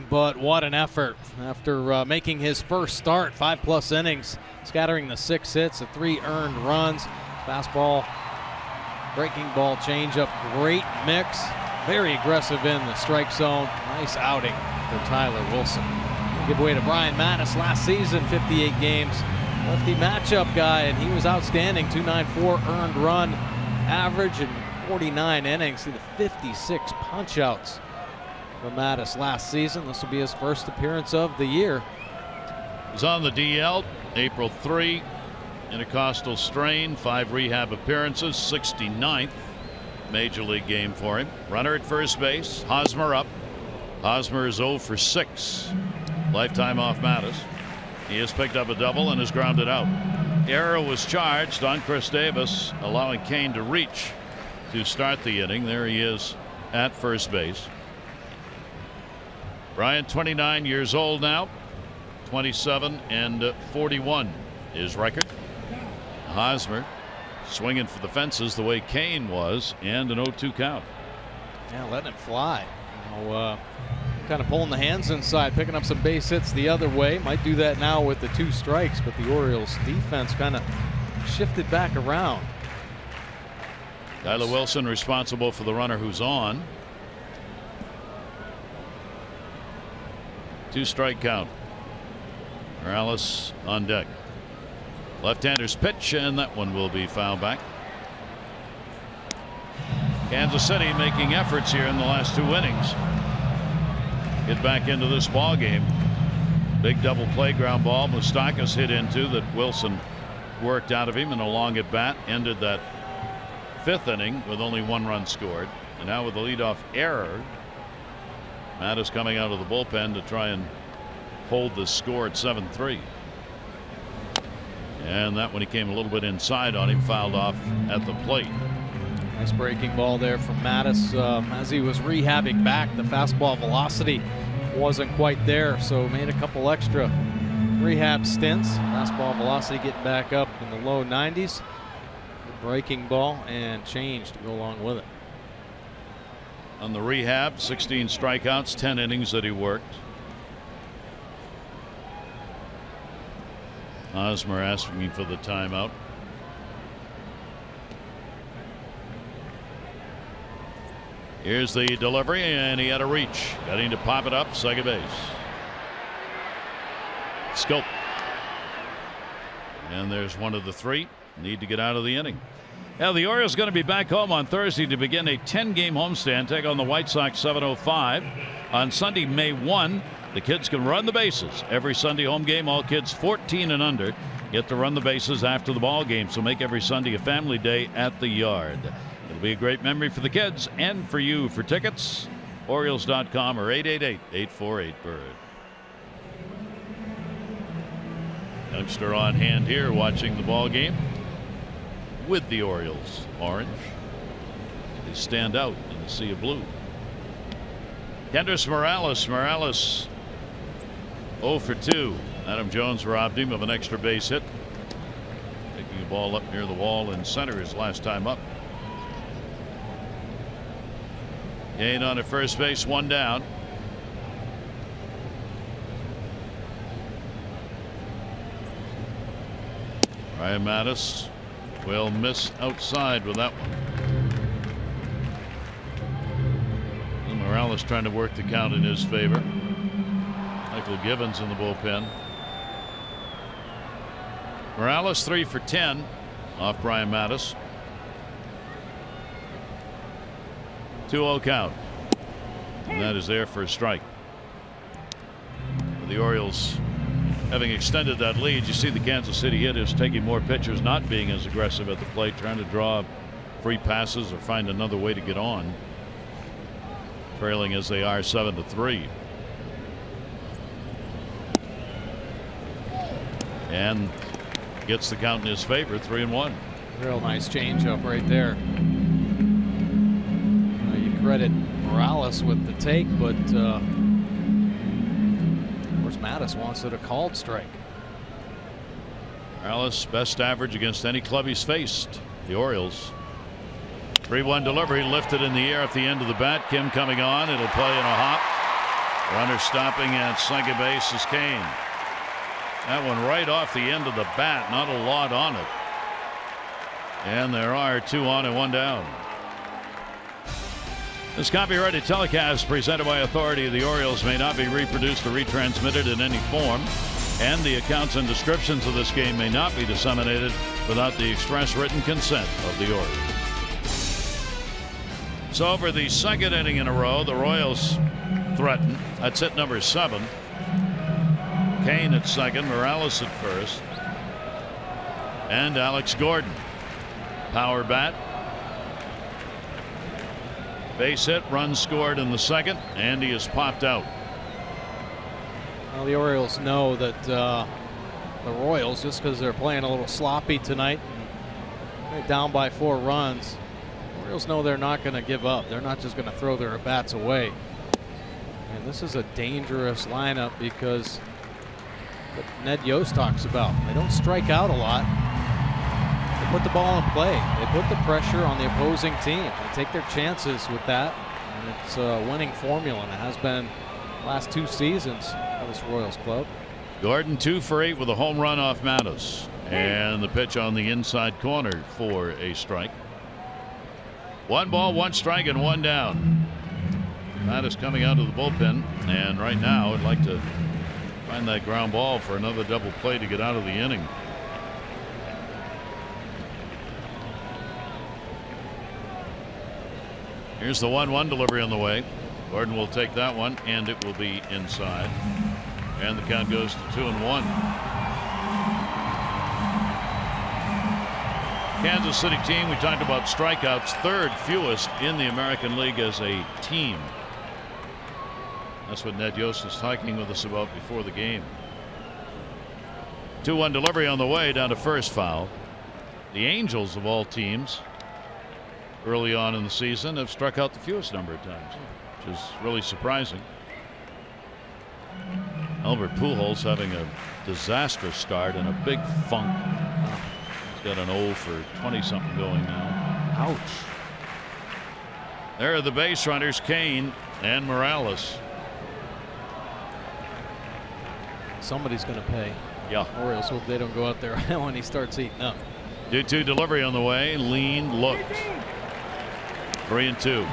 C: But what an effort after making his first start, 5+ innings, scattering the 6 hits, the 3 earned runs, fastball, breaking ball, changeup, great mix, very aggressive in the strike zone. Nice outing for Tyler Wilson. Give way to Brian Mattis last season, 58 games, lefty matchup guy, and he was outstanding. 2.94 earned run average in 49 innings. See the 56 punch-outs for Mattis last season. This will be his first appearance of the year.
A: He's on the DL, April 3, intercostal strain, 5 rehab appearances, 69th major league game for him. Runner at first base, Hosmer up. Hosmer is 0 for 6. Lifetime off Mattis. He has picked up a double and has grounded out. Error was charged on Chris Davis, allowing Kane to reach to start the inning. There he is at first base. Brian, 29 years old now, 27-41 his record. Hosmer swinging for the fences the way Kane was, and an 0-2 count.
C: Yeah, letting it fly. Kind of pulling the hands inside, picking up some base hits the other way. Might do that now with the 2 strikes, but the Orioles defense kind of shifted back around.
A: Tyler Wilson responsible for the runner who's on. 2-strike count. Morales on deck. Left-hander's pitch, and that one will be fouled back. Kansas City making efforts here in the last 2 innings. Get back into this ball game. Big double play ground ball. Moustakas hit into that Wilson worked out of him, and a long at bat ended that 5th inning with only 1 run scored. And now with the leadoff error, Mattis coming out of the bullpen to try and hold the score at 7-3. And that one, he came a little bit inside on him, fouled off at the plate.
C: Nice breaking ball there from Mattis. As he was rehabbing back, the fastball velocity wasn't quite there, so made a couple extra rehab stints. Fastball velocity getting back up in the low 90s. Breaking ball and change to go along with it.
A: on the rehab. 16 strikeouts, 10 innings that he worked. Hosmer asking for the timeout. Here's the delivery, and he had a reach. Got him to pop it up, second base. Scope. And there's one of the three. Need to get out of the inning. Now the Orioles going to be back home on Thursday to begin a 10-game homestand. Take on the White Sox 7:05. On Sunday, May 1, the kids can run the bases. Every Sunday home game, all kids 14 and under get to run the bases after the ball game. So make every Sunday a family day at the yard. It'll be a great memory for the kids and for you. For tickets, Orioles.com or 888-848-BIRD. Youngster on hand here watching the ball game with the Orioles orange. They stand out in the sea of blue. Kendrys Morales 0 for 2. Adam Jones robbed him of an extra base hit. Taking the ball up near the wall in center his last time up. Gain on at first base, one down. Ryan Mattis will miss outside with that one. And Morales trying to work the count in his favor. Michael Givens in the bullpen. Morales 3 for 10 off Brian Mattis. 2-0 count. And that is there for a strike. The Orioles having extended that lead. You see the Kansas City hitters taking more pitchers, not being as aggressive at the plate, trying to draw free passes or find another way to get on. Trailing as they are 7-3. And gets the count in his favor, 3-1.
C: Real nice changeup right there. You credit Morales with the take, but Mattis wants it a called strike.
A: Morales best average against any club he's faced. The Orioles. 3-1 delivery lifted in the air at the end of the bat. Kim coming on. It'll play in a hop. Runner stopping at second base is Kane. That one right off the end of the bat. Not a lot on it. And there are 2 on and 1 down. This copyrighted telecast presented by authority of the Orioles may not be reproduced or retransmitted in any form, and the accounts and descriptions of this game may not be disseminated without the express written consent of the Orioles. So for the second inning in a row, the Royals threaten. That's hit number 7. Kane at second, Morales at first, and Alex Gordon. Power bat. Base hit, run scored in the second, and he is popped out.
C: Well, the Orioles know that the Royals, just because they're playing a little sloppy tonight, they're down by 4 runs. The Orioles know they're not going to give up. They're not just going to throw their bats away. And this is a dangerous lineup because what Ned Yost talks about. They don't strike out a lot. They put the ball in play. They put the pressure on the opposing team. They take their chances with that. And it's a winning formula, and it has been the last 2 seasons of this Royals club.
A: Gordon 2 for 8 with a home run off Mattis. And the pitch on the inside corner for a strike. 1 ball, 1 strike, and 1 down. Mattis coming out of the bullpen, and right now I'd like to find that ground ball for another double play to get out of the inning. Here's the 1-1 delivery on the way. Gordon will take that one, and it will be inside. And the count goes to 2-1. Kansas City team, we talked about strikeouts, 3rd fewest in the American League as a team. That's what Ned Yost was talking with us about before the game. 2-1 delivery on the way, down to first, foul. The Angels, of all teams, early on in the season have struck out the fewest number of times, which is really surprising. Albert Pujols having a disastrous start and a big funk. He's got an 0 for 20-something going now.
C: Ouch.
A: There are the base runners, Kane and Morales.
C: Somebobody's going to pay.
A: Yeah.
C: Orioles hope they don't go out there when he starts eating up.
A: 2-2 delivery on the way. Lean looked. 3-2.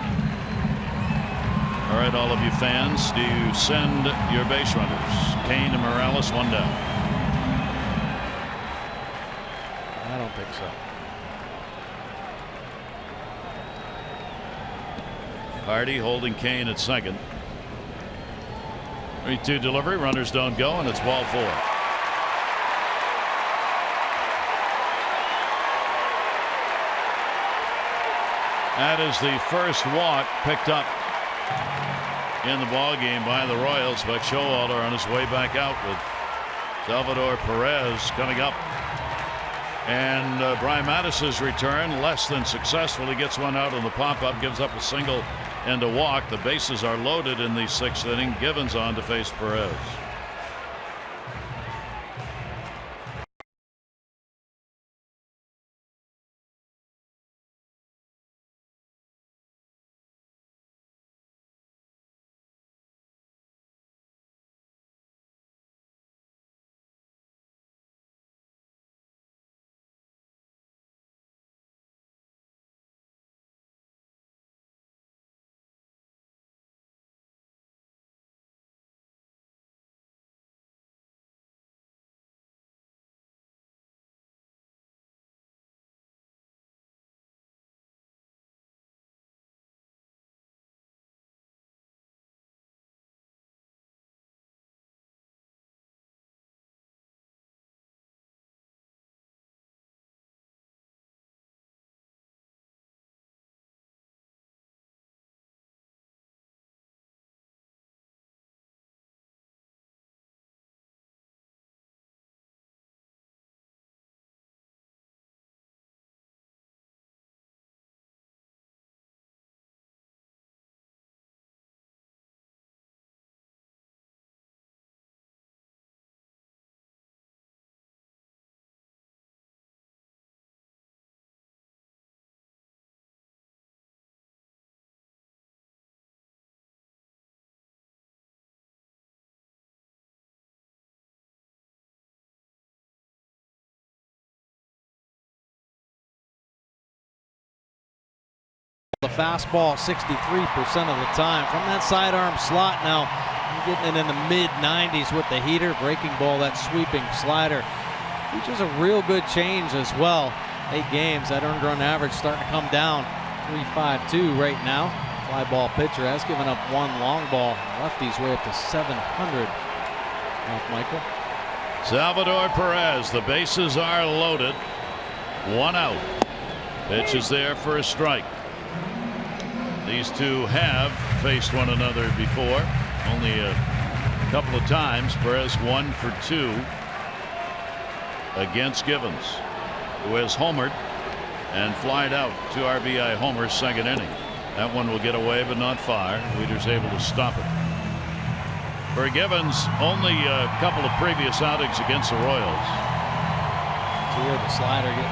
A: All right, all of you fans, do you send your base runners? Kane and Morales, one down.
C: I don't think so.
A: Hardy holding Kane at second. 3-2 delivery. Runners don't go, and it's ball 4. That is the first walk picked up in the ball game by the Royals, but Showalter on his way back out with Salvador Perez coming up. And Brian Mattis's return less than successful. He gets one out on the pop-up, gives up a single and a walk. The bases are loaded in the 6th inning. Givens on to face Perez.
C: The fastball 63% of the time from that sidearm slot. Now you're getting it in the mid-90s with the heater. Breaking ball, that sweeping slider. Features a real good change as well. 8 games, that earned run average starting to come down. 3.52 right now. Fly ball pitcher has given up 1 long ball. Lefty's way up to 700. Michael.
A: Salvador Perez, the bases are loaded. 1 out. Pitch is there for a strike. These two have faced one another before, only a couple of times. Perez 1 for 2 against Givens, who has homered and flied out. 2 RBI homers, 2nd inning. That one will get away, but not far. Wieters able to stop it. For Givens, only a couple of previous outings against the Royals.
C: Here, the slider getting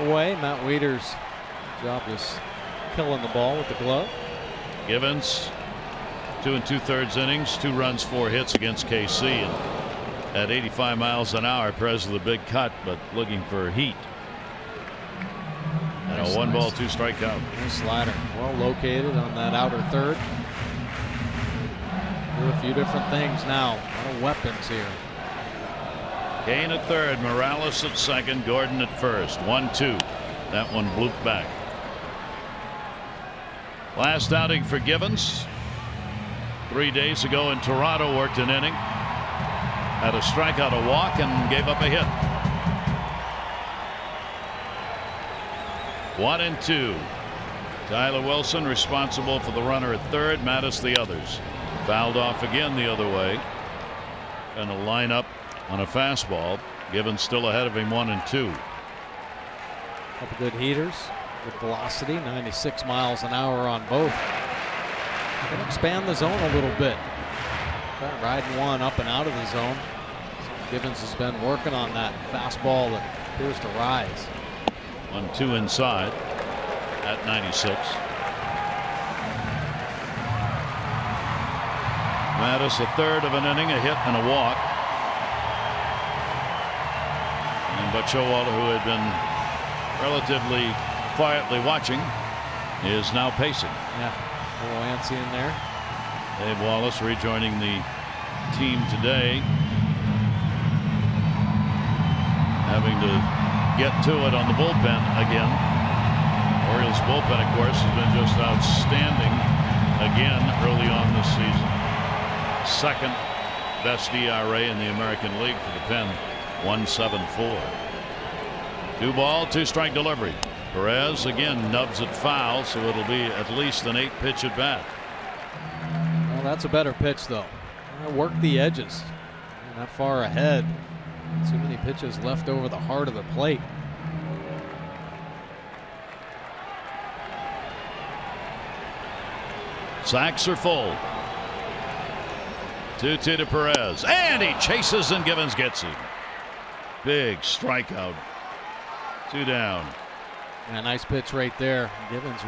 C: away. Matt Wieters' job is killing the ball with the glove.
A: Givens, 2 2/3 innings, 2 runs, 4 hits against KC. And at 85 miles an hour, Perez with a big cut, but looking for heat. And a 1 ball, 2 strike count.
C: Nice slider, well located on that outer third. Do a few different things now. A lot of weapons here.
A: Kane at third, Morales at second, Gordon at first. 1-2. That one blooped back. Last outing for Givens 3 days ago in Toronto, worked an inning, had a strikeout, a walk, and gave up a hit. 1-2. Tyler Wilson responsible for the runner at third, Mattis the others. Fouled off again the other way. And a line up on a fastball. Givens still ahead of him, 1-2.
C: Couple good heaters. Good velocity, 96 miles an hour on both. Gonna expand the zone a little bit. Riding one up and out of the zone. Givens has been working on that fastball that appears to rise.
A: 1-2 inside. at 96. Mattis, a third of an inning, a hit and a walk. And Buck Showalter, who had been relatively quietly watching, is now pacing.
C: Yeah, a little antsy in there.
A: Dave Wallace rejoining the team today, having to get to it on the bullpen again. Orioles bullpen, of course, has been just outstanding again early on this season. Second best ERA in the American League for the pen, 1.74. 2 ball, 2 strike delivery. Perez again nubs it foul, so it'll be at least an 8-pitch at bat.
C: Well, that's a better pitch, though. Work the edges. Not far ahead. Too many pitches left over the heart of the plate.
A: Sacks are full. 2-2 to Perez, and he chases and Givens gets him. Big strikeout. 2 down.
C: Yeah, nice pitch right there. Givens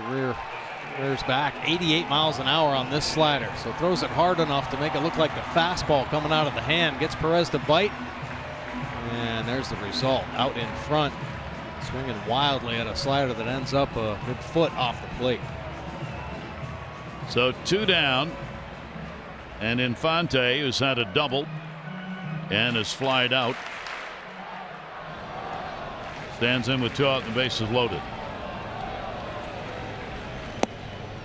C: rears back 88 miles an hour on this slider, so throws it hard enough to make it look like the fastball coming out of the hand. Gets Perez to bite, and there's the result. Out in front, swinging wildly at a slider that ends up a good foot off the plate.
A: So 2 down, and Infante, who's had a double and is flied out, stands in with 2 out and the bases loaded.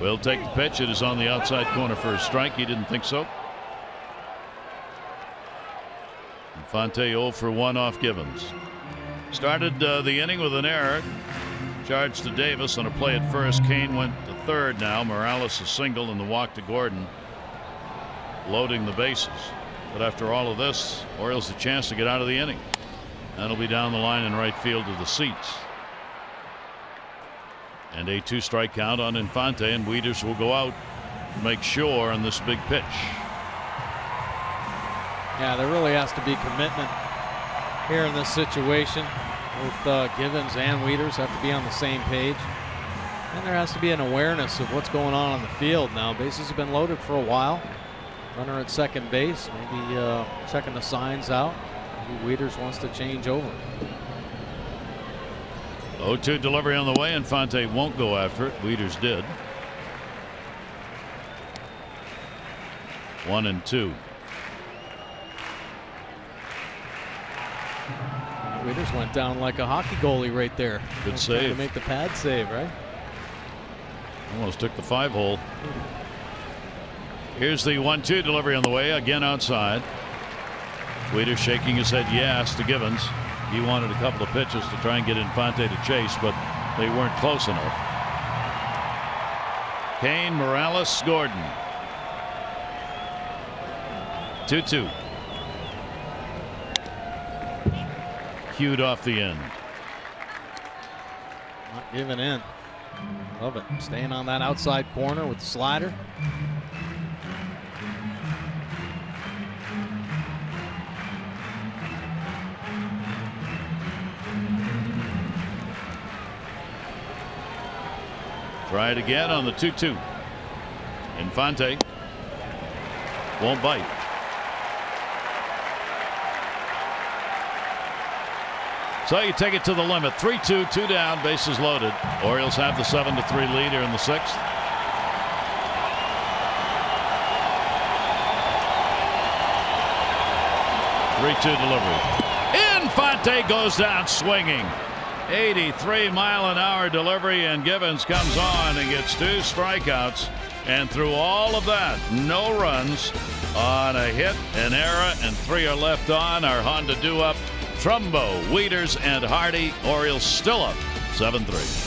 A: Will take the pitch. It is on the outside corner for a strike. He didn't think so. Infante 0 for 1 off Givens. Started the inning with an error. Charge to Davis on a play at first. Kane went to third now. Morales a single and the walk to Gordon, loading the bases. But after all of this, Orioles a chance to get out of the inning. That'll be down the line in right field to the seats. And a 2-strike count on Infante, and Wieters will go out to make sure on this big pitch.
C: Yeah, there really has to be commitment here in this situation. Both Givens and Wieters have to be on the same page. And there has to be an awareness of what's going on the field now. Bases have been loaded for a while. Runner at second base, maybe checking the signs out. Maybe Wieters wants to change over.
A: 0-2 delivery on the way. Infante won't go after it. Wieters did. 1-2.
C: Wieters went down like a hockey goalie right there.
A: Good save.
C: To make the pad save, right?
A: Almost took the 5-hole. Here's the 1-2 delivery on the way. Again outside. Wieters shaking his head yes to Givens. He wanted a couple of pitches to try and get Infante to chase, but they weren't close enough. Kane, Morales, Gordon. 2-2. Cued off the end.
C: Not giving in. Love it. Staying on that outside corner with the slider.
A: Try it again on the 2-2. Infante won't bite. So you take it to the limit. 3-2, 2 down, bases loaded. Orioles have the 7-3 lead here in the 6th. Delivery. Infante goes down swinging. 83-mile-an-hour delivery, and Givens comes on and gets 2 strikeouts. And through all of that, no runs on a hit, an error, and 3 are left on. Our Honda do-up. Trumbo, Wieters, and Hardy. Orioles still up 7-3.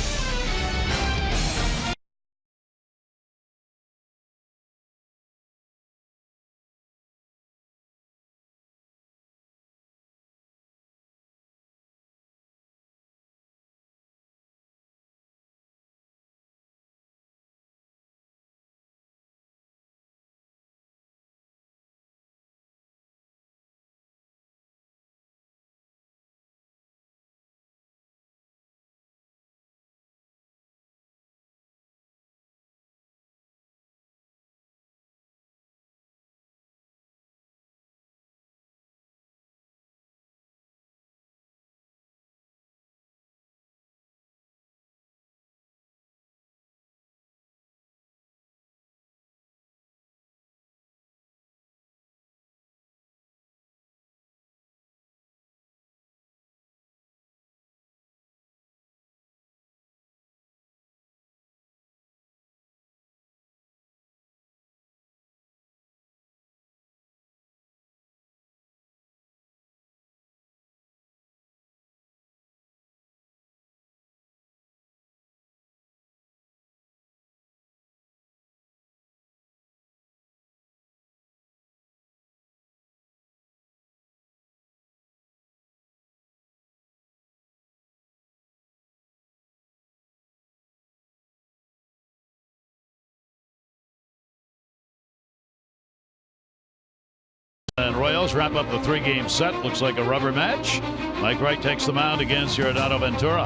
A: and Royals wrap up the 3-game set. Looks like a rubber match. Mike Wright takes the mound against Giordano Ventura.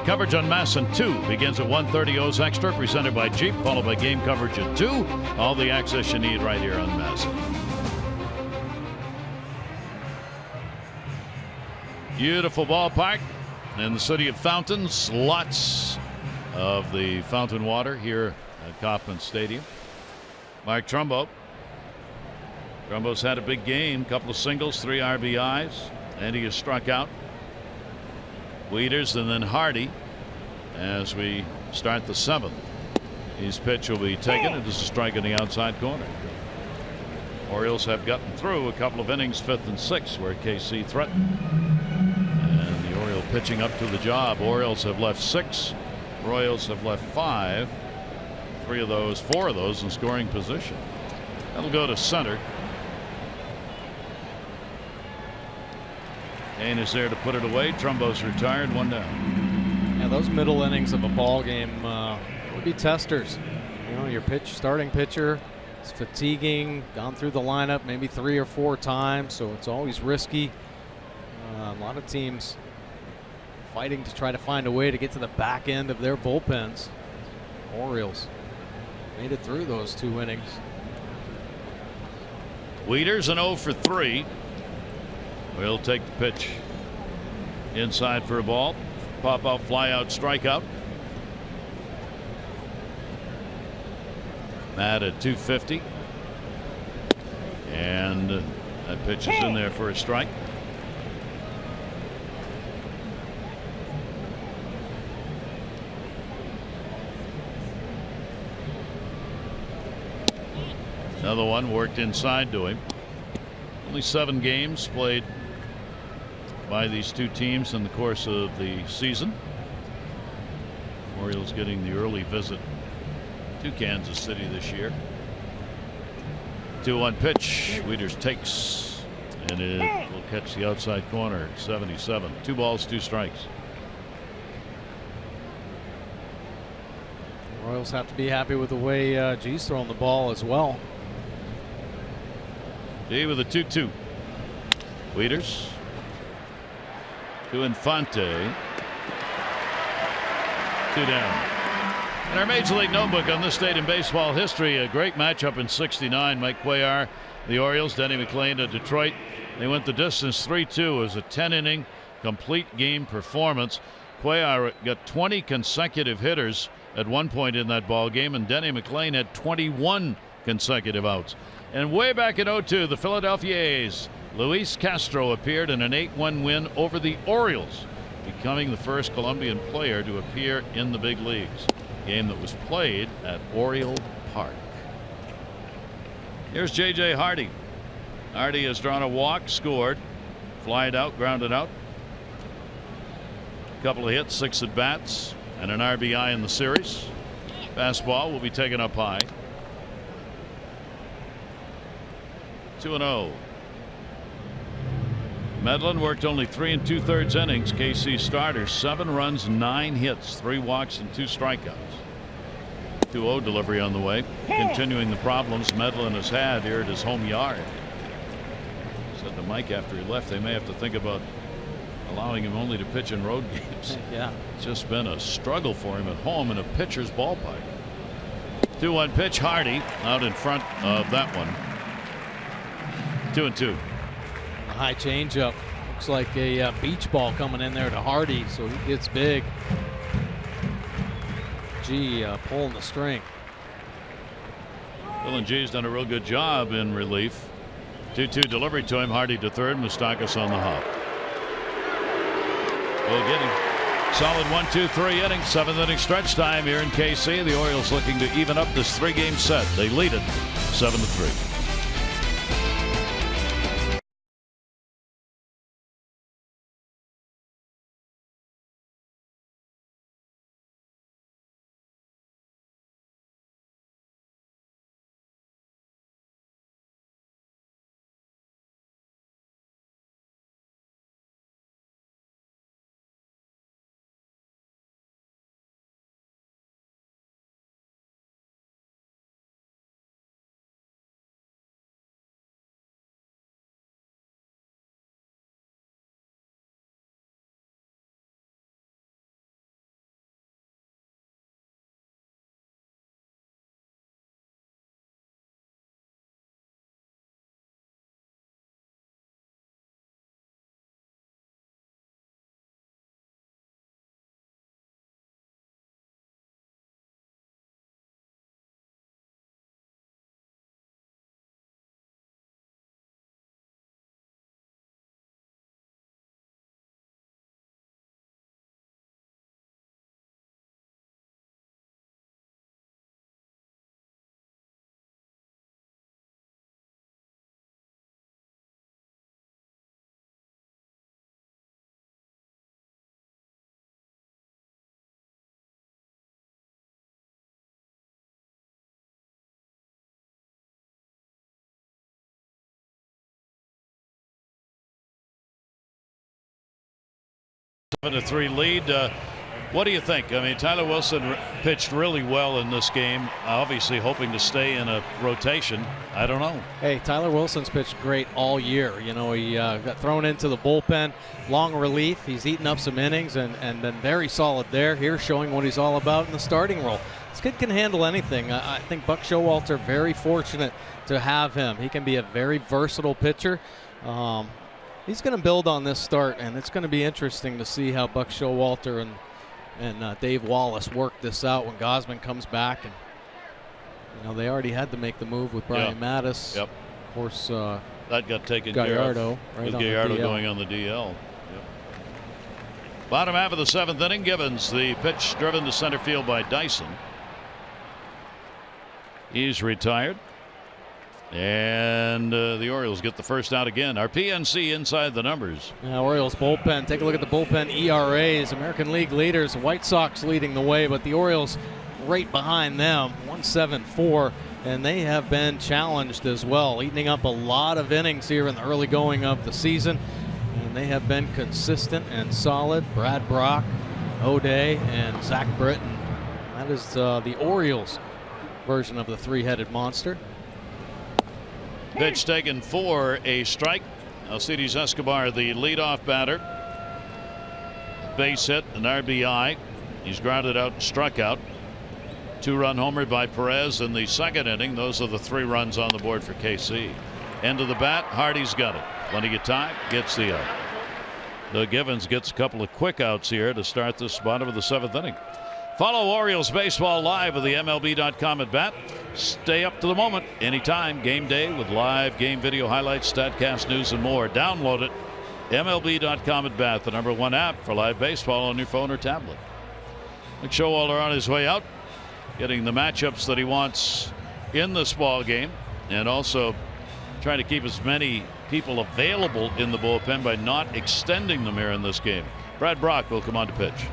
A: Coverage on MASN 2 begins at 1:30 O's Extra, presented by Jeep, followed by game coverage at 2. All the access you need right here on MASN. Beautiful ballpark in the city of fountains. Lots of the fountain water here at Kauffman Stadium. Mark Trumbo. Trumbo's had a big game, couple of singles, 3 RBIs, and he has struck out. Wieters and then Hardy as we start the 7th. His pitch will be taken. It is a strike in the outside corner. Orioles have gotten through a couple of innings, 5th and 6th, where KC threatened. And the Oriole pitching up to the job. Orioles have left 6. Royals have left 5. 4 of those in scoring position. That'll go to center. Kane is there to put it away. Trumbo's retired, 1 down.
C: Yeah, those middle innings of a ball game would be testers. You know, your starting pitcher is fatiguing, gone through the lineup maybe 3 or 4 times, so it's always risky. A lot of teams fighting to try to find a way to get to the back end of their bullpens. Orioles made it through those 2 innings.
A: Wieters an 0 for 3. Will take the pitch inside for a ball. Pop out, fly out, strikeout. Matt at 250. And that pitch is in there for a strike. Another one worked inside to him. Only 7 games played by these 2 teams in the course of the season. Orioles getting the early visit to Kansas City this year. 2-1 pitch. Wieters takes, and it will catch the outside corner. 77. 2 balls, 2 strikes.
C: Royals have to be happy with the way G's throwing the ball as well.
A: D with a 2-2. Wieters to Infante. 2 down. In our Major League Notebook on this date in baseball history, a great matchup in '69. Mike Cuellar, the Orioles, Denny McLain of Detroit. They went the distance 3-2. It was a 10-inning complete game performance. Cuellar got 20 consecutive hitters at one point in that ball game, and Denny McLain had 21 consecutive outs. And way back in '02, the Philadelphia A's, Luis Castro appeared in an 8-1 win over the Orioles, becoming the first Colombian player to appear in the big leagues. Game that was played at Oriole Park. Here's J.J. Hardy. Hardy has drawn a walk, scored, flied out, grounded out. A couple of hits, 6 at bats, and an RBI in the series. Fastball will be taken up high. 2-0. Medlin worked only 3 2/3 innings. KC starter, 7 runs, 9 hits, 3 walks, and 2 strikeouts. 2-0 delivery on the way. Continuing the problems Medlin has had here at his home yard. Said to Mike after he left, they may have to think about allowing him only to pitch in road games.
C: Yeah.
A: It's just been a struggle for him at home in a pitcher's ballpark. 2-1 pitch. Hardy out in front of that one. 2-2.
C: A high changeup. Looks like a beach ball coming in there to Hardy, so he gets big. G pulling the string.
A: Bill and G's done a real good job in relief. 2-2 delivery to him. Hardy to third. Moustakas on the hop. We'll get him. Solid 1-2-3 inning. 7th inning stretch time here in KC. The Orioles looking to even up this 3-game set. They lead it 7-3. 7-3 lead. What do you think? I mean, Tyler Wilson pitched really well in this game, obviously hoping to stay in a rotation. I don't know.
C: Hey, Tyler Wilson's pitched great all year. You know, he got thrown into the bullpen, long relief. He's eaten up some innings and been very solid there. Here showing what he's all about in the starting role. This kid can handle anything. I think Buck Showalter, very fortunate to have him. He can be a very versatile pitcher. He's going to build on this start, and it's going to be interesting to see how Buck Showalter and Dave Wallace work this out when Gausman comes back. And you know, they already had to make the move with Brian Mattis.
A: Yep.
C: Of course,
A: that got taken
C: Gallardo,
A: care of with Gallardo going on the DL. Yep. Bottom half of the 7th inning, Givens, the pitch driven to center field by Dyson. He's retired. And the Orioles get the first out again. Our PNC inside the numbers.
C: Yeah, Orioles bullpen. Take a look at the bullpen ERAs. American League leaders. The White Sox leading the way, but the Orioles right behind them. 1.74, and they have been challenged as well, eating up a lot of innings here in the early going of the season. And they have been consistent and solid. Brad Brock, O'Day, and Zach Britton. That is the Orioles version of the three-headed monster.
A: Pitch taken for a strike. Alcides Escobar, the leadoff batter. Base hit, an RBI. He's grounded out and struck out. 2-run homer by Perez in the 2nd inning. Those are the 3 runs on the board for KC. End of the bat, Hardy's got it. Plenty of time, gets the out. The Givens gets a couple of quick outs here to start this bottom of the 7th inning. Follow Orioles baseball live with the MLB.com at bat. Stay up to the moment anytime. Game day with live game video highlights, StatCast news, and more. Download it. MLB.com at bat, the #1 app for live baseball on your phone or tablet. Mike Showalter on his way out, getting the matchups that he wants in this ball game, and also trying to keep as many people available in the bullpen by not extending them here in this game. Brad Brock will come on to pitch.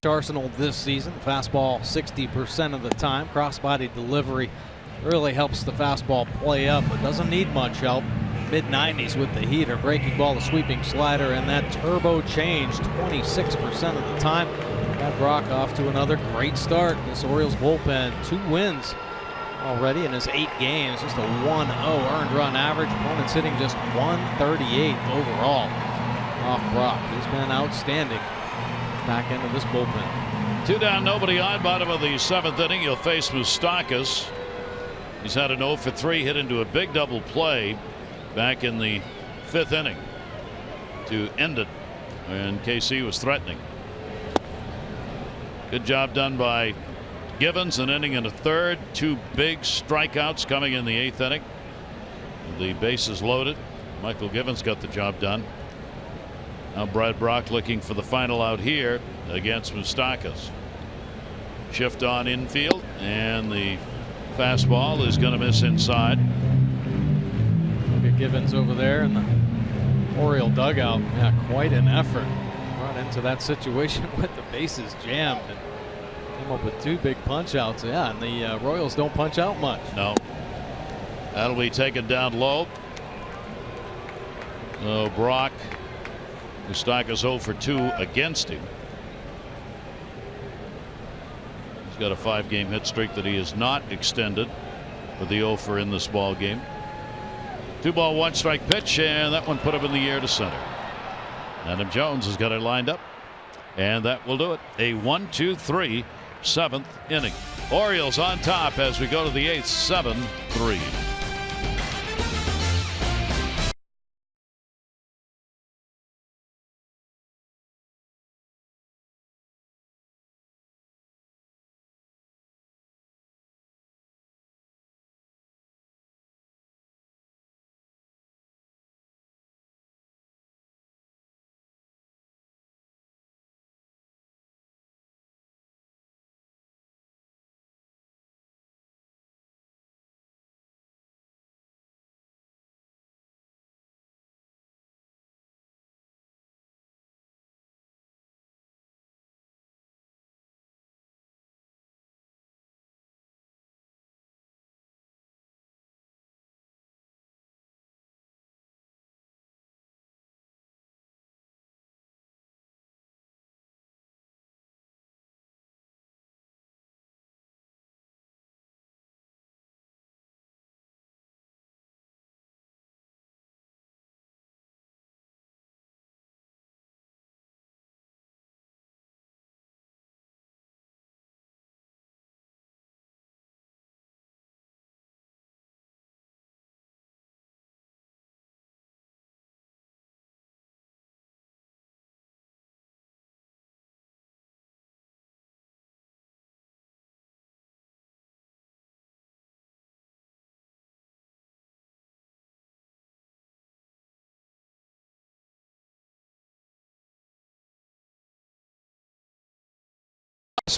C: Arsenal this season. Fastball 60% of the time. Cross-body delivery really helps the fastball play up, but doesn't need much help. Mid-90s with the heater. Breaking ball, the sweeping slider, and that turbo change 26% of the time. Brad Brock off to another great start. This Orioles bullpen, 2 wins already in his 8 games. Just a 1-0 earned run average. Opponents hitting just 138 overall off Brock. He's been outstanding back into this bullpen.
A: 2 down, nobody on. Bottom of the 7th inning, you'll face Moustakas. He's had an 0 for 3 hit into a big double play back in the 5th inning to end it, and KC was threatening. Good job done by Givens, an inning and a third. 2 big strikeouts coming in the 8th inning. The bases loaded. Michael Givens got the job done. Now Brad Brock looking for the final out here against Moustakas. Shift on infield, and the Fastball is going to miss inside.
C: Look at Givens over there in the Oriole dugout. Yeah, quite an effort. Run into that situation with the bases jammed and came up with 2 big punch outs. Yeah, and the Royals don't punch out much.
A: No. That'll be taken down low. Brock, Moustakas 0 for 2 against him. He's got a 5-game hit streak that he has not extended with the 0 for in this ball game. 2-ball 1-strike pitch, and that one put him in the air to center. Adam Jones has got it lined up, and that will do it. A 1-2-3 7th inning. Orioles on top as we go to the 8th, 7-3.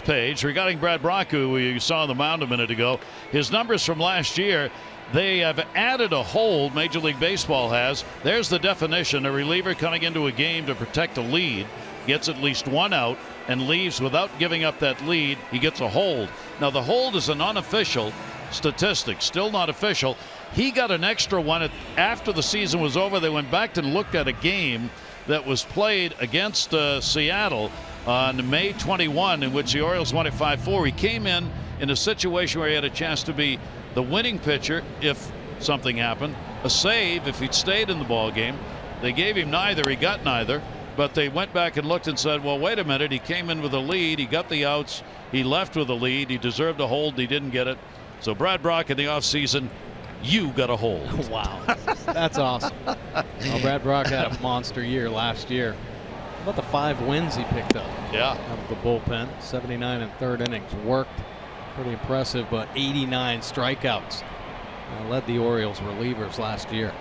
A: Page regarding Brad Brock, who you saw on the mound a minute ago. His numbers from last year, they have added a hold. Major League Baseball has. There's the definition: a reliever coming into a game to protect a lead gets at least 1 out and leaves without giving up that lead. He gets a hold. Now the hold is an unofficial statistic, still not official. He got an extra one after the season was over. They went back and looked at a game that was played against Seattle on May 21, in which the Orioles won at 5-4. He came in a situation where he had a chance to be the winning pitcher if something happened, a save if he'd stayed in the ball game. They gave him neither. He got neither. But they went back and looked and said, well, wait a minute. He came in with a lead. He got the outs. He left with a lead. He deserved a hold. He didn't get it. So Brad Brock in the offseason, you got a hold.
C: Wow. That's awesome. Well, Brad Brock had a monster year last year. How about the 5 wins he picked up?
A: Yeah.
C: Out of the bullpen. 79 in 3rd innings. Worked. Pretty impressive, but 89 strikeouts. Led the Orioles relievers last year.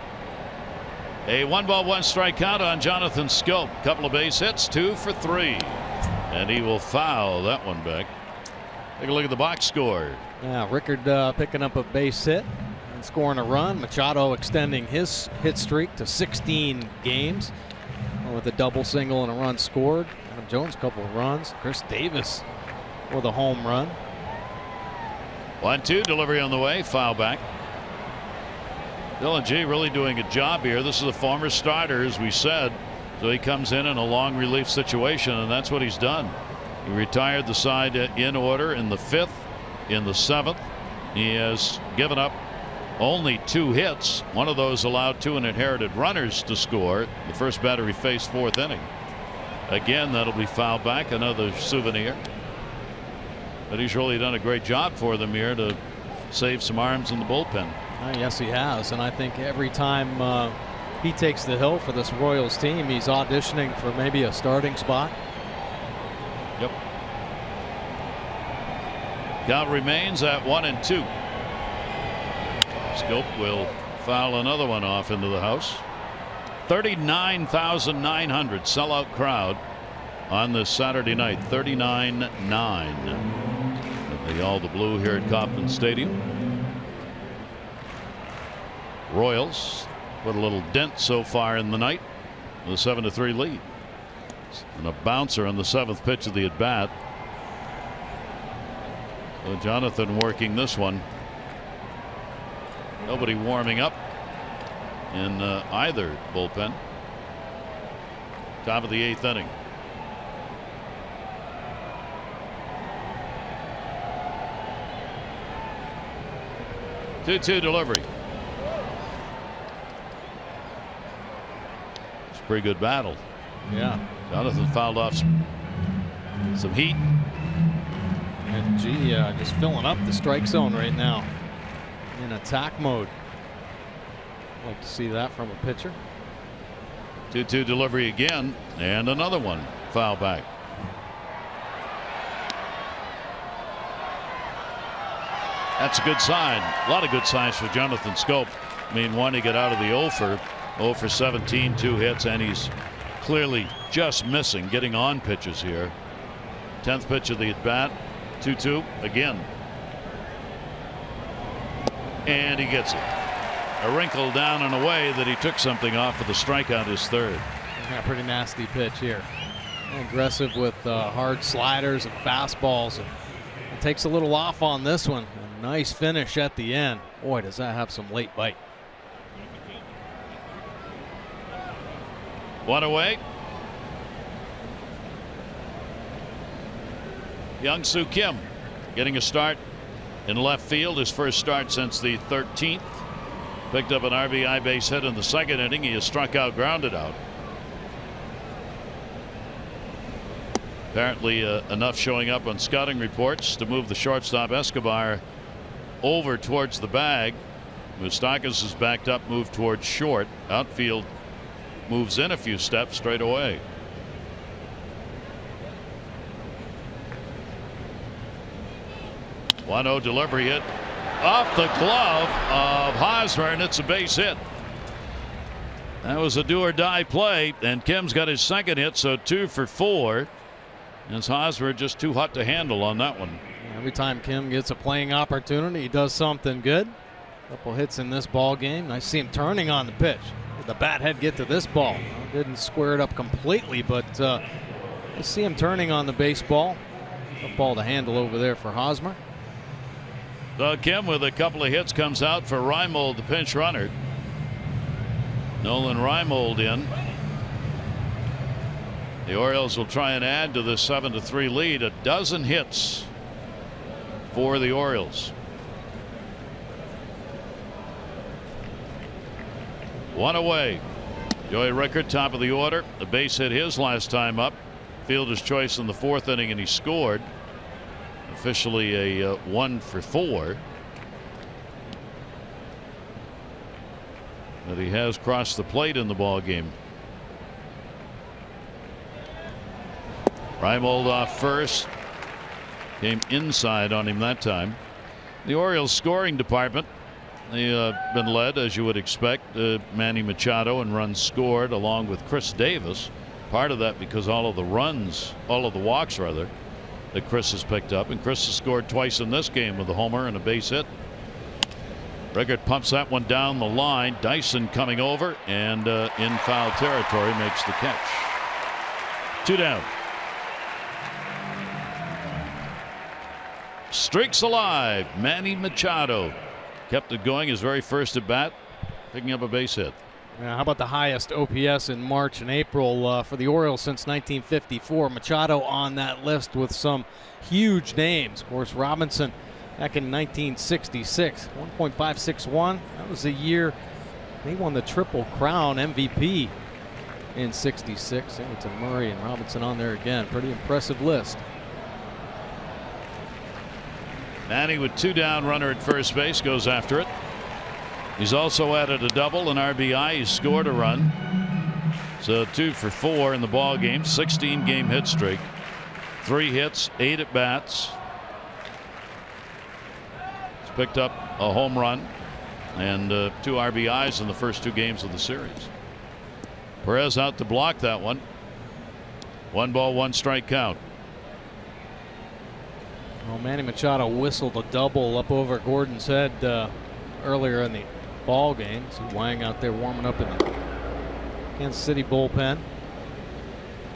A: A 1-ball 1-strike count on Jonathan Scope. Couple of base hits, 2 for 3. And he will foul that one back. Take a look at the box score.
C: Yeah, Rickard picking up a base hit and scoring a run. Machado extending his hit streak to 16 games with a double, single, and a run scored. Adam Jones, a couple of runs. Chris Davis with a home run.
A: 1-2, delivery on the way, foul back. Dylan G really doing a job here. This is a former starter, as we said. So he comes in a long relief situation, and that's what he's done. He retired the side in order in the 5th, in the 7th. He has given up only 2 hits. One of those allowed 2 inherited runners to score. The first batter he faced 4th inning. Again, that'll be foul back, another souvenir. But he's really done a great job for them here to save some arms in the bullpen.
C: Yes, he has. And I think every time he takes the hill for this Royals team, he's auditioning for maybe a starting spot.
A: Yep. Count remains at 1-2. Scope will foul another one off into the house. 39,900 sellout crowd on this Saturday night. 39-9. All the blue here at Kauffman Stadium. Royals put a little dent so far in the night with a 7-3 lead. And a bouncer on the 7th pitch of the at bat. So Jonathan working this one. Nobody warming up in either bullpen. Top of the 8th inning. Two-two delivery. It's a pretty good battle.
C: Yeah.
A: Jonathan fouled off some heat.
C: And G just filling up the strike zone right now in attack mode. Like to see that from a pitcher.
A: 2-2 delivery again, and another one foul back. That's a good sign. A lot of good signs for Jonathan Schoop. I mean, one, he got out of the 0 for 17, 2 hits, and he's clearly just missing getting on pitches here. 10th pitch of the at bat. 2-2 again, and he gets it. A wrinkle down and away that he took something off of the strikeout, his third.
C: Yeah, pretty nasty pitch here. Aggressive with hard sliders and fastballs. And it takes a little off on this one. A nice finish at the end. Boy, does that have some late bite.
A: One away. Young-Soo Kim getting a start in left field. His first start since the 13th. Picked up an RBI base hit in the 2nd inning. He has struck out, grounded out. Apparently enough showing up on scouting reports to move the shortstop Escobar over towards the bag. Moustakas is backed up, moved towards short. Outfield moves in a few steps straight away. One-0 delivery hit off the glove of Hosmer, and it's a base hit. That was a do-or-die play, and Kim's got his 2nd hit, so 2 for 4. As Hosmer just too hot to handle on that one.
C: Every time Kim gets a playing opportunity, he does something good. Couple hits in this ball game. I see him turning on the pitch. Did the bat head get to this ball? Didn't square it up completely, but I see him turning on the baseball. A ball to handle over there for Hosmer.
A: So Kim with a couple of hits comes out for Reimold, the pinch runner. Nolan Reimold in. The Orioles will try and add to this 7-3 lead. A dozen hits for the Orioles. One away. Joey Rickard, top of the order. The base hit his last time up. Fielder's choice in the 4th inning, and he scored. Officially a 1 for 4. But he has crossed the plate in the ball game. Reimold off first. Came inside on him that time. The Orioles scoring department. They've been led, as you would expect, Manny Machado in runs scored, along with Chris Davis. Part of that because all of the walks rather, that Chris has picked up, and Chris has scored twice in this game with a homer and a base hit. Rickard pumps that one down the line. Dyson coming over and in foul territory makes the catch. 2 down. Streaks alive. Manny Machado kept it going his very first at bat, picking up a base hit.
C: How about the highest OPS in March and April for the Orioles since 1954? Machado on that list with some huge names. Of course, Robinson back in 1966, 1.561. That was the year they won the Triple Crown MVP in '66. Hamilton, Murray, and Robinson on there again. Pretty impressive list.
A: Manny with 2 down, runner at first base, goes after it. He's also added a double, an RBI. He's scored a run. So 2 for 4 in the ball game. 16-game hit streak. 3 hits, 8 at bats. He's picked up a home run and 2 RBIs in the first 2 games of the series. Perez out to block that one. 1 ball, 1 strike count.
C: Well, Manny Machado whistled a double up over Gordon's head earlier in the ball game. See Wang out there warming up in the Kansas City bullpen.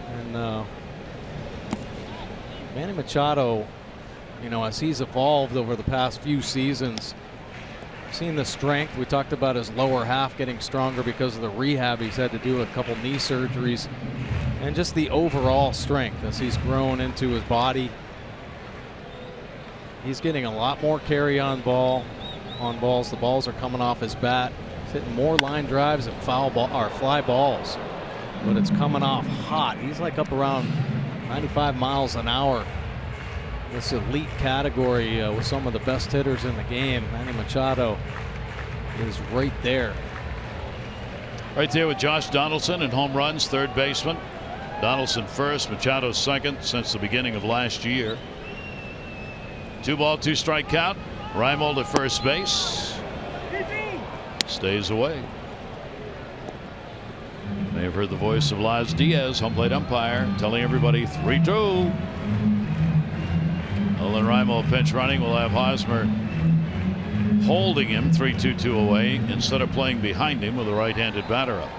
C: And Manny Machado, you know, as he's evolved over the past few seasons, seen the strength. We talked about his lower half getting stronger because of the rehab he's had to do, a couple knee surgeries, and just the overall strength as he's grown into his body. He's getting a lot more carry on balls. The balls are coming off his bat. He's hitting more line drives and fly balls, but it's coming off hot. He's like up around 95 miles an hour. This elite category with some of the best hitters in the game. Manny Machado is right there.
A: Right there with Josh Donaldson in home runs, third baseman. Donaldson first, Machado second since the beginning of last year. 2-ball, 2-strike count. Reimold at first base. Stays away. You may have heard the voice of Laz Diaz, home plate umpire, telling everybody 3-2. Nolan Reimold pinch running. Will have Hosmer holding him 3-2 away instead of playing behind him with a right-handed batter up.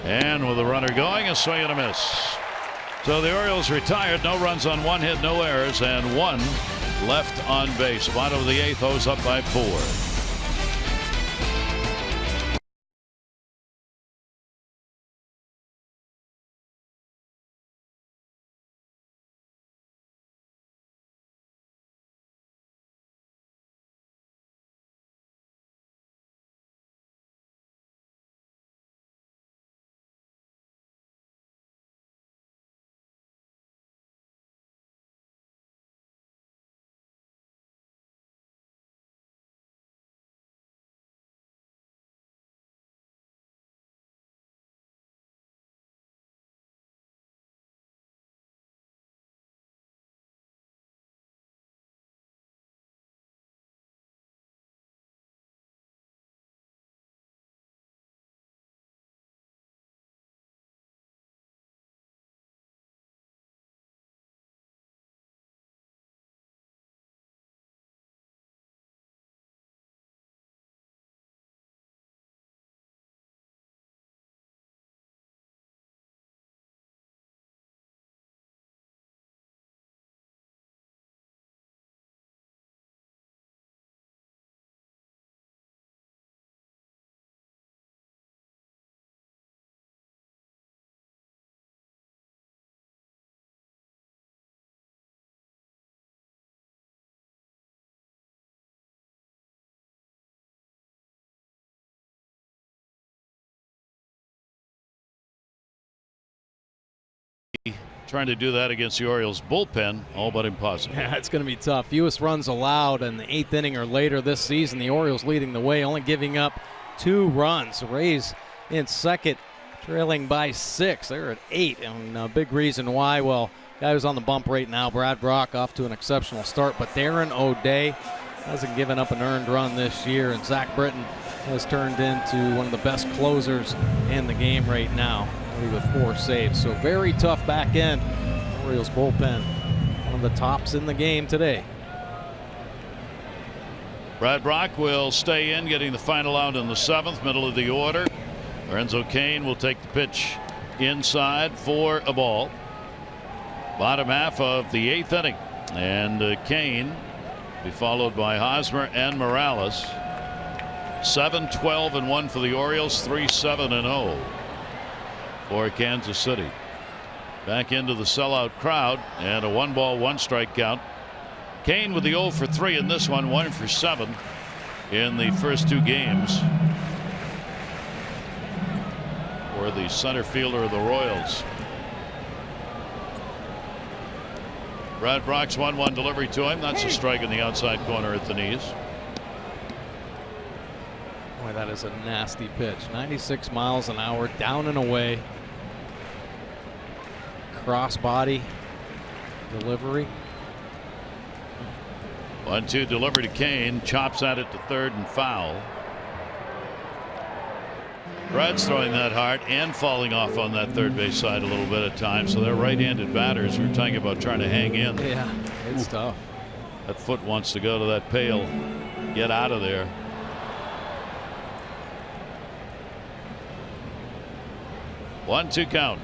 A: And with the runner going, a swing and a miss. So the Orioles retired. No runs on 1 hit, no errors, and 1 left on base. Bottom of the 8th, O's up by 4. Trying to do that against the Orioles bullpen, all but impossible.
C: Yeah, it's going to be tough. Fewest runs allowed in the 8th inning or later this season. The Orioles leading the way, only giving up 2 runs. Rays in second, trailing by 6. They're at 8, and a big reason why, well, guy who's on the bump right now, Brad Brock, off to an exceptional start, but Darren O'Day hasn't given up an earned run this year, and Zach Britton has turned into one of the best closers in the game right now, with 4 saves. So very tough back end. Orioles bullpen, one of the tops in the game today.
A: Brad Brock will stay in, getting the final out in the 7th, middle of the order. Lorenzo Cain will take the pitch inside for a ball. Bottom half of the 8th inning, and Cain be followed by Hosmer and Morales. 7-12-1 for the Orioles, 3-7-0 for Kansas City. Back into the sellout crowd, and a 1-ball, 1-strike count. Cain with the 0 for 3 in this one, 1 for 7 in the first 2 games for the center fielder of the Royals. Brad Brock's 1-1 delivery to him. That's a strike in the outside corner at the knees.
C: Boy, that is a nasty pitch. 96 miles an hour, down and away. Cross-body delivery.
A: 1-2 delivery to Cain. Chops at it to third and foul. Brad's throwing that hard and falling off on that third base side a little bit at times. So they're right-handed batters. We're talking about trying to hang in.
C: Yeah, it's tough.
A: That foot wants to go to that pail. get out of there. One, two count.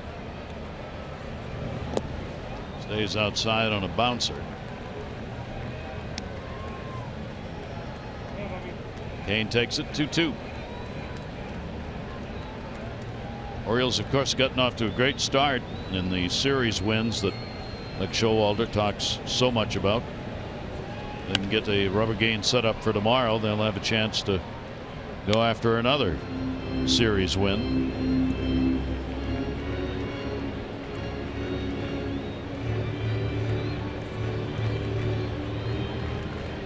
A: Stays outside on a bouncer. Kane takes it 2-2. Orioles, of course, gotten off to a great start in the series wins that Mick Showalter talks so much about. They can get a rubber game set up for tomorrow. They'll have a chance to go after another series win.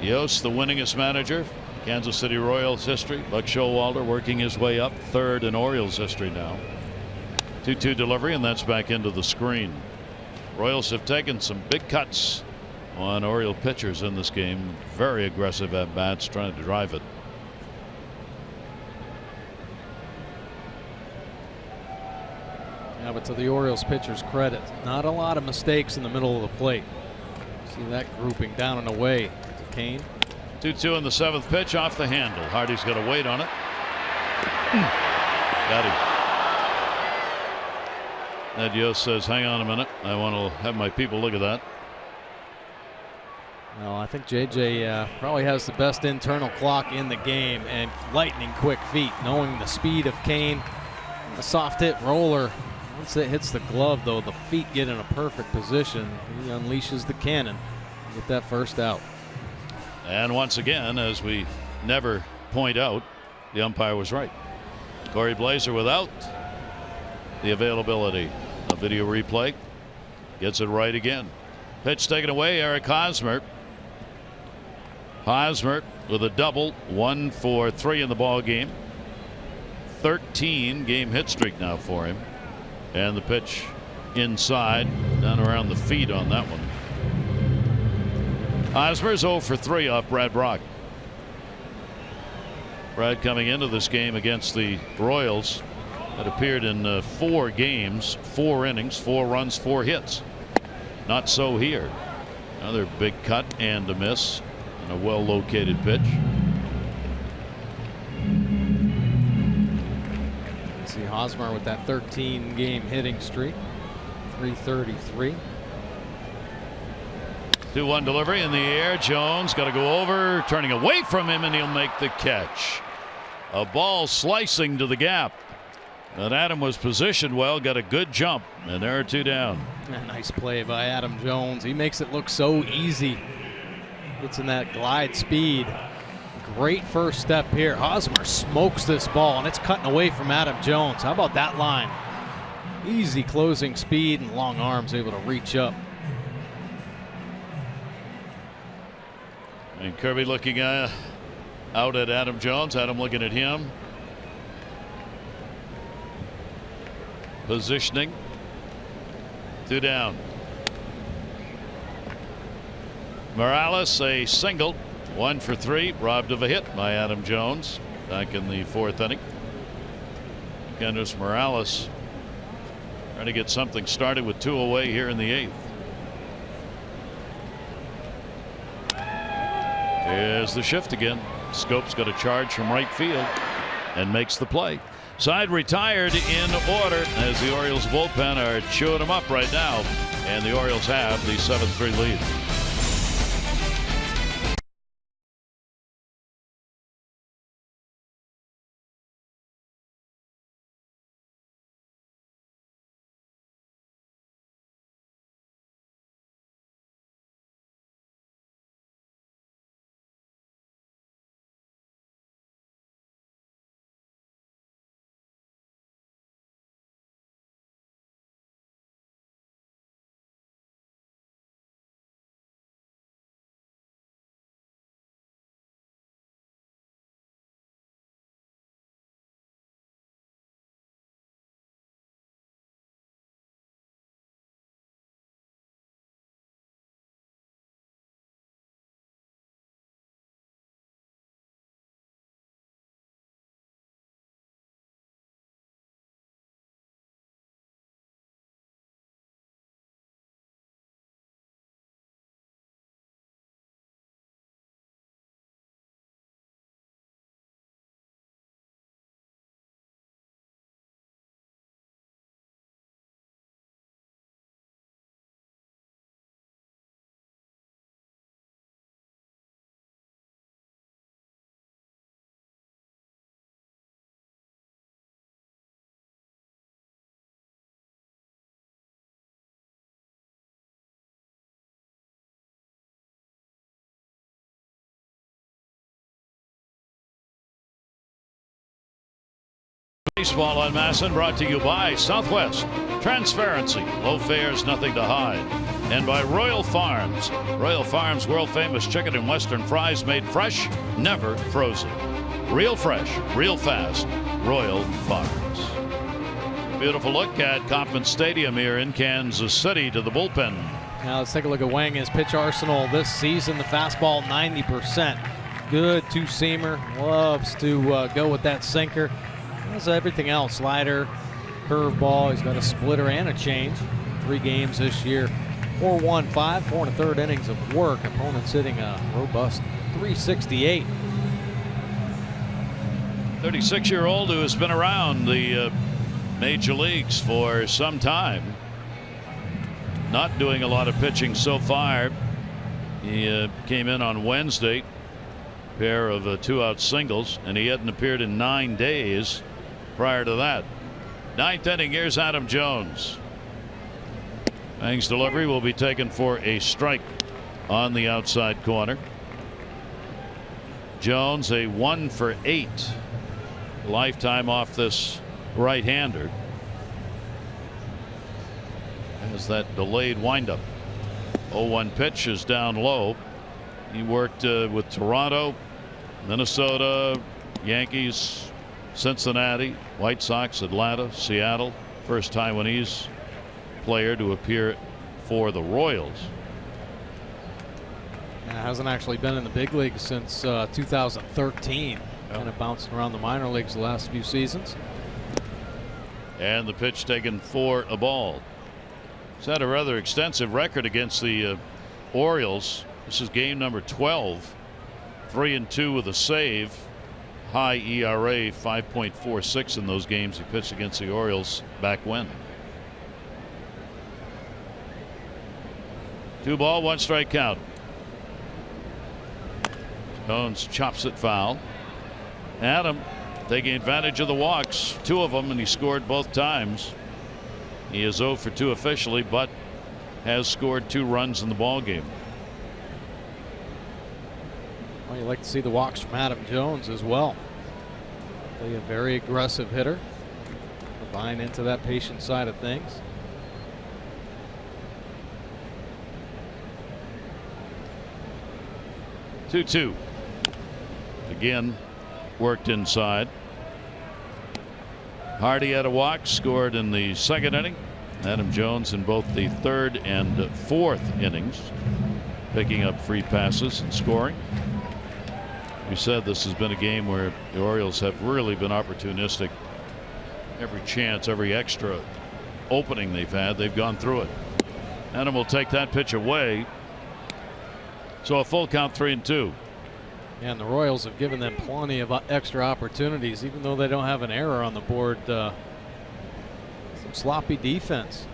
A: Yost, the winningest manager, Kansas City Royals history. Buck Showalter working his way up, third in Orioles history now. 2-2 delivery, and that's back into the screen. Royals have taken some big cuts on Oriole pitchers in this game. Very aggressive at bats, trying to drive it.
C: Yeah, but to the Orioles pitchers' credit, not a lot of mistakes in the middle of the plate. See that grouping down and away to Kane.
A: 2-2 in the seventh pitch, off the handle. Hardy's got to wait on it. Got him. Ned Yost says, hang on a minute. I want to have my people look at that.
C: Well, I think JJ probably has the best internal clock in the game and lightning quick feet, knowing the speed of Kane. A soft hit roller. Once it hits the glove, though, the feet get in a perfect position. He unleashes the cannon to get that first out.
A: And once again, as we never point out, the umpire was right. Corey Blazer, without the availability of video replay, gets it right again. Pitch taken away, Eric Hosmer. Hosmer with a double, 1 for 3 in the ball game. 13 game hit streak now for him. And the pitch inside, down around the feet on that one. Hosmer's 0 for 3 off Brad Brock. Brad coming into this game against the Royals had appeared in 4 games, 4 innings, 4 runs, 4 hits. Not so here. Another big cut and a miss, and a well located pitch.
C: See Hosmer with that 13 game hitting streak, 333.
A: 2-1 delivery in the air. Jones got to go over, turning away from him, and he'll make the catch. A ball slicing to the gap. And Adam was positioned well, got a good jump, and there are 2 down.
C: A nice play by Adam Jones. He makes it look so easy. Gets in that glide speed. Great first step here. Hosmer smokes this ball, and it's cutting away from Adam Jones. How about that line? Easy closing speed and long arms, able to reach up.
A: And Kirby looking out at Adam Jones. Adam looking at him. Positioning. 2 down. Morales, a single. 1 for 3. Robbed of a hit by Adam Jones back in the 4th inning. Kendrys Morales trying to get something started with 2 away here in the 8th. Here's the shift again. Scope's got a charge from right field and makes the play. Side retired in order as the Orioles bullpen are chewing them up right now, and the Orioles have the 7-3 lead. Baseball on Masson brought to you by Southwest. Transparency, low fares, nothing to hide. And by Royal Farms. Royal Farms, world famous chicken and western fries made fresh, never frozen. Real fresh, real fast. Royal Farms. Beautiful look at Kauffman Stadium here in Kansas City to the bullpen.
C: Now let's take a look at Wanga's pitch arsenal this season. The fastball 90%. Good two-seamer. Loves to go with that sinker. Has everything else, slider, curveball. He's got a splitter and a change. 3 games this year. 4-1, 5, 4 1/3 innings of work. Opponents hitting a robust 368.
A: 36-year-old who has been around the major leagues for some time. Not doing a lot of pitching so far. He came in on Wednesday. Pair of 2-out singles, and he hadn't appeared in 9 days prior to that. 9th inning, here's Adam Jones. Ang's delivery will be taken for a strike on the outside corner. Jones a 1 for 8 lifetime off this right-hander. As that delayed windup. 0-1 pitch is down low. He worked with Toronto, Minnesota, Yankees, Cincinnati, White Sox, Atlanta, Seattle. First Taiwanese player to appear for the Royals.
C: Hasn't actually been in the big leagues since 2013. Kind of bouncing around the minor leagues the last few seasons.
A: And the pitch taken for a ball. He's had a rather extensive record against the Orioles. This is game number 12. 3-2 with a save. High ERA 5.46 in those games he pitched against the Orioles back when. 2 ball, 1 strike count. Jones chops it foul. Adam taking advantage of the walks, 2 of them, and he scored both times. He is 0 for 2 officially, but has scored 2 runs in the ball game.
C: Well, you like to see the walks from Adam Jones as well. Play a very aggressive hitter. Buying into that patient side of things.
A: Two. Again, worked inside. Hardy had a walk, scored in the 2nd inning. Adam Jones in both the 3rd and 4th innings, picking up free passes and scoring. We said this has been a game where the Orioles have really been opportunistic. Every chance, every extra opening they've had, they've gone through it. Adam will take that pitch away. So a full count, 3-2.
C: And the Royals have given them plenty of extra opportunities, even though they don't have an error on the board. Some sloppy defense.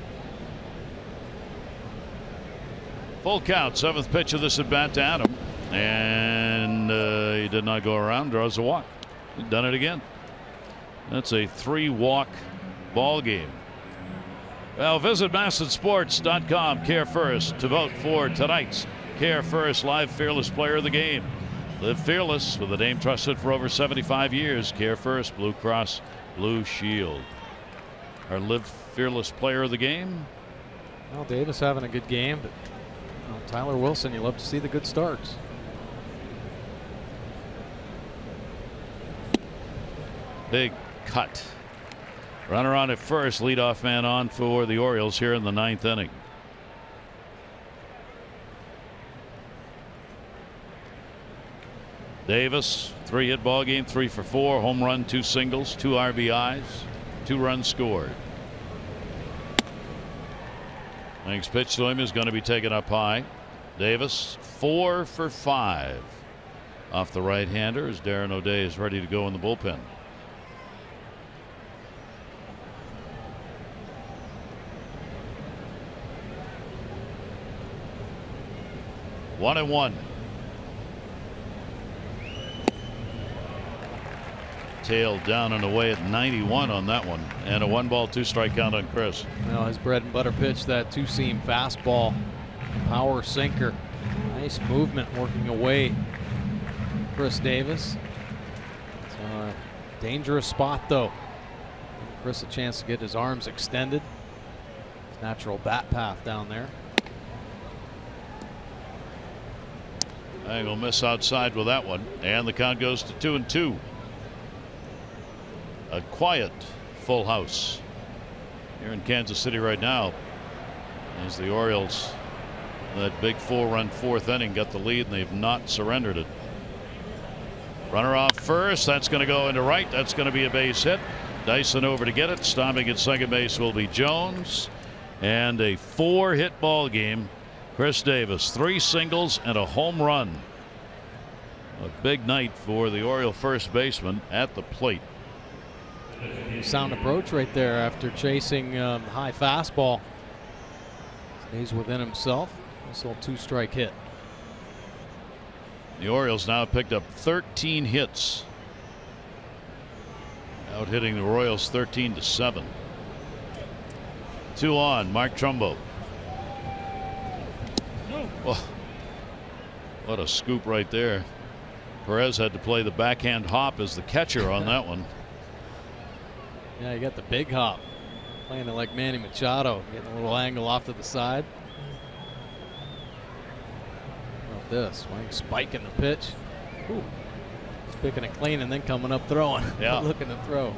A: Full count, 7th pitch of this at bat to Adam. And he did not go around, draws a walk. He's done it again. That's a 3-walk ball game. Well, visit MassonSports.com. Care First to vote for tonight's Care First Live Fearless Player of the Game. Live fearless with a name trusted for over 75 years. Care First, Blue Cross Blue Shield. Our Live Fearless Player of the Game.
C: Well, Davis having a good game, but Tyler Wilson, you love to see the good starts.
A: Big cut. Runner on at first, leadoff man on for the Orioles here in the 9th inning. Davis, 3-hit ball game, 3 for 4, home run, 2 singles, 2 RBIs, 2 runs scored. Next pitch to him is going to be taken up high. Davis 4 for 5 off the right-hander as Darren O'Day is ready to go in the bullpen. One and one. Tailed down and away at 91 on that one, and a 1-ball 2-strike count on Chris.
C: Well, his bread and butter pitch, that 2-seam fastball, power sinker, nice movement working away. Chris Davis. It's a dangerous spot though. Chris a chance to get his arms extended. His natural bat path down there.
A: He'll miss outside with that one, and the count goes to 2-2. A quiet full house here in Kansas City right now, as the Orioles, that big 4-run fourth inning, got the lead, and they've not surrendered it. Runner off first. That's going to go into right. That's going to be a base hit. Dyson over to get it. Stopping at second base will be Jones. And a 4-hit ball game. Chris Davis, 3 singles and a home run. A big night for the Oriole first baseman at the plate.
C: Sound approach right there after chasing high fastball. Stays within himself. This little 2-strike hit.
A: The Orioles now picked up 13 hits. Out hitting the Royals 13-7. 2 on, Mark Trumbo. Oh, what a scoop right there. Perez had to play the backhand hop as the catcher on that one.
C: Yeah, you got the big hop. Playing it like Manny Machado, getting a little angle off to the side. How about this? Spiking the pitch. Ooh. He's picking it clean and then coming up throwing.
A: Yeah.
C: Looking to throw.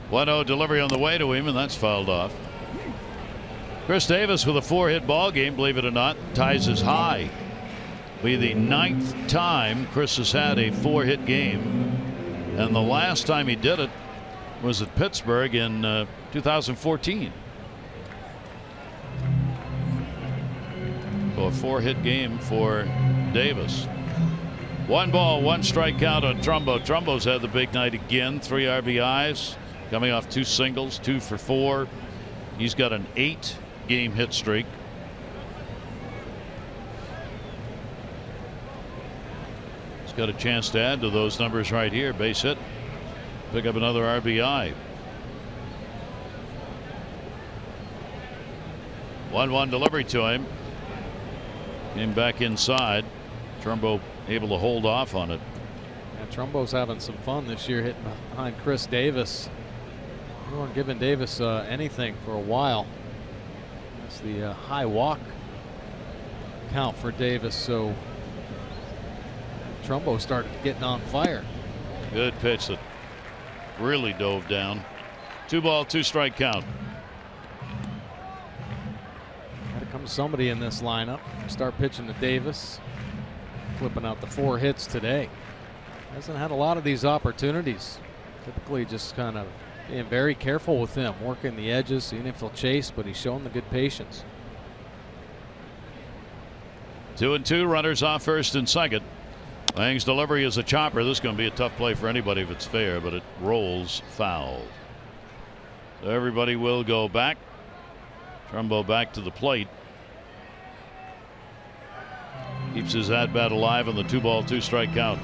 A: 1-0 delivery on the way to him, and that's fouled off. Chris Davis with a 4-hit ball game, believe it or not, ties his high. Be the 9th time Chris has had a 4-hit game, and the last time he did it was at Pittsburgh in 2014. So a 4-hit game for Davis. 1 ball, 1 strike count on Trumbo. Trumbo's had the big night again. 3 RBIs, coming off 2 singles, 2 for 4. He's got an 8-game hit streak. He's got a chance to add to those numbers right here. Base hit, pick up another RBI. 1-1 delivery to him. Came back inside. Trumbo able to hold off on it.
C: Yeah, Trumbo's having some fun this year, hitting behind Chris Davis. We weren't giving Davis anything for a while. That's the high walk count for Davis. So Trumbo started getting on fire.
A: Good pitch that really dove down. 2 ball, 2 strike count.
C: Got to come somebody in this lineup. Start pitching to Davis. Flipping out the 4 hits today. Hasn't had a lot of these opportunities. Typically just kind of being very careful with him, working the edges, seeing if he'll chase, but he's showing the good patience.
A: 2-2, runners off first and second. Lang's delivery is a chopper. This is going to be a tough play for anybody if it's fair, but it rolls foul. So everybody will go back. Trumbo back to the plate. Keeps his at-bat alive on the 2 ball, 2 strike count.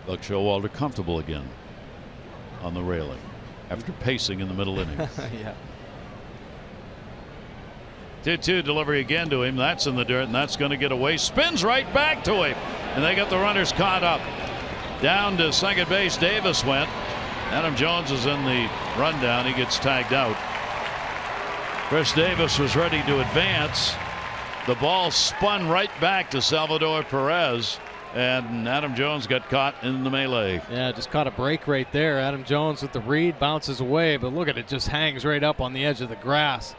A: Buck Showalter comfortable again on the railing after pacing in the middle innings.
C: Yeah.
A: 2-2 delivery again to him. That's in the dirt, and that's going to get away. Spins right back to him, and they got the runners caught up. Down to second base, Davis went. Adam Jones is in the rundown. He gets tagged out. Chris Davis was ready to advance. The ball spun right back to Salvador Perez, and Adam Jones got caught in the melee.
C: Yeah, just caught a break right there. Adam Jones with the read, bounces away, but look at it, just hangs right up on the edge of the grass.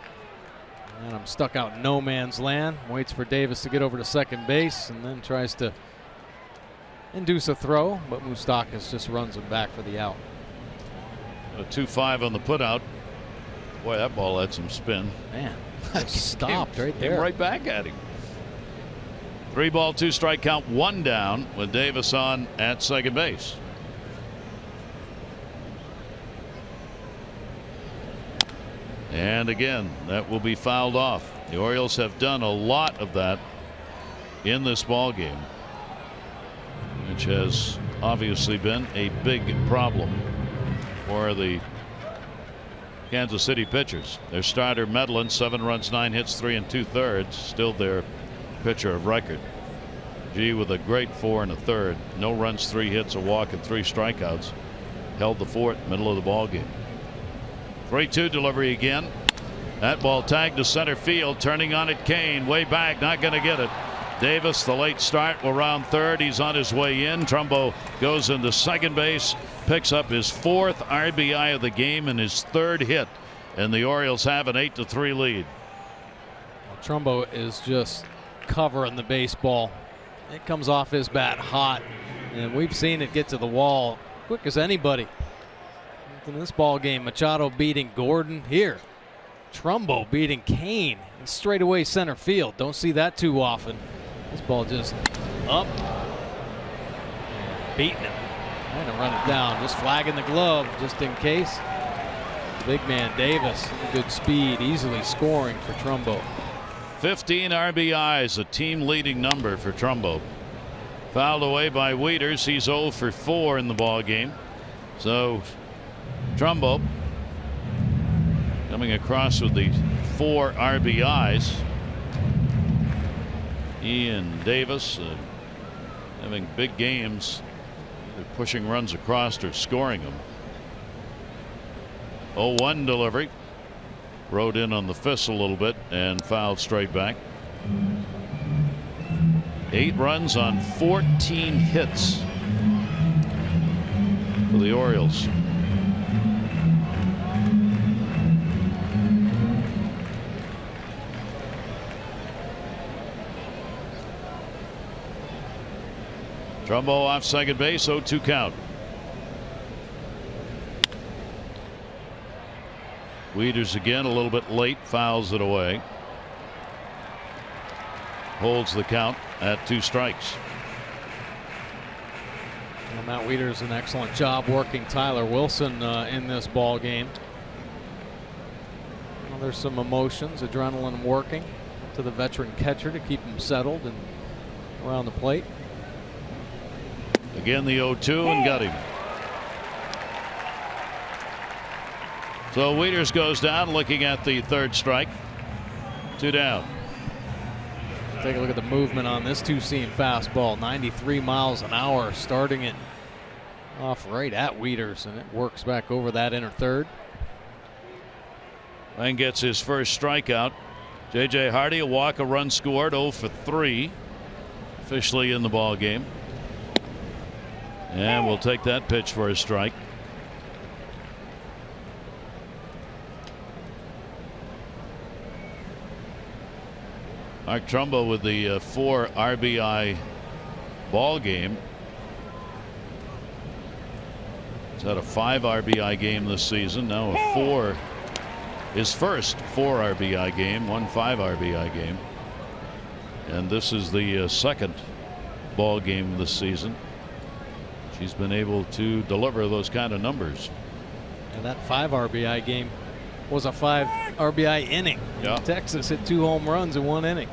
C: And I'm stuck out in no man's land. Waits for Davis to get over to second base and then tries to induce a throw, but Moustakas just runs him back for the out.
A: A 2-5 on the putout. Boy, that ball had some spin.
C: Man, stopped right there.
A: Came right back at him. 3 ball, 2 strike count, 1 down with Davis on at second base. And again, that will be fouled off. The Orioles have done a lot of that in this ball game, which has obviously been a big problem for the Kansas City pitchers. Their starter Medlin, 7 runs, 9 hits, 3 2/3, still their pitcher of record. G with a great 4 1/3, no runs, 3 hits, a walk, and 3 strikeouts. Held the fort, middle of the ball game. 3-2 delivery again. That ball tagged to center field, turning on it. Kane way back, not going to get it. Davis, the late start, will round third. He's on his way in. Trumbo goes into second base, picks up his 4th RBI of the game and his 3rd hit, and the Orioles have an 8-3 lead.
C: Well, Trumbo is just covering the baseball. It comes off his bat hot, and we've seen it get to the wall quick as anybody. In this ball game, Machado beating Gordon. Here, Trumbo beating Kane in straightaway center field. Don't see that too often. This ball just up, beating him, trying to run it down, just flagging the glove just in case. Big man Davis, good speed, easily scoring for Trumbo.
A: 15 RBIs, a team leading number for Trumbo. Fouled away by Wieters. He's 0 for 4 in the ball game. So Trumbo coming across with the 4 RBIs. He and Davis having big games, either pushing runs across or scoring them. 0-1 delivery. Rode in on the fist a little bit and fouled straight back. 8 runs on 14 hits for the Orioles. Trumbo off second base, 0-2 count. Wieters again a little bit late, fouls it away. Holds the count at 2 strikes.
C: Well, Matt Wieters an excellent job working Tyler Wilson in this ball game. Well, there's some emotions, adrenaline working to the veteran catcher to keep him settled and around the plate.
A: Again the 0-2 and got him. So Wieters goes down, looking at the 3rd strike. 2 down.
C: Take a look at the movement on this two-seam fastball. 93 miles an hour, starting it off right at Wieters, and it works back over that inner third.
A: And gets his first strikeout. J.J. Hardy, a walk, a run scored, 0 for 3. Officially in the ball game. And we'll take that pitch for a strike. Mark Trumbo with the 4 RBI ball game. He's had a 5 RBI game this season. Now a 4. His first 4 RBI game, 1 5 RBI game. And this is the 2nd ball game this season. She's been able to deliver those kind of numbers.
C: And that 5 RBI game was a 5 RBI inning.
A: Yeah.
C: Texas hit 2 home runs in 1 inning.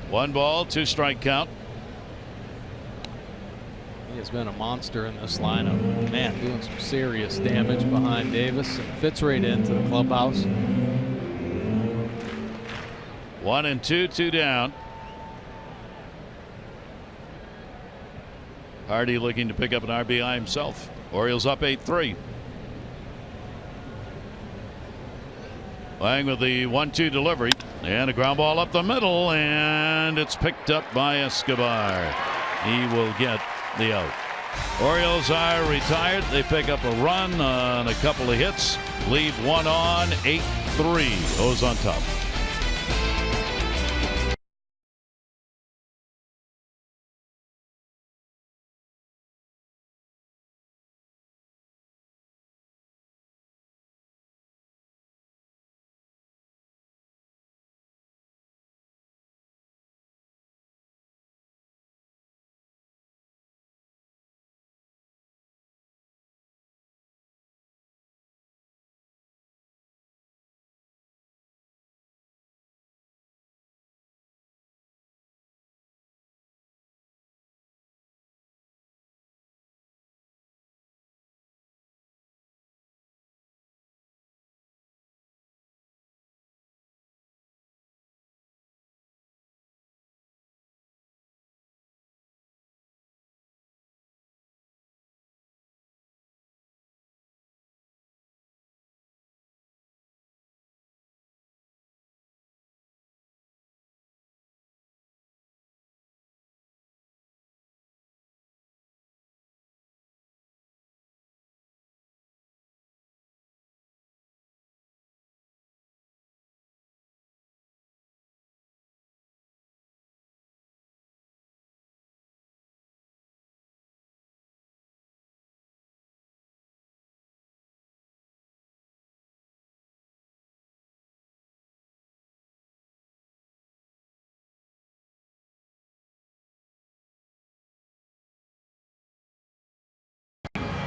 A: 1 ball, 2 strike count.
C: He has been a monster in this lineup. Man, doing some serious damage behind Davis and fits right into the clubhouse.
A: 1-2, 2 down. Hardy looking to pick up an RBI himself. Orioles up 8-3. Lang with the 1-2 delivery and a ground ball up the middle, and it's picked up by Escobar. He will get the out. Orioles are retired. They pick up a run on a couple of hits, leave 1 on, 8-3. O's on top.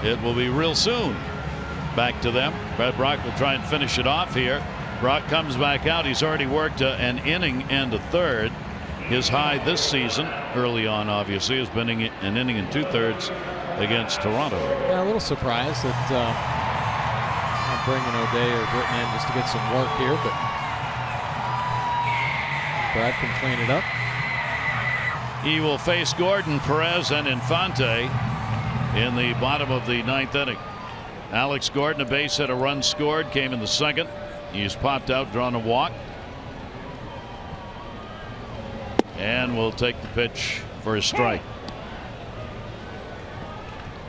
A: it will be real soon back to them. Brad Brock will try and finish it off here. Brock comes back out. He's already worked an inning and a third. His high this season, early on obviously, has been an inning and 2/3 against Toronto.
C: Yeah, a little surprised that I'm bringing O'Day or Britton in just to get some work here, but Brad can clean it up.
A: He will face Gordon, Perez, and Infante in the bottom of the 9th inning. Alex Gordon, a base hit, a run scored, came in the 2nd. He's popped out, drawn a walk, and will take the pitch for a strike.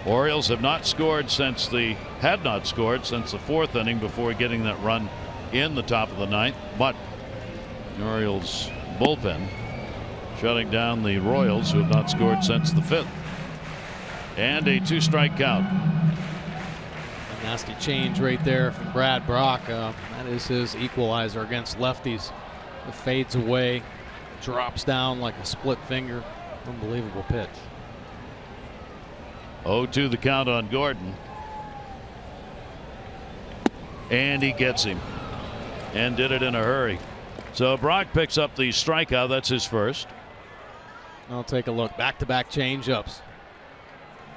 A: Orioles had not scored since the 4th inning before getting that run in the top of the 9th, but the Orioles bullpen shutting down the Royals, who have not scored since the 5th. And a 2-strike count.
C: A nasty change right there from Brad Brock. That is his equalizer against lefties. It fades away, drops down like a split finger. Unbelievable pitch.
A: 0-2 the count on Gordon. And he gets him. And did it in a hurry. So Brock picks up the strikeout. That's his first.
C: I'll take a look. Back-to-back change-ups.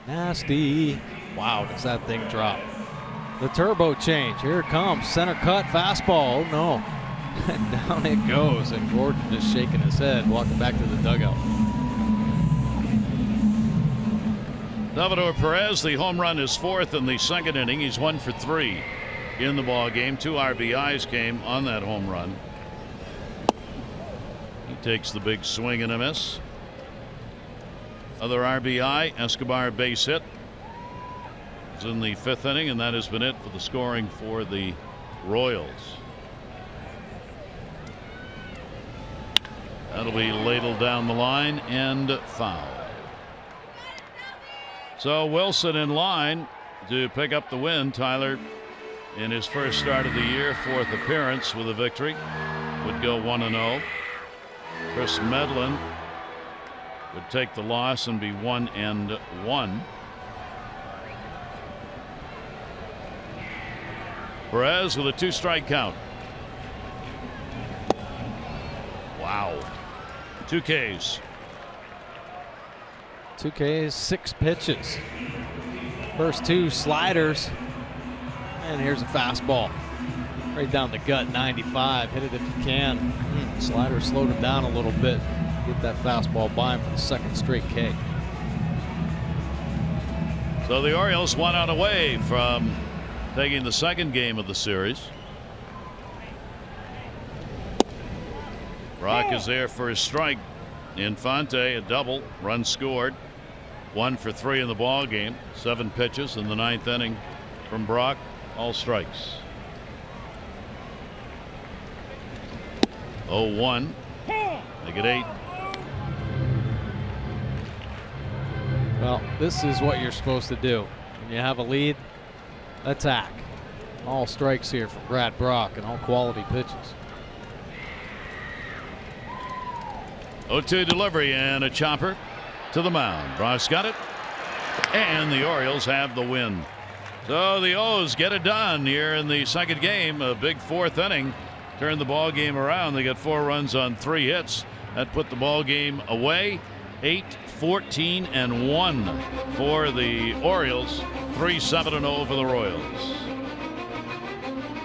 C: Nasty. Wow, does that thing drop. The turbo change. Here it comes. Center cut fastball. Oh, no. And down it goes. And Gordon just shaking his head, walking back to the dugout.
A: Salvador Perez, the home run is 4th in the 2nd inning. He's 1 for 3 in the ball game. 2 RBIs came on that home run. He takes the big swing and a miss. Other RBI, Escobar base hit. It's in the 5th inning, and that has been it for the scoring for the Royals. That'll be ladled down the line and foul. So Wilson in line to pick up the win. Tyler, in his first start of the year, 4th appearance with a victory, would go 1-0. Chris Medlin would take the loss and be 1-1. Perez with a 2-strike count. Wow. 2 Ks.
C: 2 Ks, 6 pitches. First 2 sliders. And here's a fastball. Right down the gut, 95. Hit it if you can. Slider slowed him down a little bit. Get that fastball by him for the 2nd straight K.
A: So the Orioles 1 out away from taking the 2nd game of the series. Brock is there for his strike. Infante a double, run scored. 1 for 3 in the ball game. 7 pitches in the 9th inning from Brock, all strikes. 0-1. Make it 8.
C: Well, this is what you're supposed to do. When you have a lead, attack. All strikes here from Brad Brock and all quality pitches.
A: 0-2 delivery and a chopper to the mound. Brock's got it, and the Orioles have the win. So the O's get it done here in the 2nd game. A big 4th inning turned the ball game around. They got 4 runs on 3 hits. That put the ball game away. 8-14-1 for the Orioles. 3-7-0 for the Royals.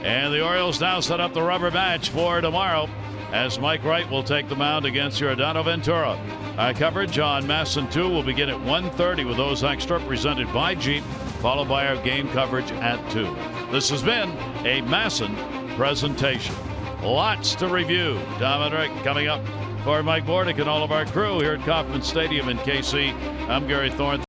A: And the Orioles now set up the rubber match for tomorrow, as Mike Wright will take the mound against Giordano Ventura. Our coverage on MASN 2 will begin at 1:30 with those extra, presented by Jeep, followed by our game coverage at 2. This has been a MASN presentation. Lots to review. Tom and Rick coming up for Mike Bordick and all of our crew here at Kauffman Stadium in KC. I'm Gary Thorne.